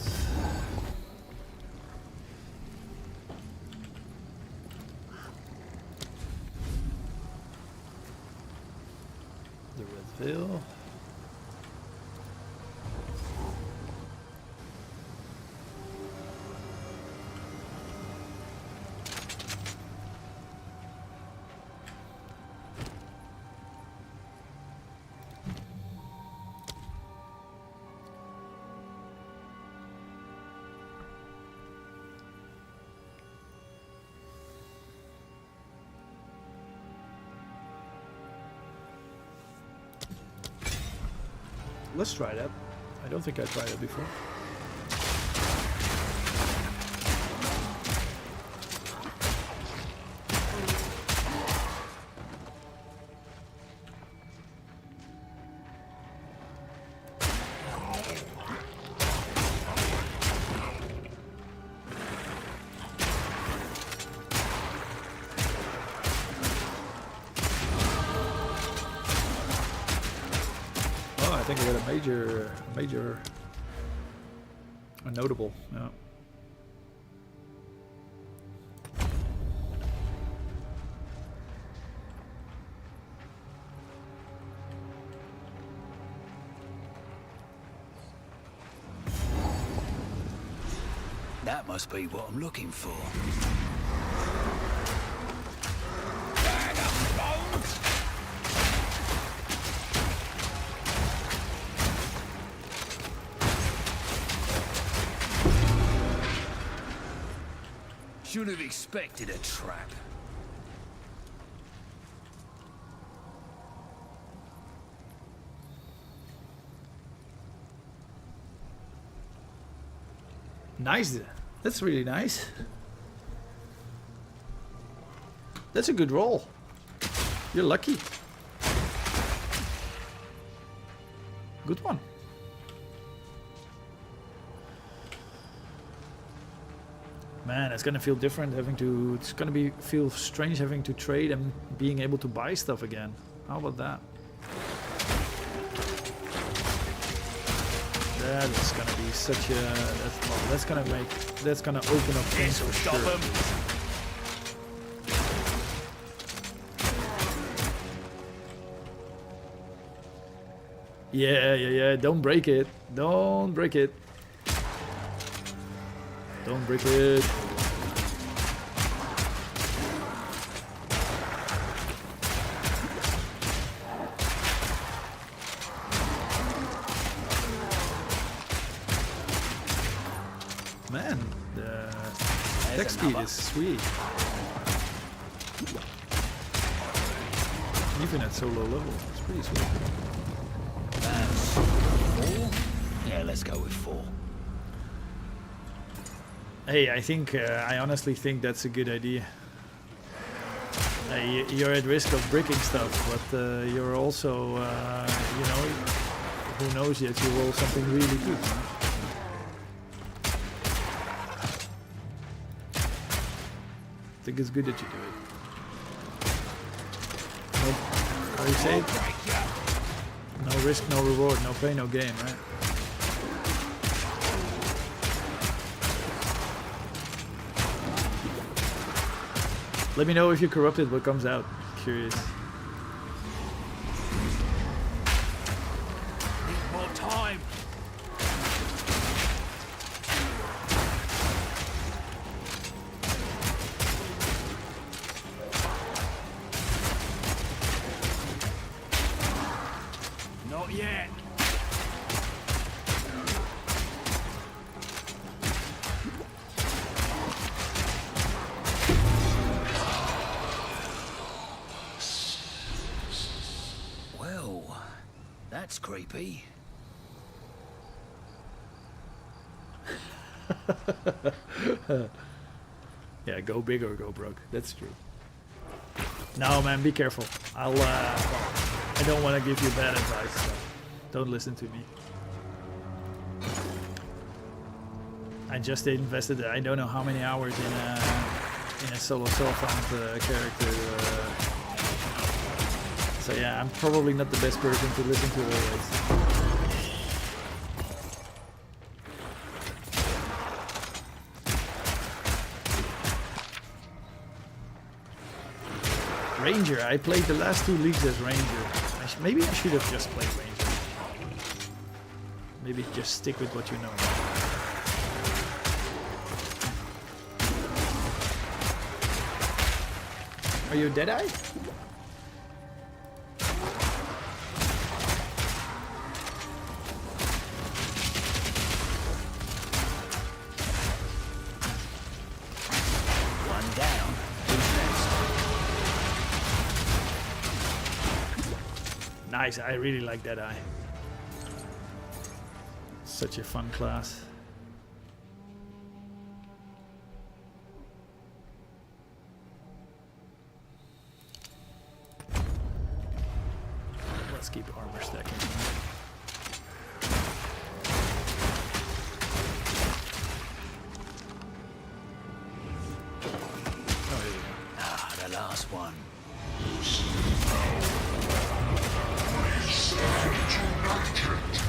The Red Veil. Let's try that. I don't think I tried it before. actually had a notable. Yeah. That must be what I'm looking for. Should have expected a trap. Nice. That's really nice. That's a good roll. You're lucky. Good one. Man, it's gonna feel different having to. It's gonna feel strange having to trade and being able to buy stuff again. How about that? That is gonna be such a. That's gonna open up things for sure. Yeah. Don't break it. Don't break it. Don't break it. Man, the attack speed is sweet. Even at so low level, it's pretty sweet. That's 4? Yeah, let's go with 4. Hey, I honestly think that's a good idea. You're at risk of breaking stuff, but you're also, you know, who knows yet, you roll something really good. I think it's good that you do it. Nope. How do you say it? No risk, no reward, no pain, no gain, right? Let me know if you corrupted what comes out. Curious. Need more time. Not yet. Well, that's creepy. Yeah, go big or go broke. That's true. No, man, be careful. I don't want to give you bad advice, so don't listen to me. I just invested, I don't know how many hours in a solo self-found character. So yeah, I'm probably not the best person to listen to always. Ranger, I played the last 2 leagues as Ranger. Maybe I should have just played Ranger. Maybe just stick with what you know. Are you a Deadeye? One down. Who's next? Nice, I really like Deadeye. Such a fun class. Let's keep armor stacking. Oh, here we go. Ah, the last one. United.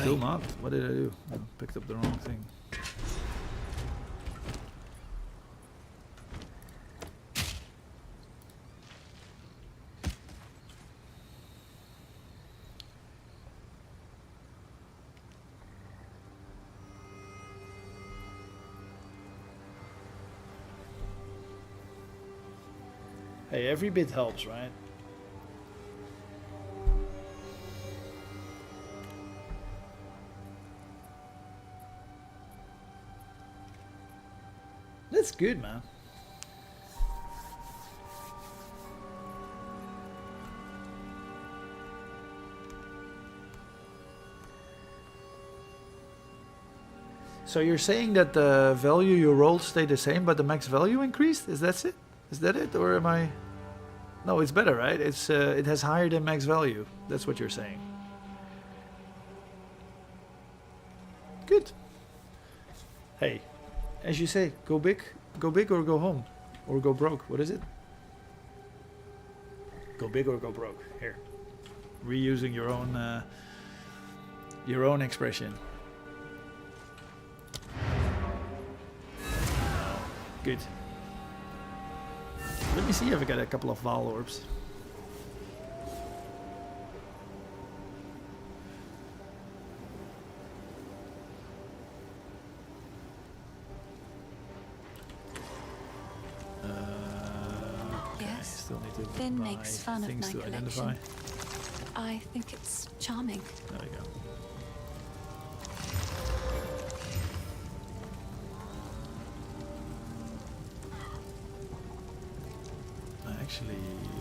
Still not. What did I do? I picked up the wrong thing. Hey, every bit helps, right? That's good, man. So you're saying that the value you rolled stayed the same, but the max value increased? Is that it? Is that it, or am I? No, it's better, right? It's it has higher than max value. That's what you're saying. Good. Hey, as you say, go big or go home, or go broke. What is it? Go big or go broke. Here, reusing your own expression. Good. Let me see if I got a couple of Vaal orbs. Yes. Still need to Finn buy makes fun of things my to collection. identify. I think it's charming. There we go. I actually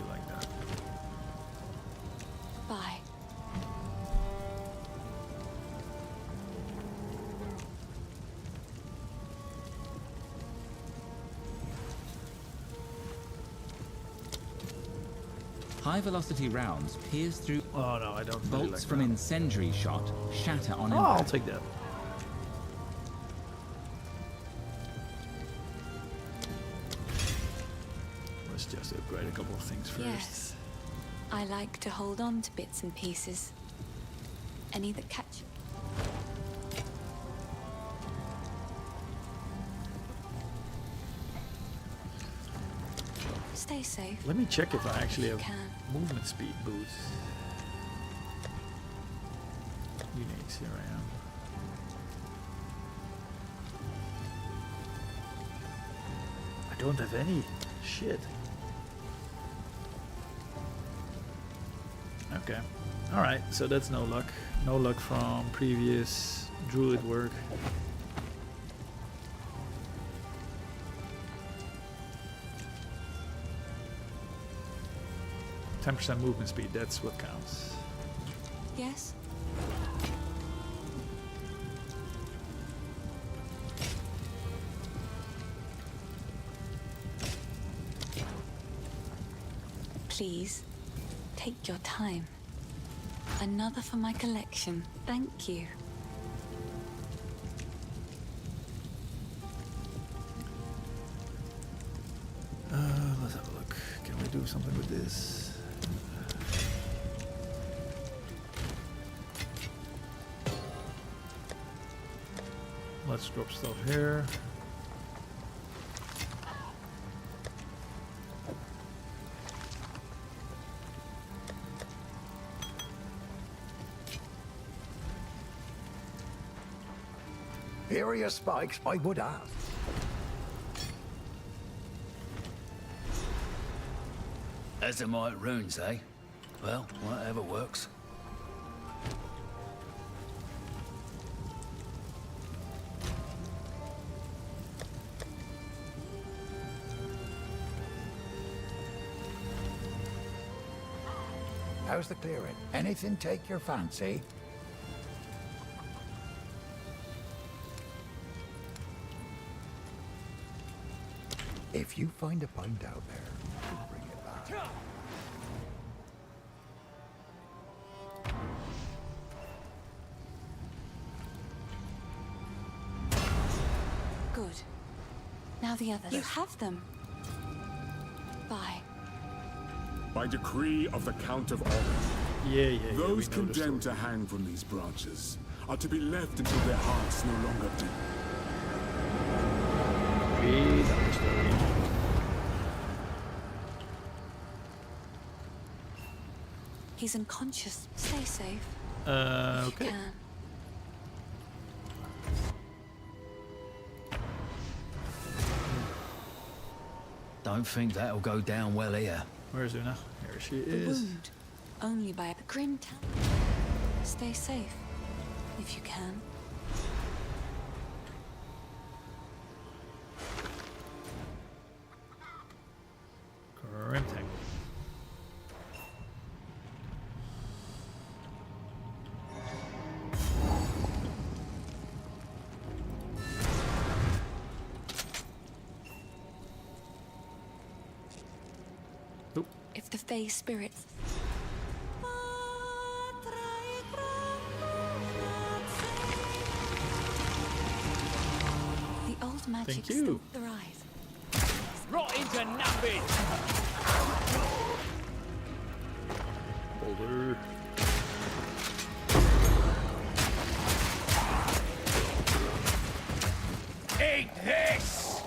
like that. Bye. High velocity rounds pierce through Oh no, I don't really bolts like from that. incendiary shot, shatter on Oh, I'll impact. take that. Let's just upgrade a couple of things first. Yes. I like to hold on to bits and pieces. Any that catch. Stay safe. Let me check if I actually You have can. movement speed boost. Uniques, here I am. I don't have any. Shit. Okay. Alright, so that's no luck. No luck from previous druid work. %10 movement speed, that's what counts. Yes? Please, take your time. Another for my collection. Thank you. Let's have a look. Can we do something with this? Let's drop stuff here. Area spikes, I would ask. Azamite runes, eh? Well, whatever works. How's the clearing? Anything take your fancy? If you find a pint out there, you'll bring it back. Good. Now the others. You have them. Bye. By decree of the Count of Honor, Yeah, those we know the condemned story. to hang from these branches are to be left until their hearts no longer beat. Read the story. He's unconscious. Stay safe. If you Okay. can. Don't think that'll go down well here. Where's Una? Here she The is. wound. Only by the grim town. Stay safe. If you can. Grim Tangle. If the Fey spirits. The old magic Thank still you. thrives. Right into nothing! Boulder. Eat this!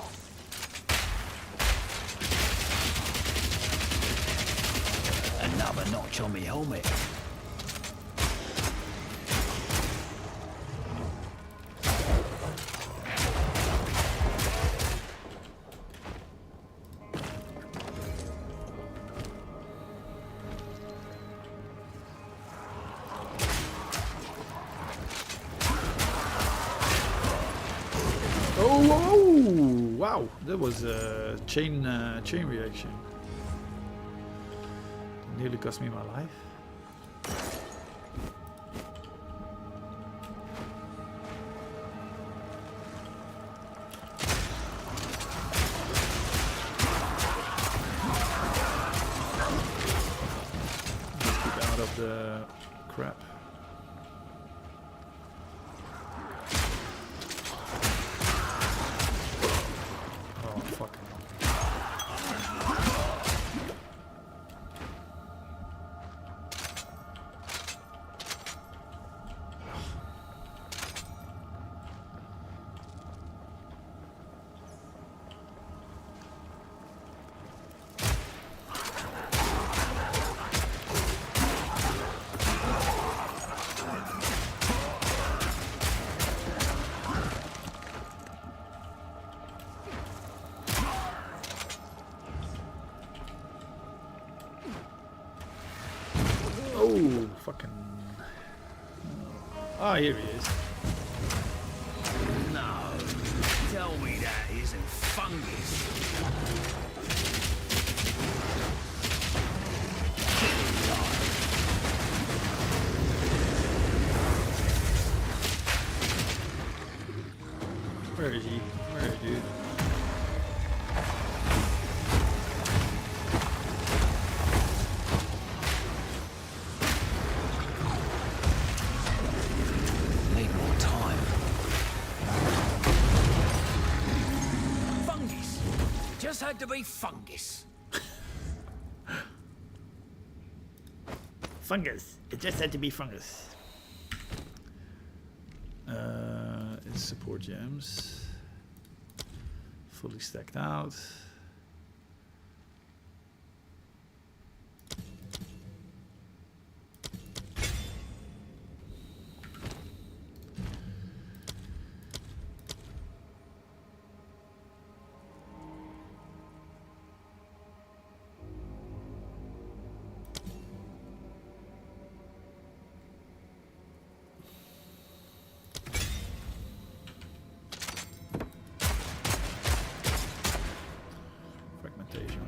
Another notch on me helmet. Oh, wow, that was a chain reaction. Nearly cost me my life. Get out of the crap. Oh, fucking hell. Oh, fucking. Ah, here he is. No, tell me that isn't fungus. Where is he? Where is he? Need more time. Fungus. Just had to be fungus. Fungus. It just had to be fungus. It's support gems. Fully stacked out. Fragmentation.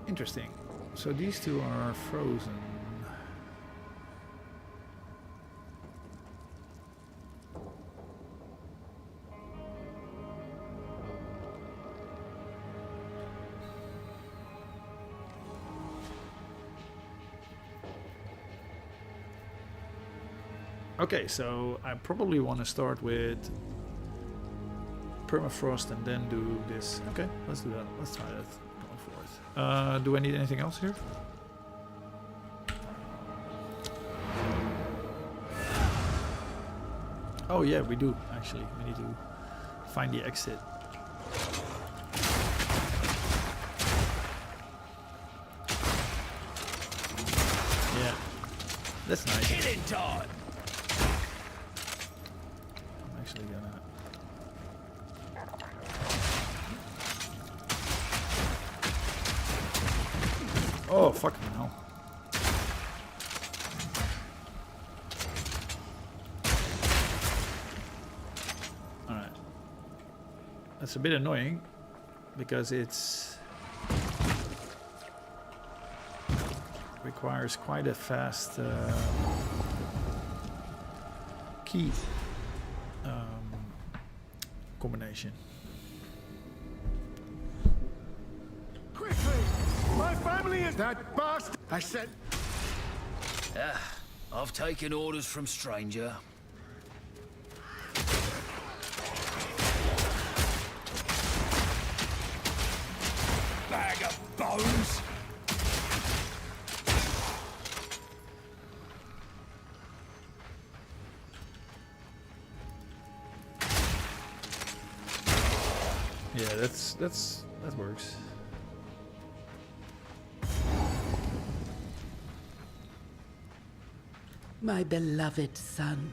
Interesting. So these two are frozen. Okay, so I probably want to start with permafrost and then do this. Okay, let's do that. Let's try that going forward. Do I need anything else here? Oh yeah, we do actually. We need to find the exit. Yeah, that's nice. Killing time. I'm actually gonna. Oh fucking hell! All right, that's a bit annoying because it's requires quite a fast key combination. Quickly! My family is that bastard! I said... I've taken orders from stranger. Bag of bones. Yeah, that works. My beloved son.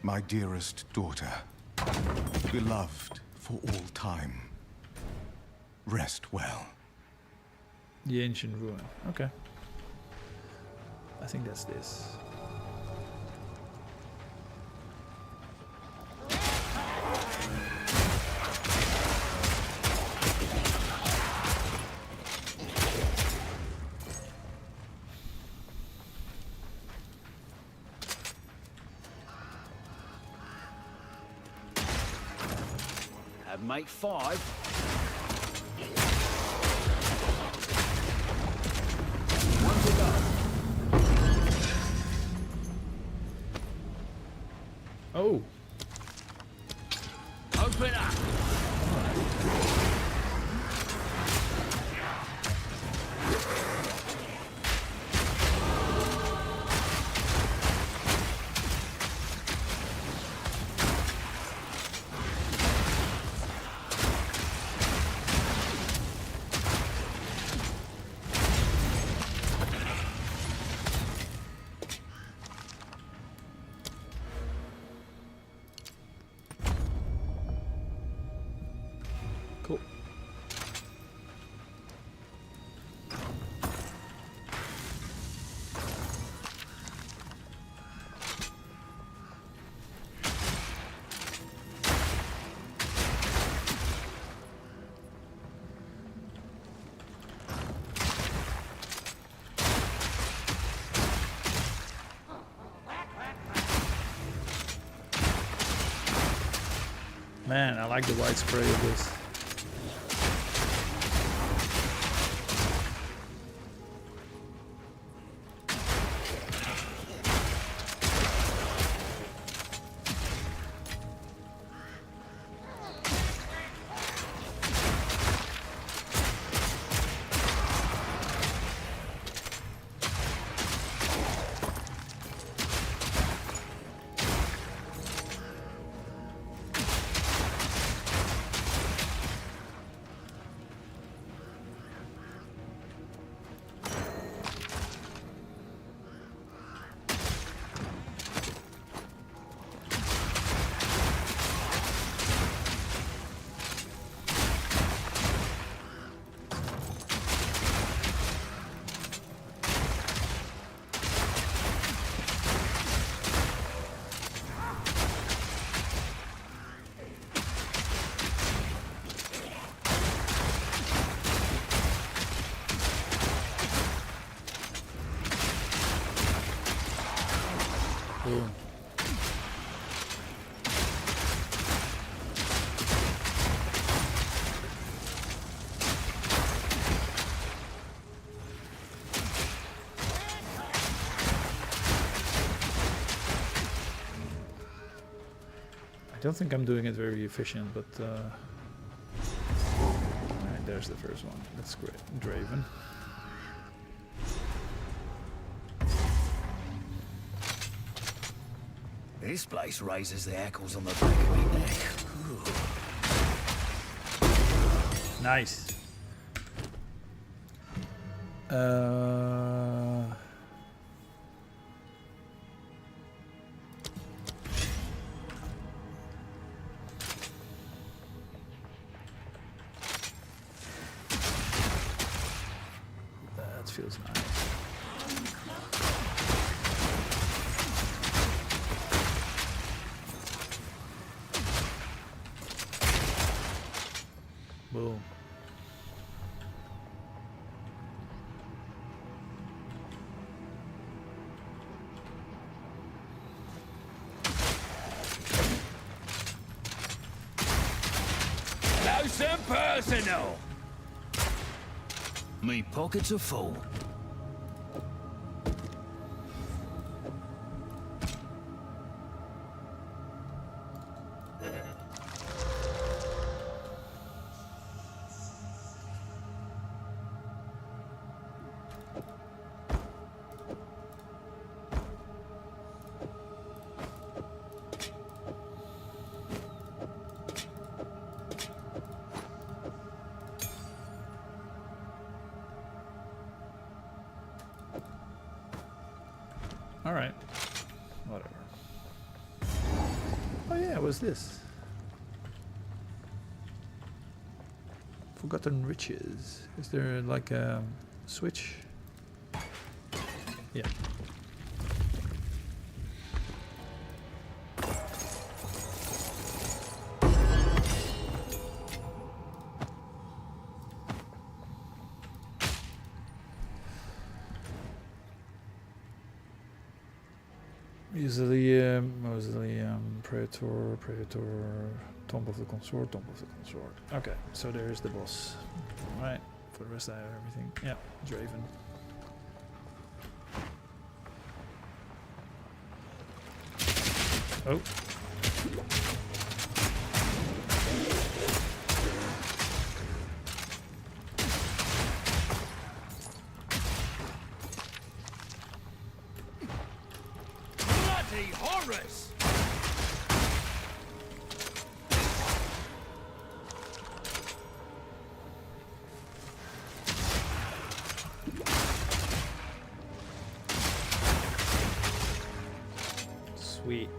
My dearest daughter, beloved for all time. Rest well. The ancient ruin. Okay. I think that's this. Have make 5. One to go. Oh. Open up. Cool. Man, I like the white spray of this. Boom. I don't think I'm doing it very efficient, but alright, there's the first one. That's great. Draven. This place raises the hackles on the back of my neck. Ooh. Nice. That feels nice. Boom. Close and personal. Me pockets are full. Alright. Whatever. Oh yeah, what's this? Forgotten Riches. Is there like a switch? Yeah. Mostly Praetor, Tomb of the Consort. Okay, so there's the boss. Alright, for the rest I have everything. Yeah, Draven. Oh. Bloody horrors! Sweet.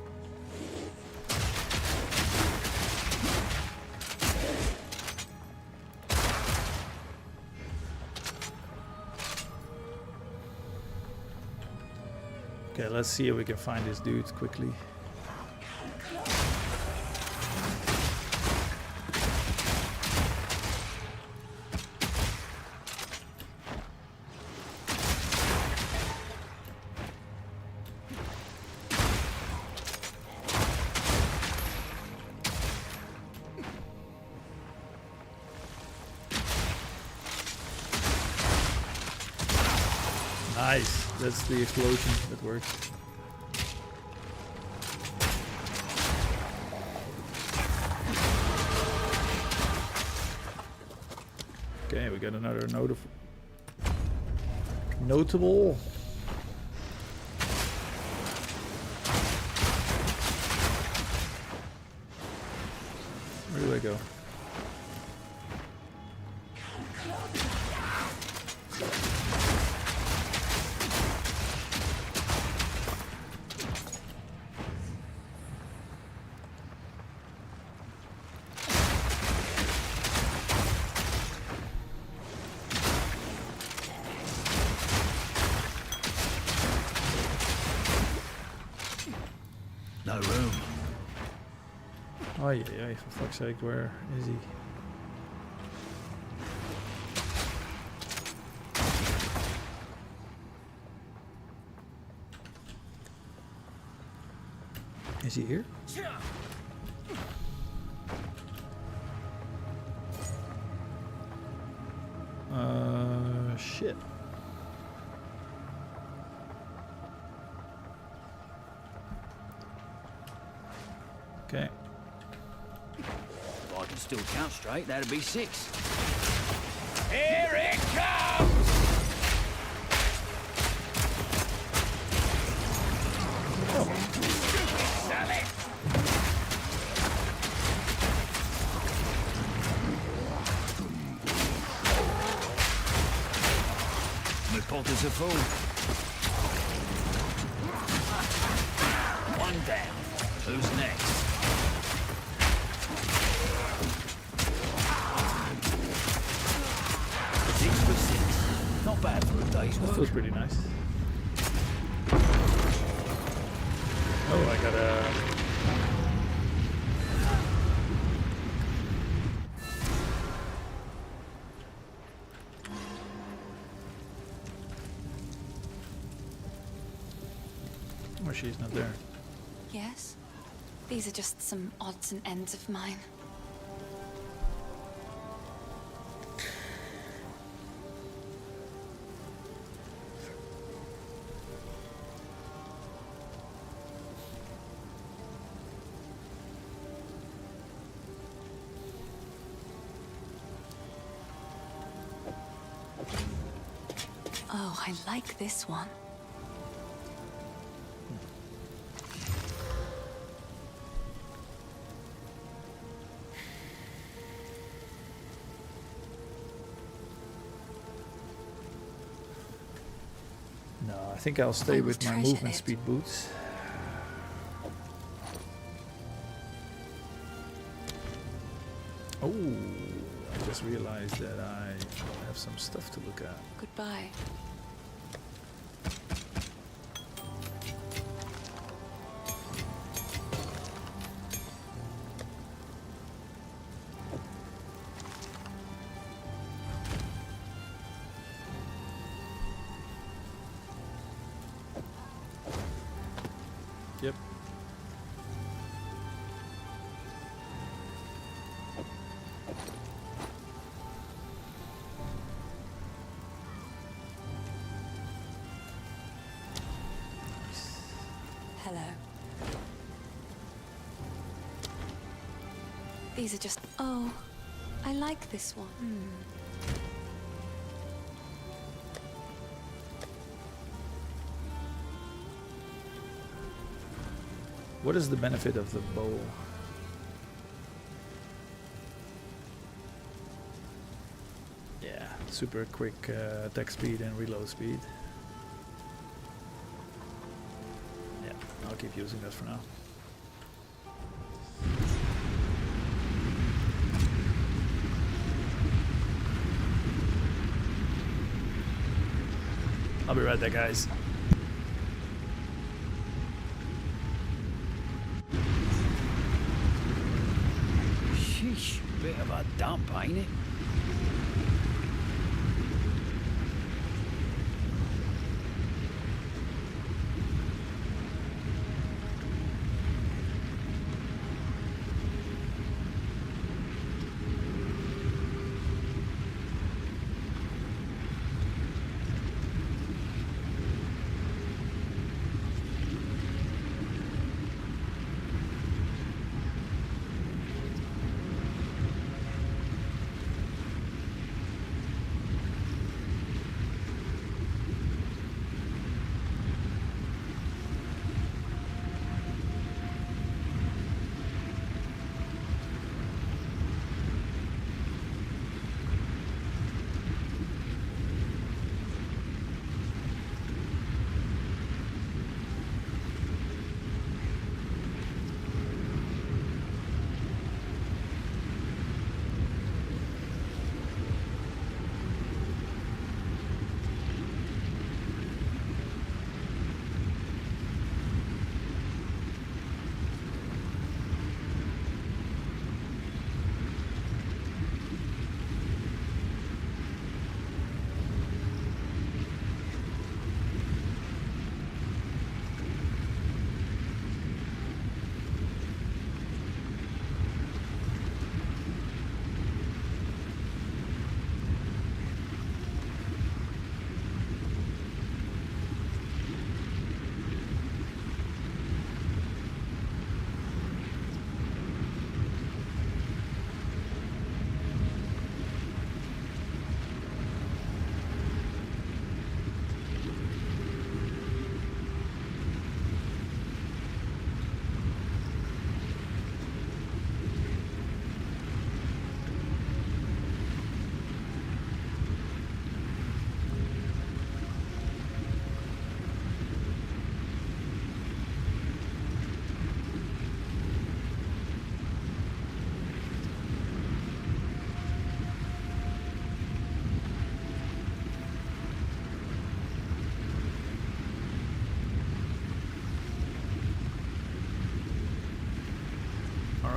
Okay, let's see if we can find this dude quickly. Nice, that's the explosion that works. Okay, we got another notable. Where do I go? No room. Oh yeah, for fuck's sake, where is he? Is he here? Shit. Okay. still count straight, that'd be 6. Here it comes! Sally! My potters are full. One down. Who's next? Six for 6. Not bad for a day's That work. feels pretty nice. Oh, I gotta... Oh, she's not there. Yes? These are just some odds and ends of mine. Oh, I like this one. No, I think I'll stay I will with my treasure movement it. speed boots. Oh, I just realized that I have some stuff to look at. Goodbye. Yep. Hello. These are just... Oh, I like this one. What is the benefit of the bow? Yeah, super quick attack speed and reload speed. Yeah, I'll keep using that for now. I'll be right there, guys. Sheesh, bit of a dump, ain't it?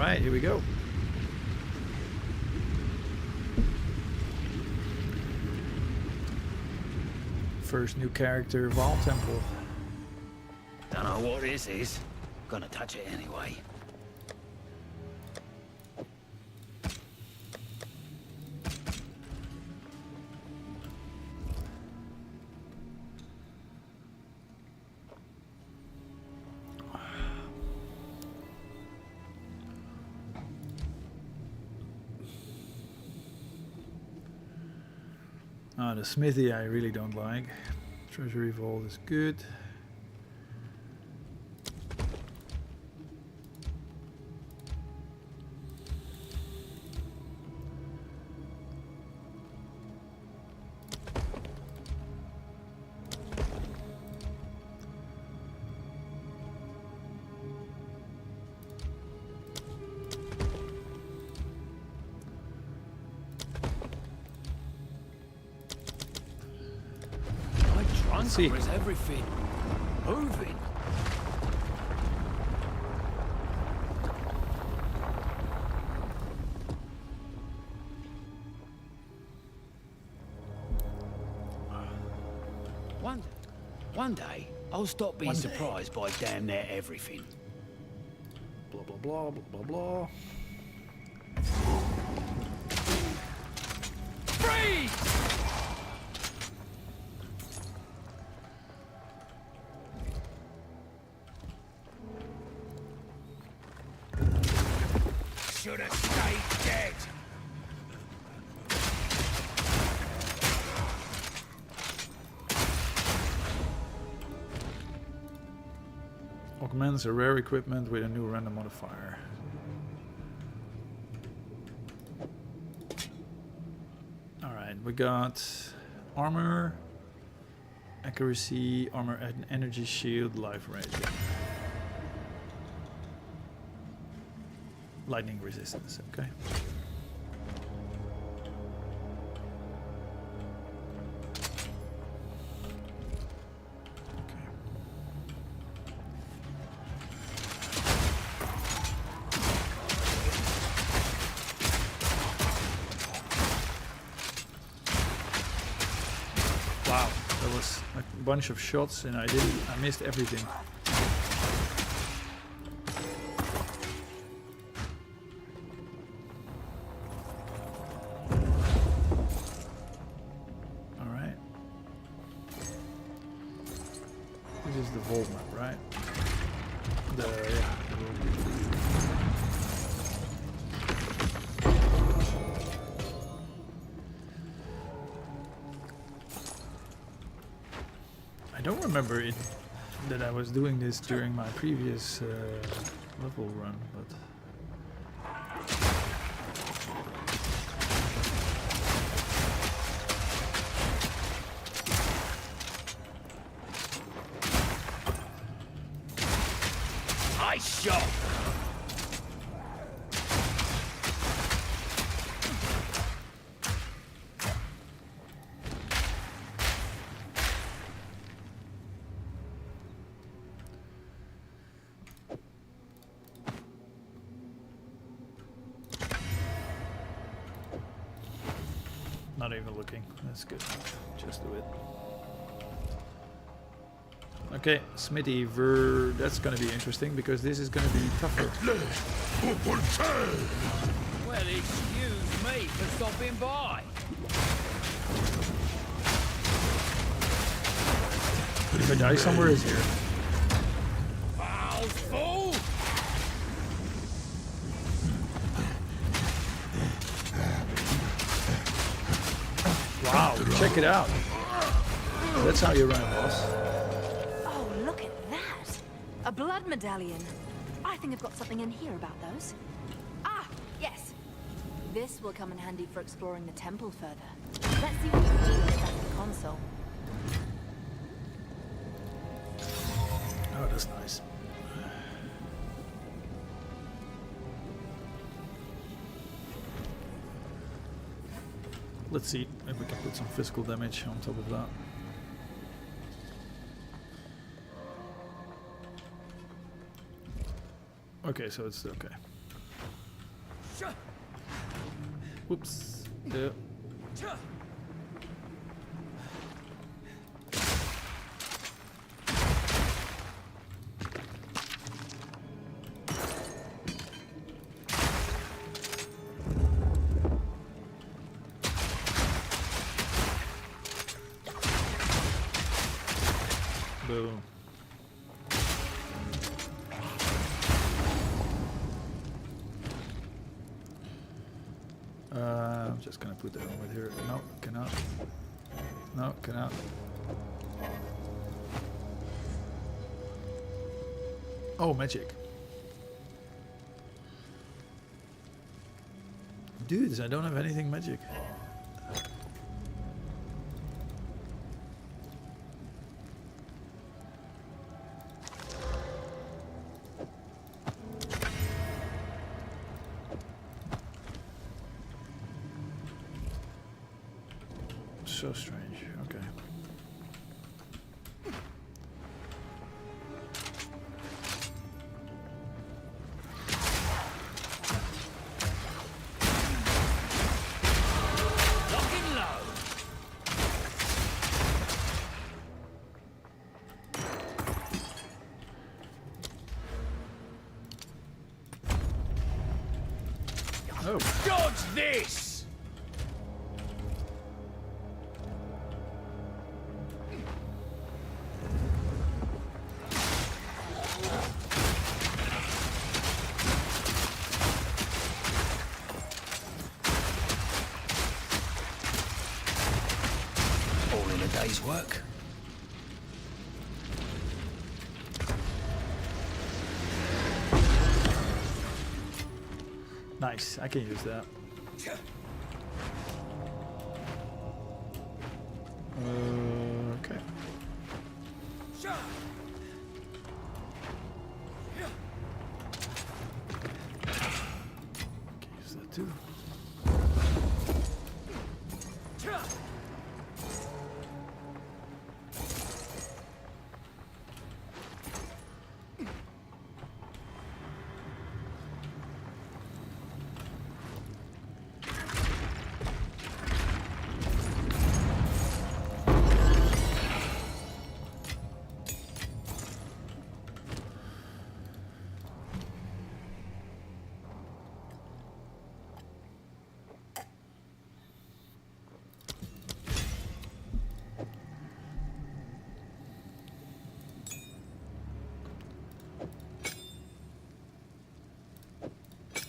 Alright, here we go. First new character, Vaal Temple. Don't know what this is. Gonna touch it anyway. The smithy I really don't like. Treasury vault is good. See. Where's everything moving? One day, I'll stop being surprised by damn near everything. Blah blah blah blah blah blah. Freeze! Should have stayed dead. Augments a rare equipment with a new random modifier. Alright, we got armor, accuracy, armor and energy shield, life range. Lightning resistance, okay. Wow, there was a bunch of shots and I missed everything. I don't remember it that I was doing this during my previous level run, but Nice shot. not even looking. That's good. Just do it. Okay, Smithy, that's gonna be interesting because this is gonna be tougher. Well, excuse me for stopping by. If I die somewhere, is here. Fowls fool! Wow, check it out. That's how you run a boss. Oh, look at that! A blood medallion. I think I've got something in here about those. Ah, yes. This will come in handy for exploring the temple further. Let's see what we can do with that in the console. Oh, that's nice. Let's see if we can put some physical damage on top of that. Okay, so it's okay. Whoops. Yeah. Boom. I'm just gonna put that over here. No, cannot. No, cannot. Oh, magic. Dudes, I don't have anything magic. So strange. Okay. Locking low. Oh. Dodge this. All in a day's work. Nice. I can use that. Okay. Can use that too.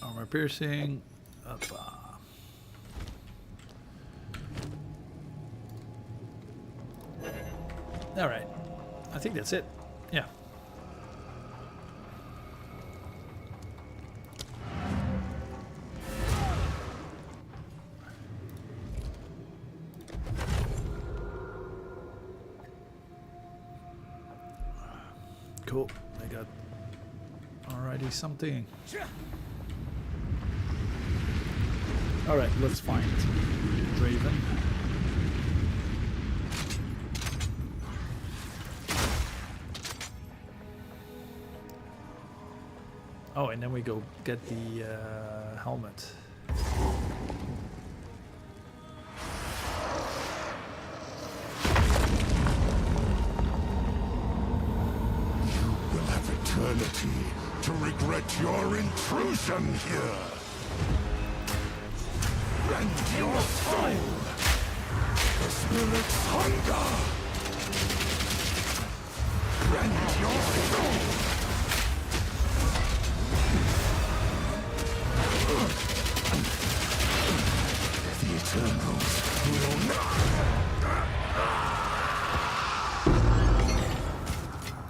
Armor piercing. Up. All right. I think that's it. Yeah. Cool. I got already something. All right, let's find Draven. Oh, and then we go get the helmet. You will have eternity to regret your intrusion here. And your soul, the spirit's hunger. And your soul. The Eternals will not.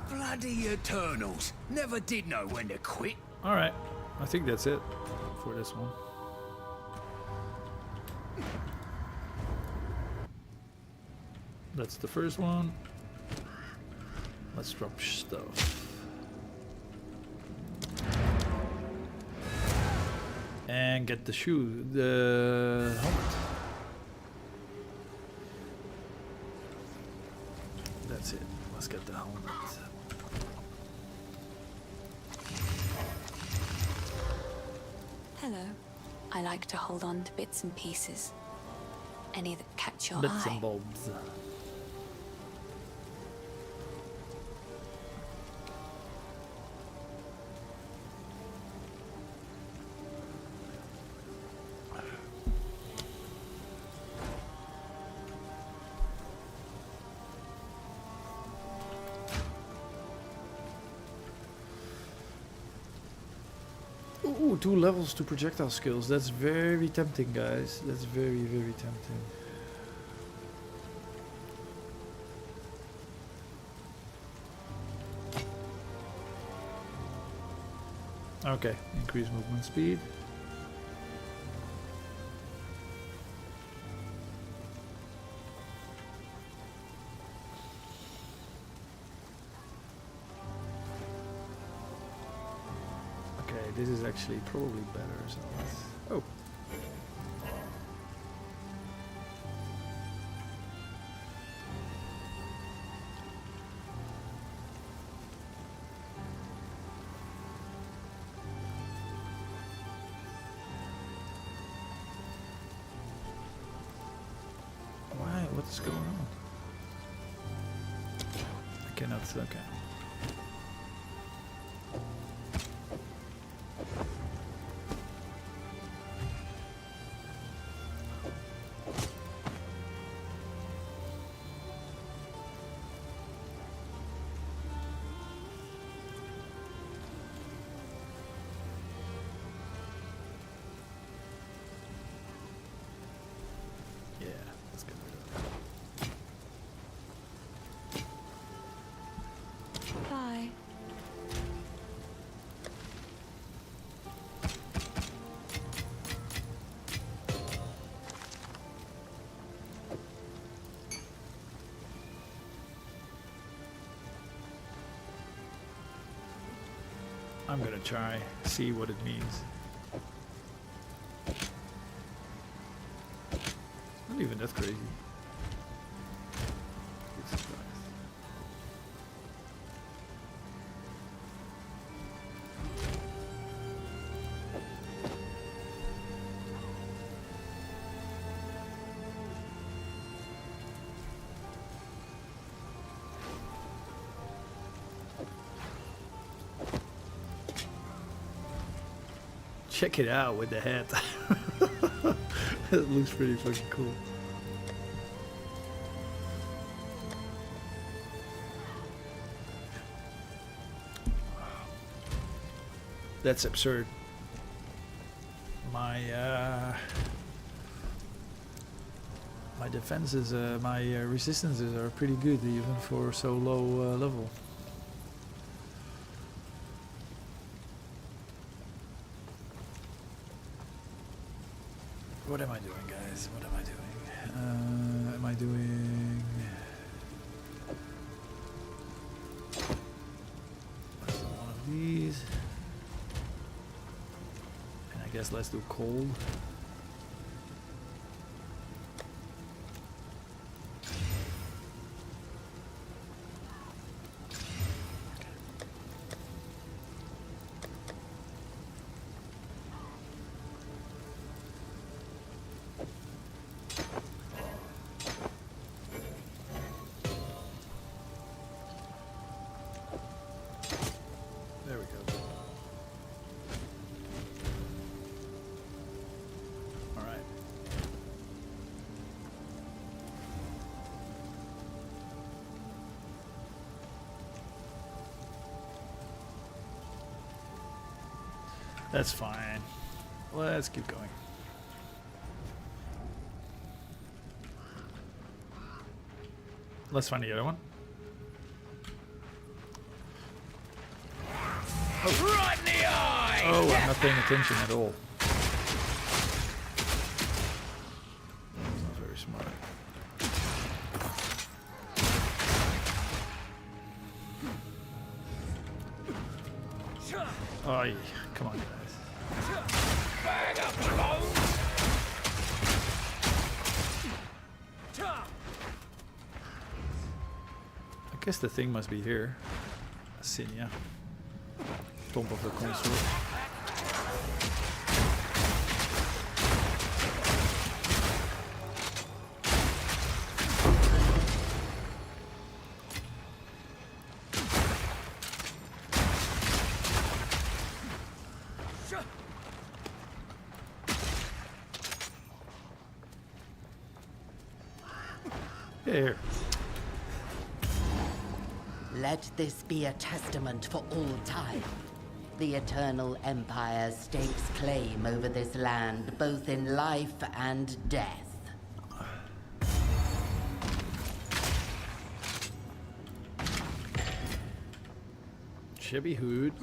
Bloody Eternals. Never did know when to quit. All right, I think that's it for this one. That's the first one. Let's drop stuff. And get the shoe, the helmet. That's it. Let's get the helmet. Hello. I like to hold on to bits and pieces. Any that catch your Bits eye. and bobs. Ooh, 2 levels to projectile skills. That's very tempting, guys. That's very, very tempting. Okay, increase movement speed. Okay, this is actually probably better. So let's, oh. Why? What's going on? I cannot. Okay. Yeah, let's get rid of that. Bye. I'm gonna try, see what it means. Not even that crazy. Jesus Christ. Check it out with the hat. It looks pretty fucking cool. That's absurd. My defenses, my resistances are pretty good even for so low level. What am I doing, guys? What am I doing? Am I doing... one of these? And I guess let's do cold. There we go. All right. That's fine. Let's keep going. Let's find the other one. Right in the eye! Oh, I'm not paying attention at all. That's not very smart. Oh, come on, guys. Bag up the bones! I guess the thing must be here. Sinia. Top of the console. Here. Let this be a testament for all time. The Eternal Empire stakes claim over this land, both in life and death. Shabby hood.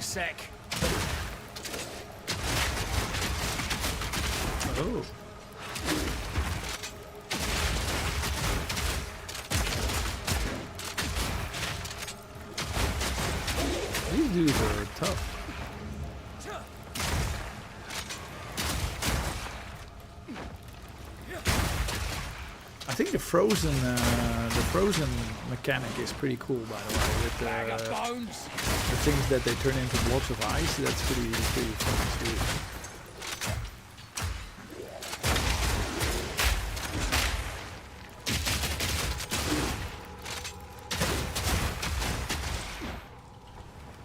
Sec. Oh. These dudes are tough. I think the frozen mechanic is pretty cool, by the way. With the things that they turn into blocks of ice, that's pretty fun too.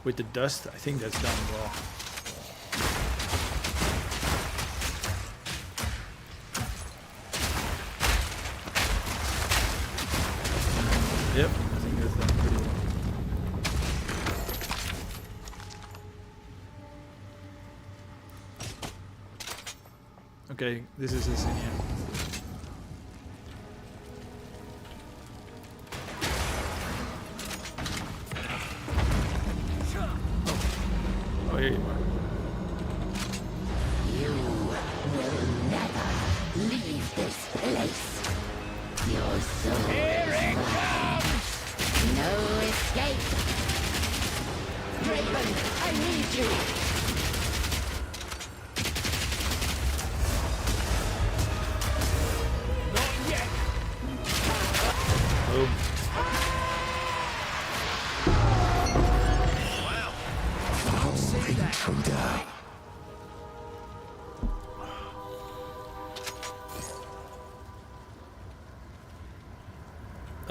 With the dust, I think that's done well. Yep, I think that's done pretty well. Okay, this is this in here. Oh, here you are. You will never leave this place. Your soul Here it comes! no escape. Raven, I need you. Not yet! Boom.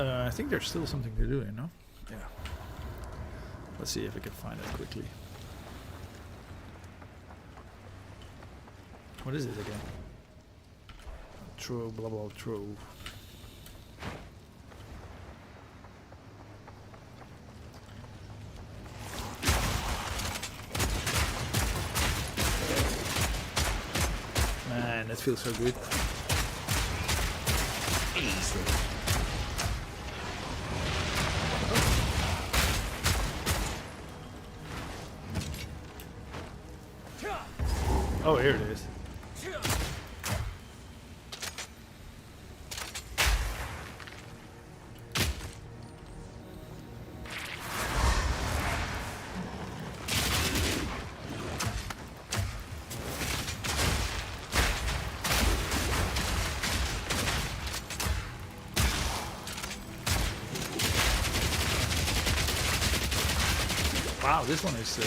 I think there's still something to do, you know? Yeah. Let's see if we can find it quickly. What is it again? Trove, blah blah trove. Man, that feels so good. Easy. Oh, here it is. Wow, this one is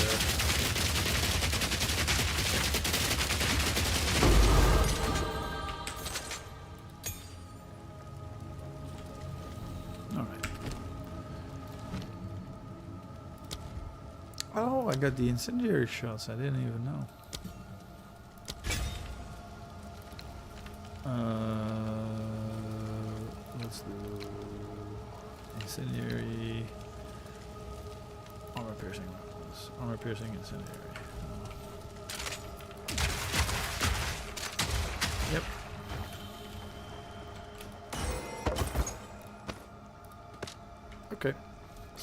oh, I got the incendiary shots. I didn't even know. Let's do incendiary, armor piercing rounds, armor piercing incendiary. Yep.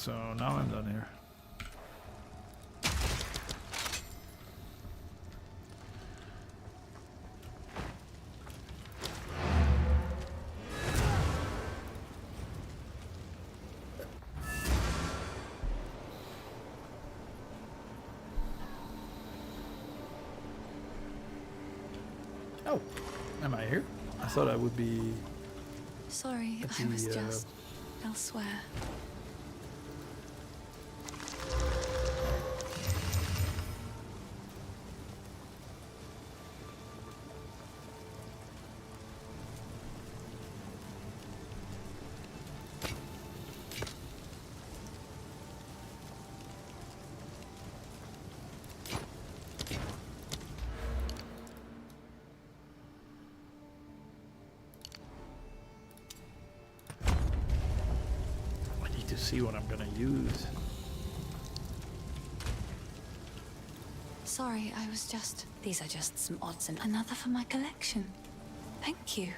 So now I'm done here. Oh, am I here? I thought I would be. Sorry, At I was the, just elsewhere. To see what I'm gonna use. Sorry, I was just... These are just some odds and another for my collection. Thank you.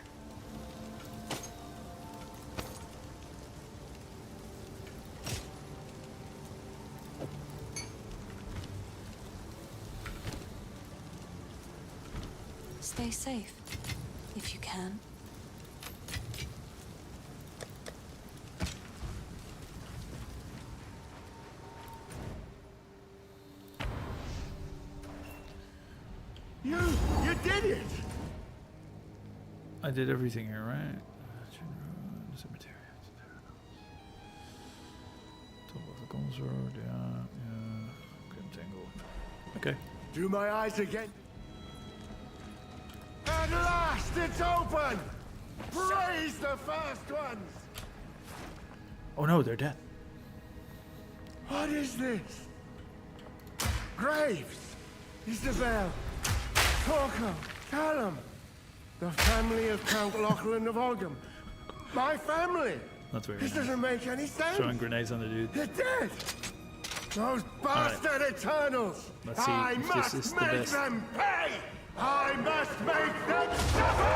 Stay safe, if you can. You did it! I did everything here, right? Cemetery. Top of the consort, yeah. Grim Tangle. Okay. Do my eyes again. At last, it's open! Praise the first ones! Oh no, they're dead. What is this? Graves! Isabel! Torco! Callum! The family of Count Lachlan of Ogham. My family! That's very This nice. doesn't make any sense! Throwing grenades on the dude. They're dead! Those bastard Eternals! Let's see I if this must is the make best. them pay! I must make them suffer!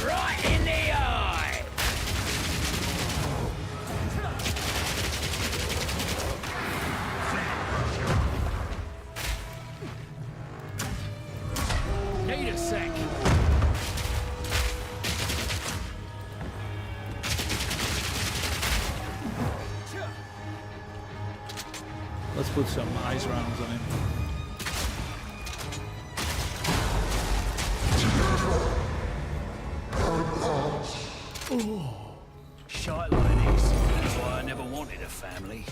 Right in the eye! Need a sec. Let's put some ice rounds on him. Shite like this. That's why I never wanted a family.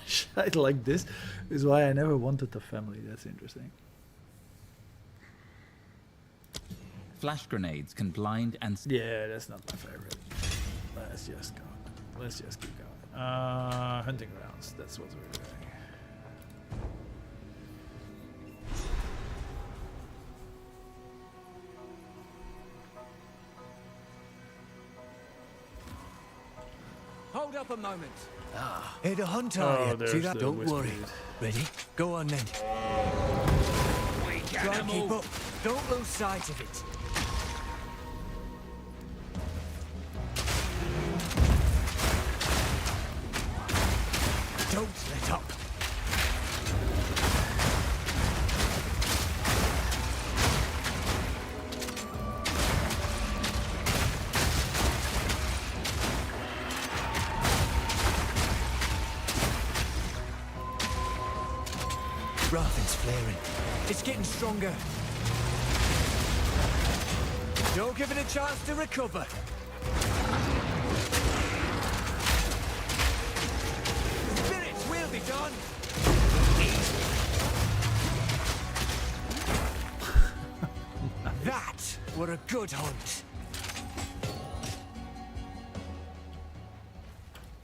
Shit like this is why I never wanted a family. That's interesting. Flash grenades can blind and... Yeah, that's not my favorite. Let's just go. Let's just keep going. Hunting grounds. That's what we're doing. Hold up a moment. Hey, the hunter. Oh, See there's that? the Don't whisper worry. dude. Ready? Go on then. Try and keep up. Don't lose sight of it. Don't let up. Raffin's flaring. It's getting stronger. Don't give it a chance to recover. Spirits will be done. That were a good hunt.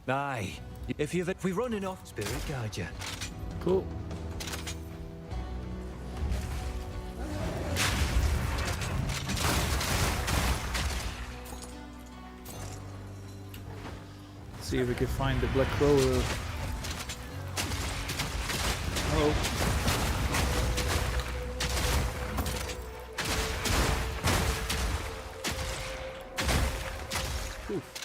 Aye. If we run enough, spirit guide you. Cool. See if we can find the Black Crow. Hello. Poof.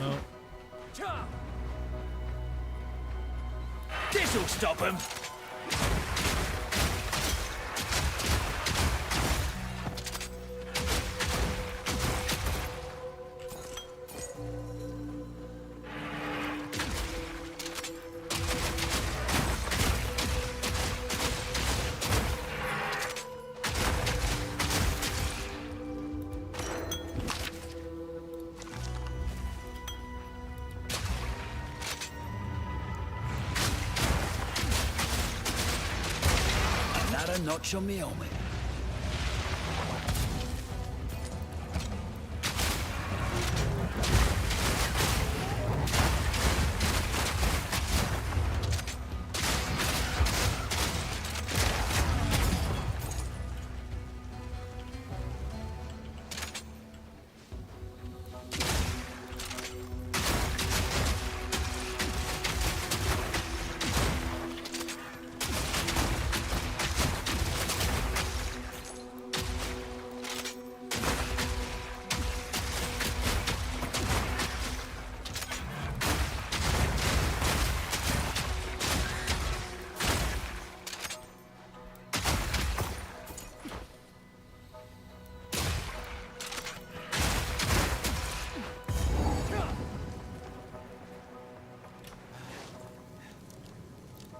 No. This'll stop him. Another notch on me helmet.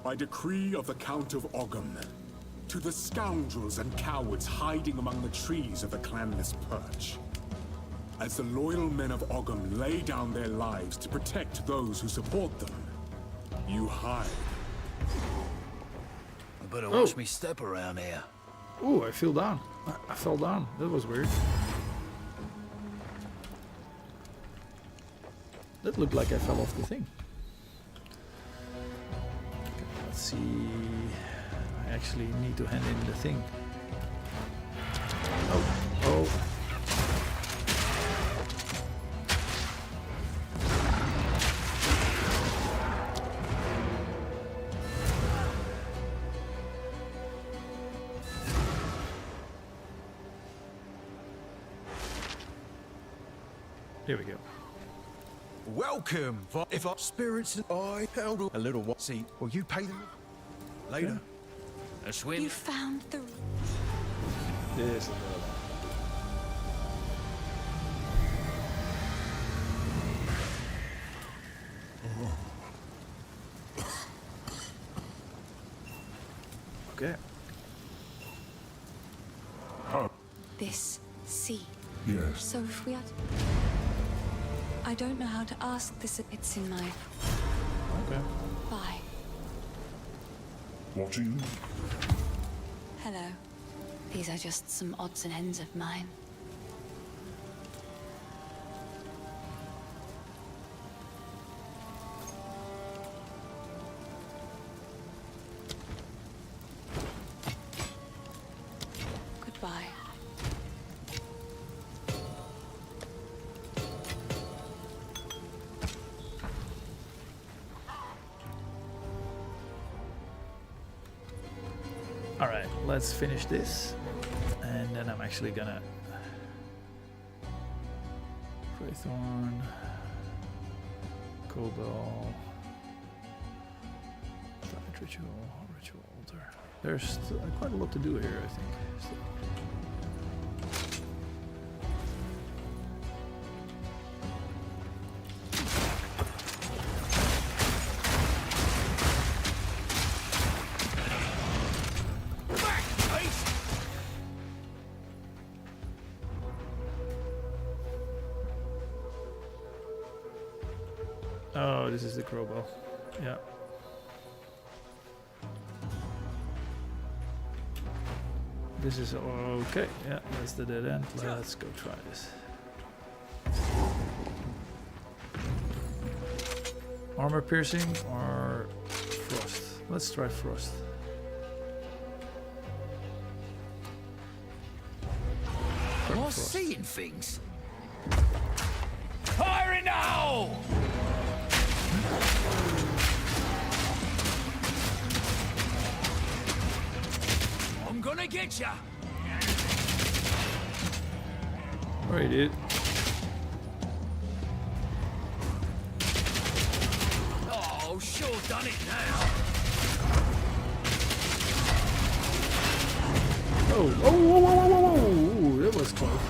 By decree of the Count of Ogham, to the scoundrels and cowards hiding among the trees of the clanless Perch. As the loyal men of Ogham lay down their lives to protect those who support them, you hide. I better watch me step around here. Ooh, I fell down. I fell down. That was weird. That looked like I fell off the thing. Let's see. I actually need to hand in the thing. Oh, oh. Here we go. Welcome. If our spirits and I handle a little what? See, will you pay them later? A swim? You found the... This is okay. This sea. Yes. So if we had... I don't know how to ask this. It's in my... Okay. Bye. Watching? Hello. These are just some odds and ends of mine. Goodbye. Alright, let's finish this. And then I'm actually gonna... Freythorn... Cobalt... Ritual altar. There's quite a lot to do here, I think. Still. Oh, this is the crowbar. Yeah. This is okay. Yeah, that's the dead end. Let's go try this. Armor piercing or frost? Let's try frost. You're seeing things. Fire in the hole! I'm gonna get ya. Alright, dude. Oh, sure done it now. Oh, oh, whoa, whoa, whoa, whoa, whoa. Ooh, that was close.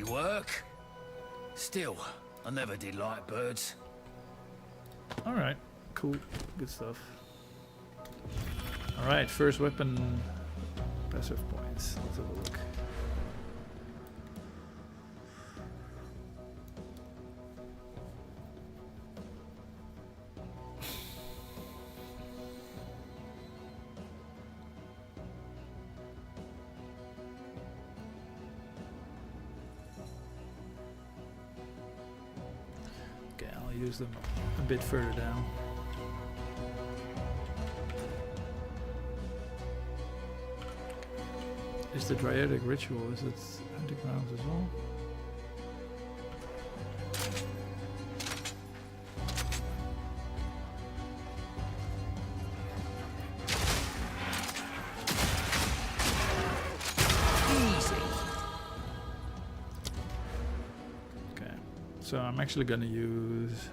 Work. Still, I never did like birds. Alright, cool, good stuff. Alright, first weapon, passive points. Let's have a look. Use them a bit further down. Is the Dryadic ritual, is it underground as well? So I'm actually gonna use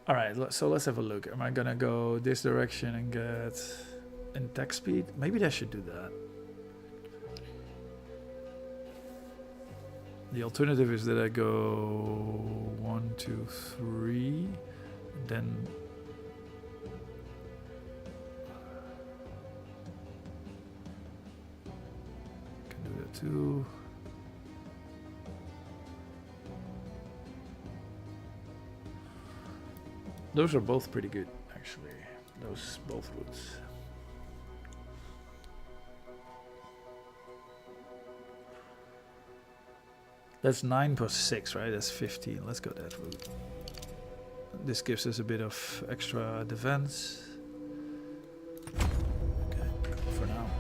Alright, so let's have a look. Am I gonna go this direction and get attack speed? Maybe I should do that. The alternative is that I go 1, 2, 3, and then can do that too. Those are both pretty good, actually. Those both routes. That's 9 plus 6, right? That's 15. Let's go that route. This gives us a bit of extra defense. Okay, for now.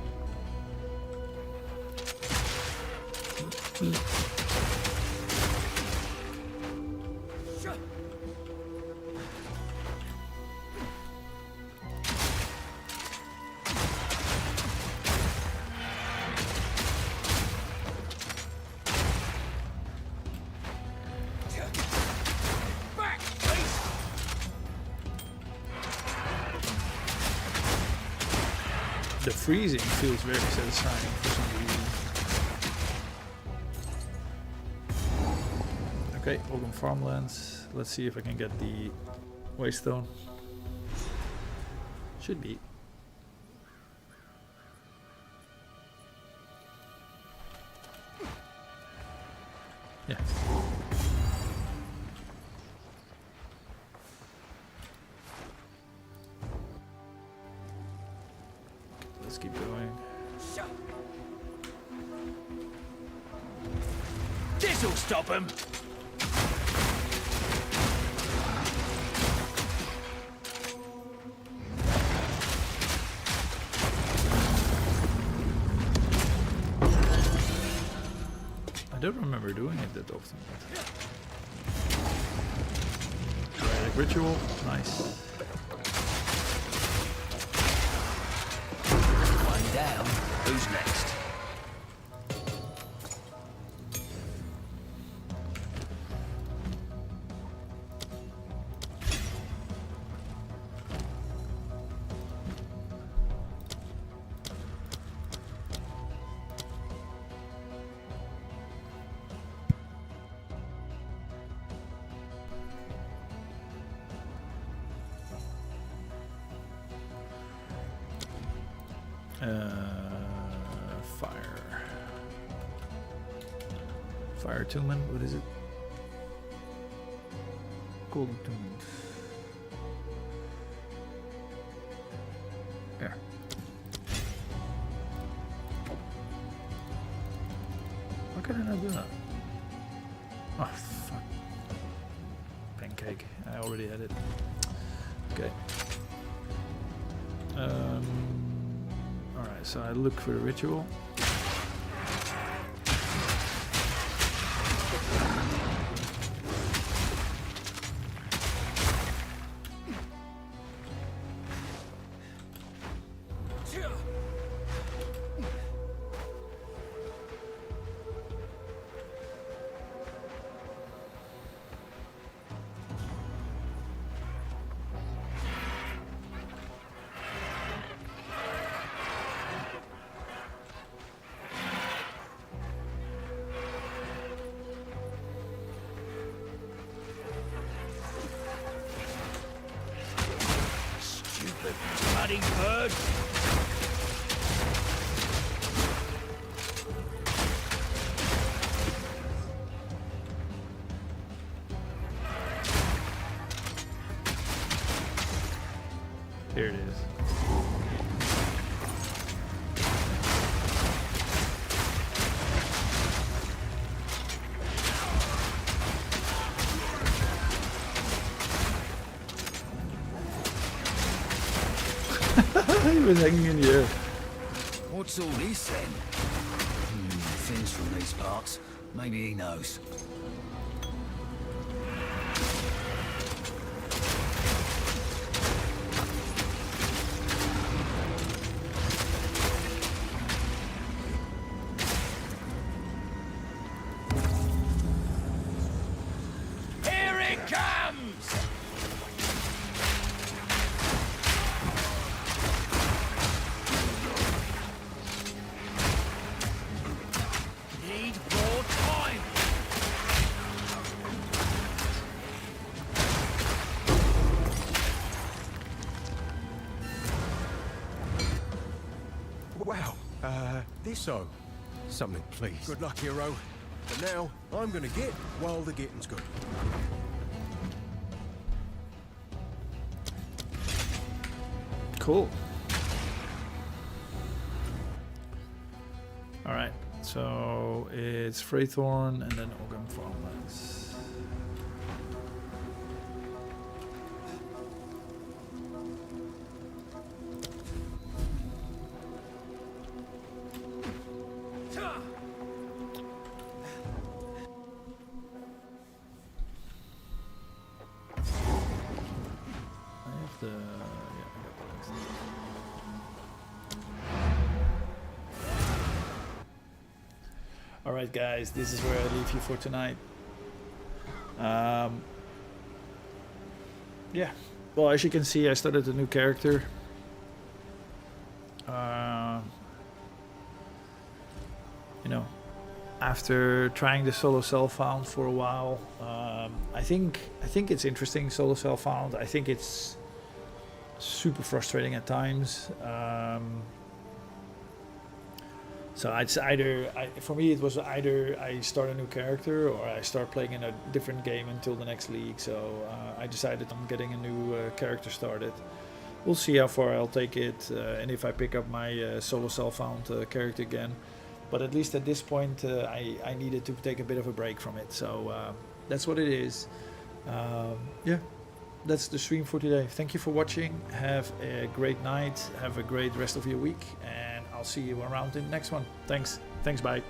The freezing feels very satisfying for some reason. Okay, Ogham Farmlands. Let's see if I can get the Waystone. Should be. Yeah. Let's keep going. This'll stop him. don't remember doing it that often. But... Ritual, nice. One down. Who's next? Fire Attunement, what is it? Cold Attunement. There. Why can I not do that? Oh, fuck. Pancake. I already had it. Okay. Alright, so I look for the ritual. Bloody bird! Here it is. He was hanging in the air. What's all this then? Finn's from these parts. Maybe he knows. Here it comes! Need more time! Wow, this-o. Something, please. Good luck, hero. But now, I'm gonna get while the getting's good. Cool. Alright, so it's Freythorn and then Ogam Farmlands. I have the... yeah, I got the next. Alright guys, this is where I leave you for tonight. Yeah, well, as you can see, I started a new character. You know, after trying the solo self-found for a while, I think it's interesting, solo self-found. I think it's super frustrating at times. So it's either, for me it was either I start a new character or I start playing in a different game until the next league. So I decided on getting a new character started. We'll see how far I'll take it and if I pick up my solo self-found character again. But at least at this point I needed to take a bit of a break from it. So that's what it is. Yeah, that's the stream for today. Thank you for watching. Have a great night. Have a great rest of your week. And I'll see you around in the next one. Thanks. Bye.